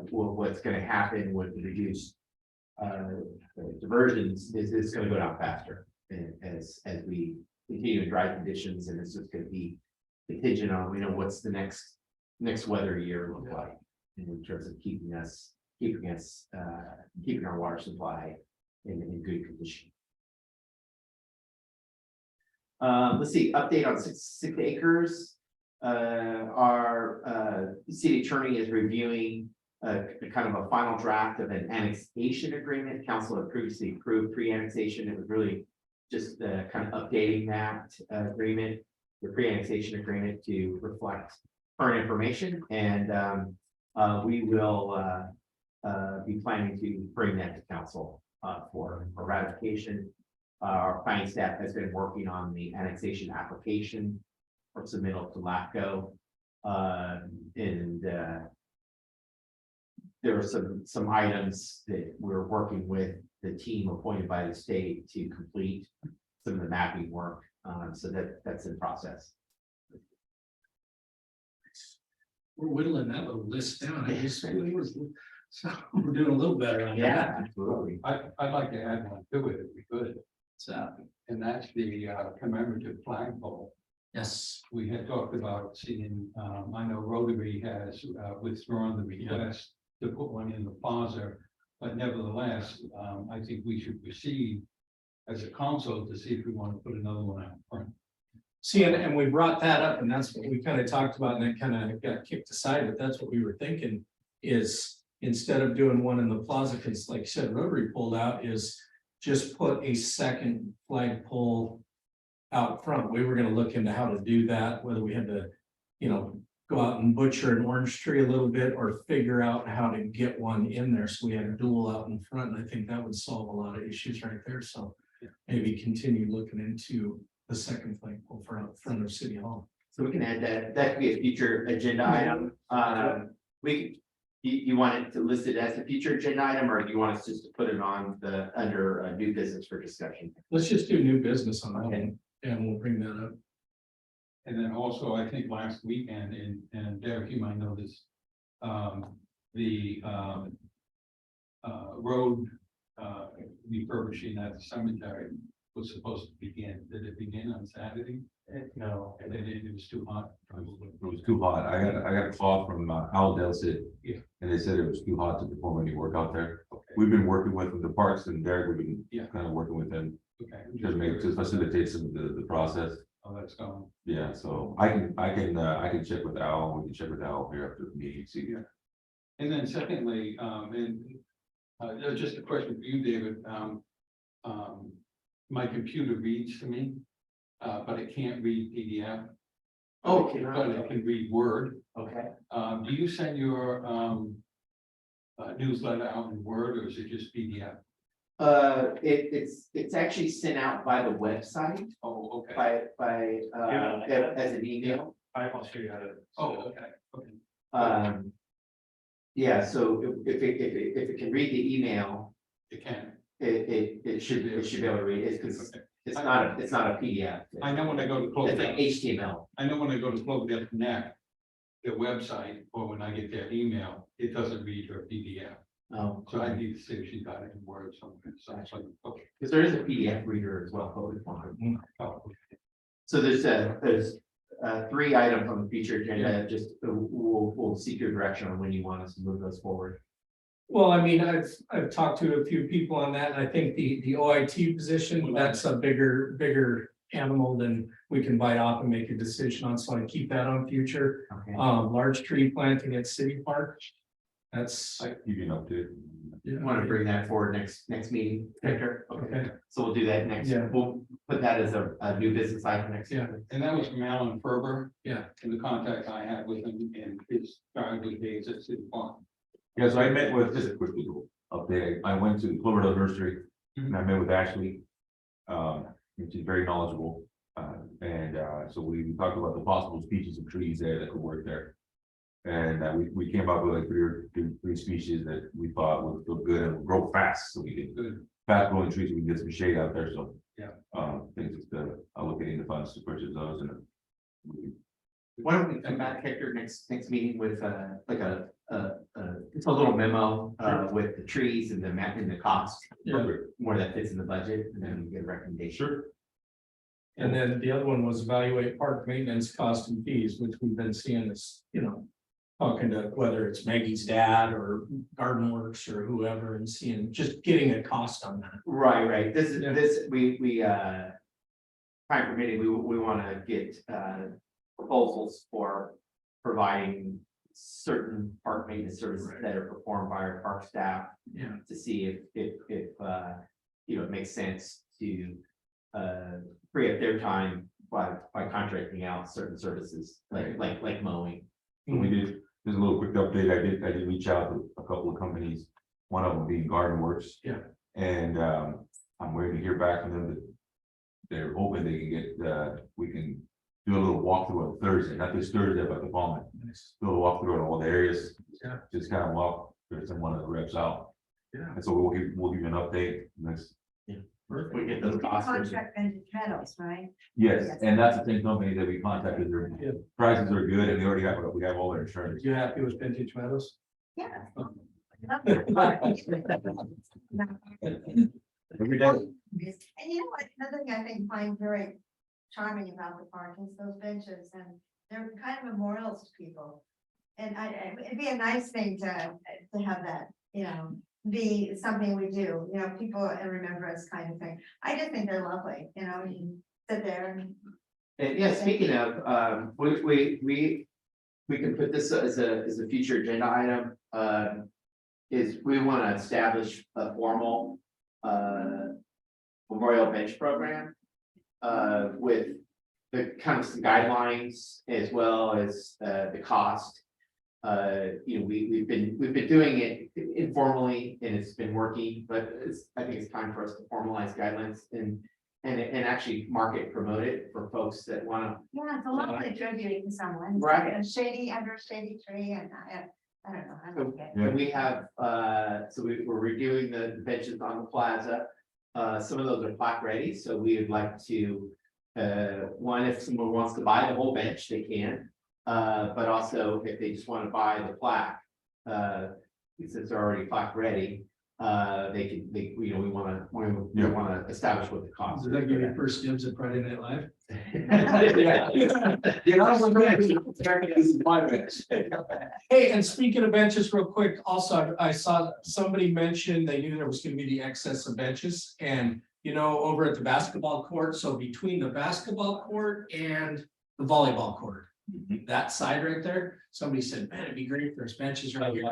What's going to happen with the reduced diversions is it's going to go down faster as we continue in dry conditions, and it's just going to be contingent on what's the next weather year look like in terms of keeping our water supply in good condition. Let's see, update on 6 acres. Our city attorney is reviewing kind of a final draft of an annexation agreement. Council had previously approved pre-annexation. It was really just kind of updating that agreement, the pre-annexation agreement, to reflect current information. And we will be planning to bring that to council for ratification. Our planning staff has been working on the annexation application for submittal to LAFCO. And there are some items that we're working with the team appointed by the state to complete some of the mapping work. So that's in process. We're whittling that little list down. I just, so we're doing a little better on that. Yeah, absolutely. I'd like to add one to it if we could, So, and that's the commemorative flagpole. yes. We had talked about seeing, I know Rotary has withdrawn the request to put one in the plaza But nevertheless, I think we should proceed as a council to see if we want to put another one out front. See, and we brought that up, and that's what we kind of talked about, and it kind of got kicked aside, but that's what we were thinking. Is instead of doing one in the plaza, because like you said, Rotary pulled out, is just put a second flagpole out front. We were gonna look into how to do that, whether we had to, go out and butcher an orange tree a little bit, or figure out how to get one in there, so we had a dual out in front, and I think that would solve a lot of issues right there, so. Maybe continue looking into the second flagpole for out front of City Hall. So we can add that, that could be a future agenda item. You want it to list it as a future agenda item, or do you want us just to put it on the, under new business for discussion? Let's just do new business on that Okay. one, and we'll bring that up. And then also, I think last weekend, and Derek, you might know this, the road refurbishing at the cemetery was supposed to begin. Did it begin on Saturday? No, And then it was too hot. It was too hot. I got a call from Al City. Yeah. And they said it was too hot to perform any work out there. Okay. We've been working with the parks and Derek, we've been Yeah. kind of working with them Okay. to facilitate some of the process. Oh, that's gone. Yeah, so I can check with Al, we can check with Al here after the meeting, see. Yeah. And then secondly, just a question for you, David. My computer reads to me, but it can't read PDF. Oh, But it can read Word. Okay. Do you send your newsletter out in Word, or is it just PDF? It's actually sent out by the website, Oh, okay. as an email. I'll show you how to. Oh, okay, okay. Yeah, so if it can read the email, It can. it should be able to read it, because Okay. it's not a PDF. I know when I go to It's like Cloverdale, HTML. I know when I go to Cloverdale Connect, their website, or when I get their email, it doesn't read her PDF. Oh, So I need to see if she got it in Word somewhere. So it's like, okay. because there is a PDF reader as well. Oh, So there's 3 items on the feature agenda, just we'll seek your direction on when you want us to move those forward. Well, I mean, I've talked to a few people on that, and I think the OIT position, that's a bigger animal than we can bite off and make a decision on, so I keep that on future. Okay. Large tree planting at City Park. That's. I can give you an update. You want to bring that forward next meeting, Victor? Okay. So we'll do that next, Yeah. we'll put that as a new business item next. Yeah. and that was from Alan Ferber. Yeah. And the contact I had with him in his driveway days at City Farm. Yeah, so I met with, just a quick little update, I went to Cloverdale Nursery, and I met with Ashley. And she's very knowledgeable, so we talked about the possible species of trees there that could work there. And we came up with like three species that we thought would look good and would grow fast, so we could Good. fast growing trees, we can get some shade out there, so. Yeah. Things just allocating the funds to purchase those and. Why don't we come back, Hector, next meeting with like it's a little memo with the trees and the map and the cost. Yeah. More that fits in the budget, and then we get a recommendation. Sure. And then the other one was evaluate park maintenance cost and fees, which we've been seeing is, talking to whether it's Maggie's dad or Garden Works or whoever, and seeing, just getting a cost on that. Right. This is, Yeah. we time permitting, we want to get proposals for providing certain park maintenance services Right. that are performed by our park staff. Yeah. To see if it makes sense to free up their time by contracting out certain services like mowing. So we did, just a little quick update, I did reach out to a couple of companies, one of them being Garden Works. Yeah. And I'm waiting to hear back from them that they're hoping they can get, we can do a little walkthrough on Thursday, not this Thursday, but the following. Do a walkthrough on all the areas. Yeah. Just kind of walk, there's someone that reps out. Yeah. And so we'll give you an update next. We get those costs. Contract Vintage Meadows, right? Yes, Yes. and that's the same company that we contacted, their Yeah. prices are good and they already have, we have all their Are insurance. you happy with Vintage Meadows? Yeah. Every day. And you know what, another thing I think find very charming about the park is those benches, and they're kind of memorials to people. And it'd be a nice thing to have that, be something we do, you know, people and remembrance kind of thing. I just think they're lovely, you know, you sit there and. And yeah, speaking of, we can put this as a future agenda item, is we want to establish a formal, memorial bench program. With the kind of some guidelines as well as, the cost. You know, we've been doing it informally and it's been working, but I think it's time for us to formalize guidelines and actually market promote it for folks that wanna. Yeah, it's a lovely tribute to someone. Right. A shady, under a shady tree and I don't know. I like it. Yeah. We have, so we're reviewing the benches on the plaza. Some of those are plaque ready, so we would like to, one, if someone wants to buy the whole bench, they can. But also if they just want to buy the plaque, since they're already plaque ready, you know, we want to establish what the cost. Does that give you first dibs at Friday Night Live? Hey, and speaking of benches, real quick, also, I saw somebody mention they knew there was gonna be the excess of benches and, you know, over at the basketball court, so between the basketball court and the volleyball court. That side right there, somebody said, man, it'd be great if there's benches right here.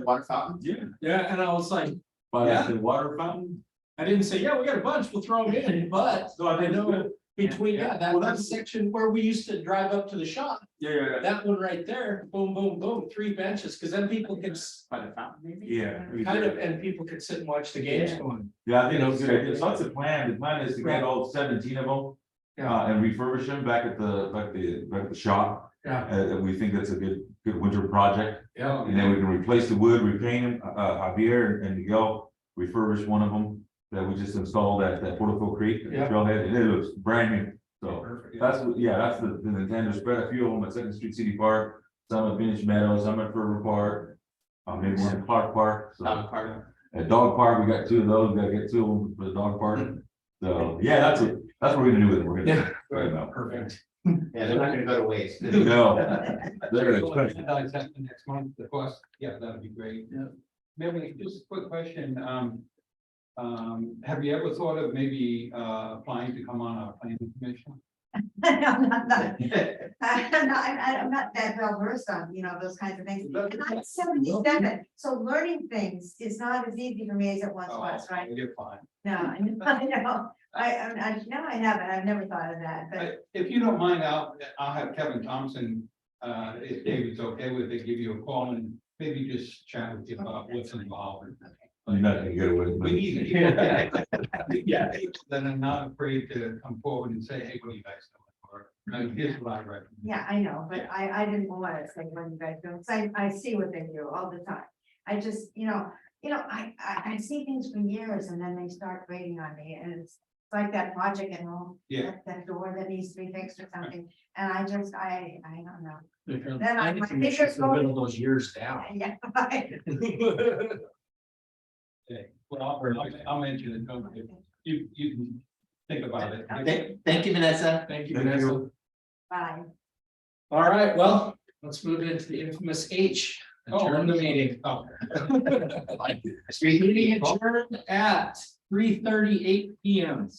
Water fountain. Yeah, Yeah, and I was like, by Yeah. the water fountain. I didn't say, yeah, we got a bunch, we'll throw them in, but No, I I think it's know good. between, yeah, that Well, one that's- section where we used to drive up to the shop. Yeah. That one right there, boom, boom, boom, 3 benches, because then people can By the fountain, maybe? Yeah. kind of, and people can sit and watch the games Yeah. going. Yeah, I think it's good. It's not the plan. The plan is to get all 17 of them. And refurbish them back at the shop. Yeah, And we think that's a good winter project. yeah. And then we can replace the wood, repaint them, Javier and Miguel refurbish one of them that we just installed at Porterville Creek. Yeah. Trailhead, and it looks brand new. So Perfect. that's the intent, to spread a few of them at Second Street City Park, some at Vintage Meadows, some at Fervor Park. Maybe one at Clark Park, so at Dog Park, we got 2 of those, we gotta get 2 of them for the dog park. So, yeah, that's what we're gonna do with it, we're gonna. Yeah. Right about. Perfect. Yeah, they're not gonna go to waste. No. They're gonna expect. Agendize that for next month, the cost, yeah, that'd be great. Yeah. Maybe just a quick question, have you ever thought of maybe applying to come on our planning commission? No, not that. I'm not that well versed on, you know, those kinds of things. And I'm 77, so learning things is not as easy for me as it once was, right? You're fine. No, I know, no, I haven't, I've never thought of that, but If you don't mind, I'll have Kevin Thompson, if David's okay with it, give you a call and maybe just chat with you about what's involved. You're not gonna get away with We it. need, yeah, then I'm not afraid to come forward and say, hey, what do you guys know? Or here's what I recommend. yeah, I know, but I didn't want to say what you guys do, because I see what they do all the time. I just, you know, I see things for years and then they start grating on me and it's like that project at home. Yeah. That door that needs to be fixed or something, and I don't know. Then Then I- I my think we fingers should go- whittle those years down. Yeah. Okay, well, I'll mention it, don't you? You can think about it. Thank you, Vanessa. Thank you, Thank Vanessa. you. Bye. All right, well, let's move into the infamous H. Adjourn the meeting. Oh. Meeting adjourned at 3:38 PM.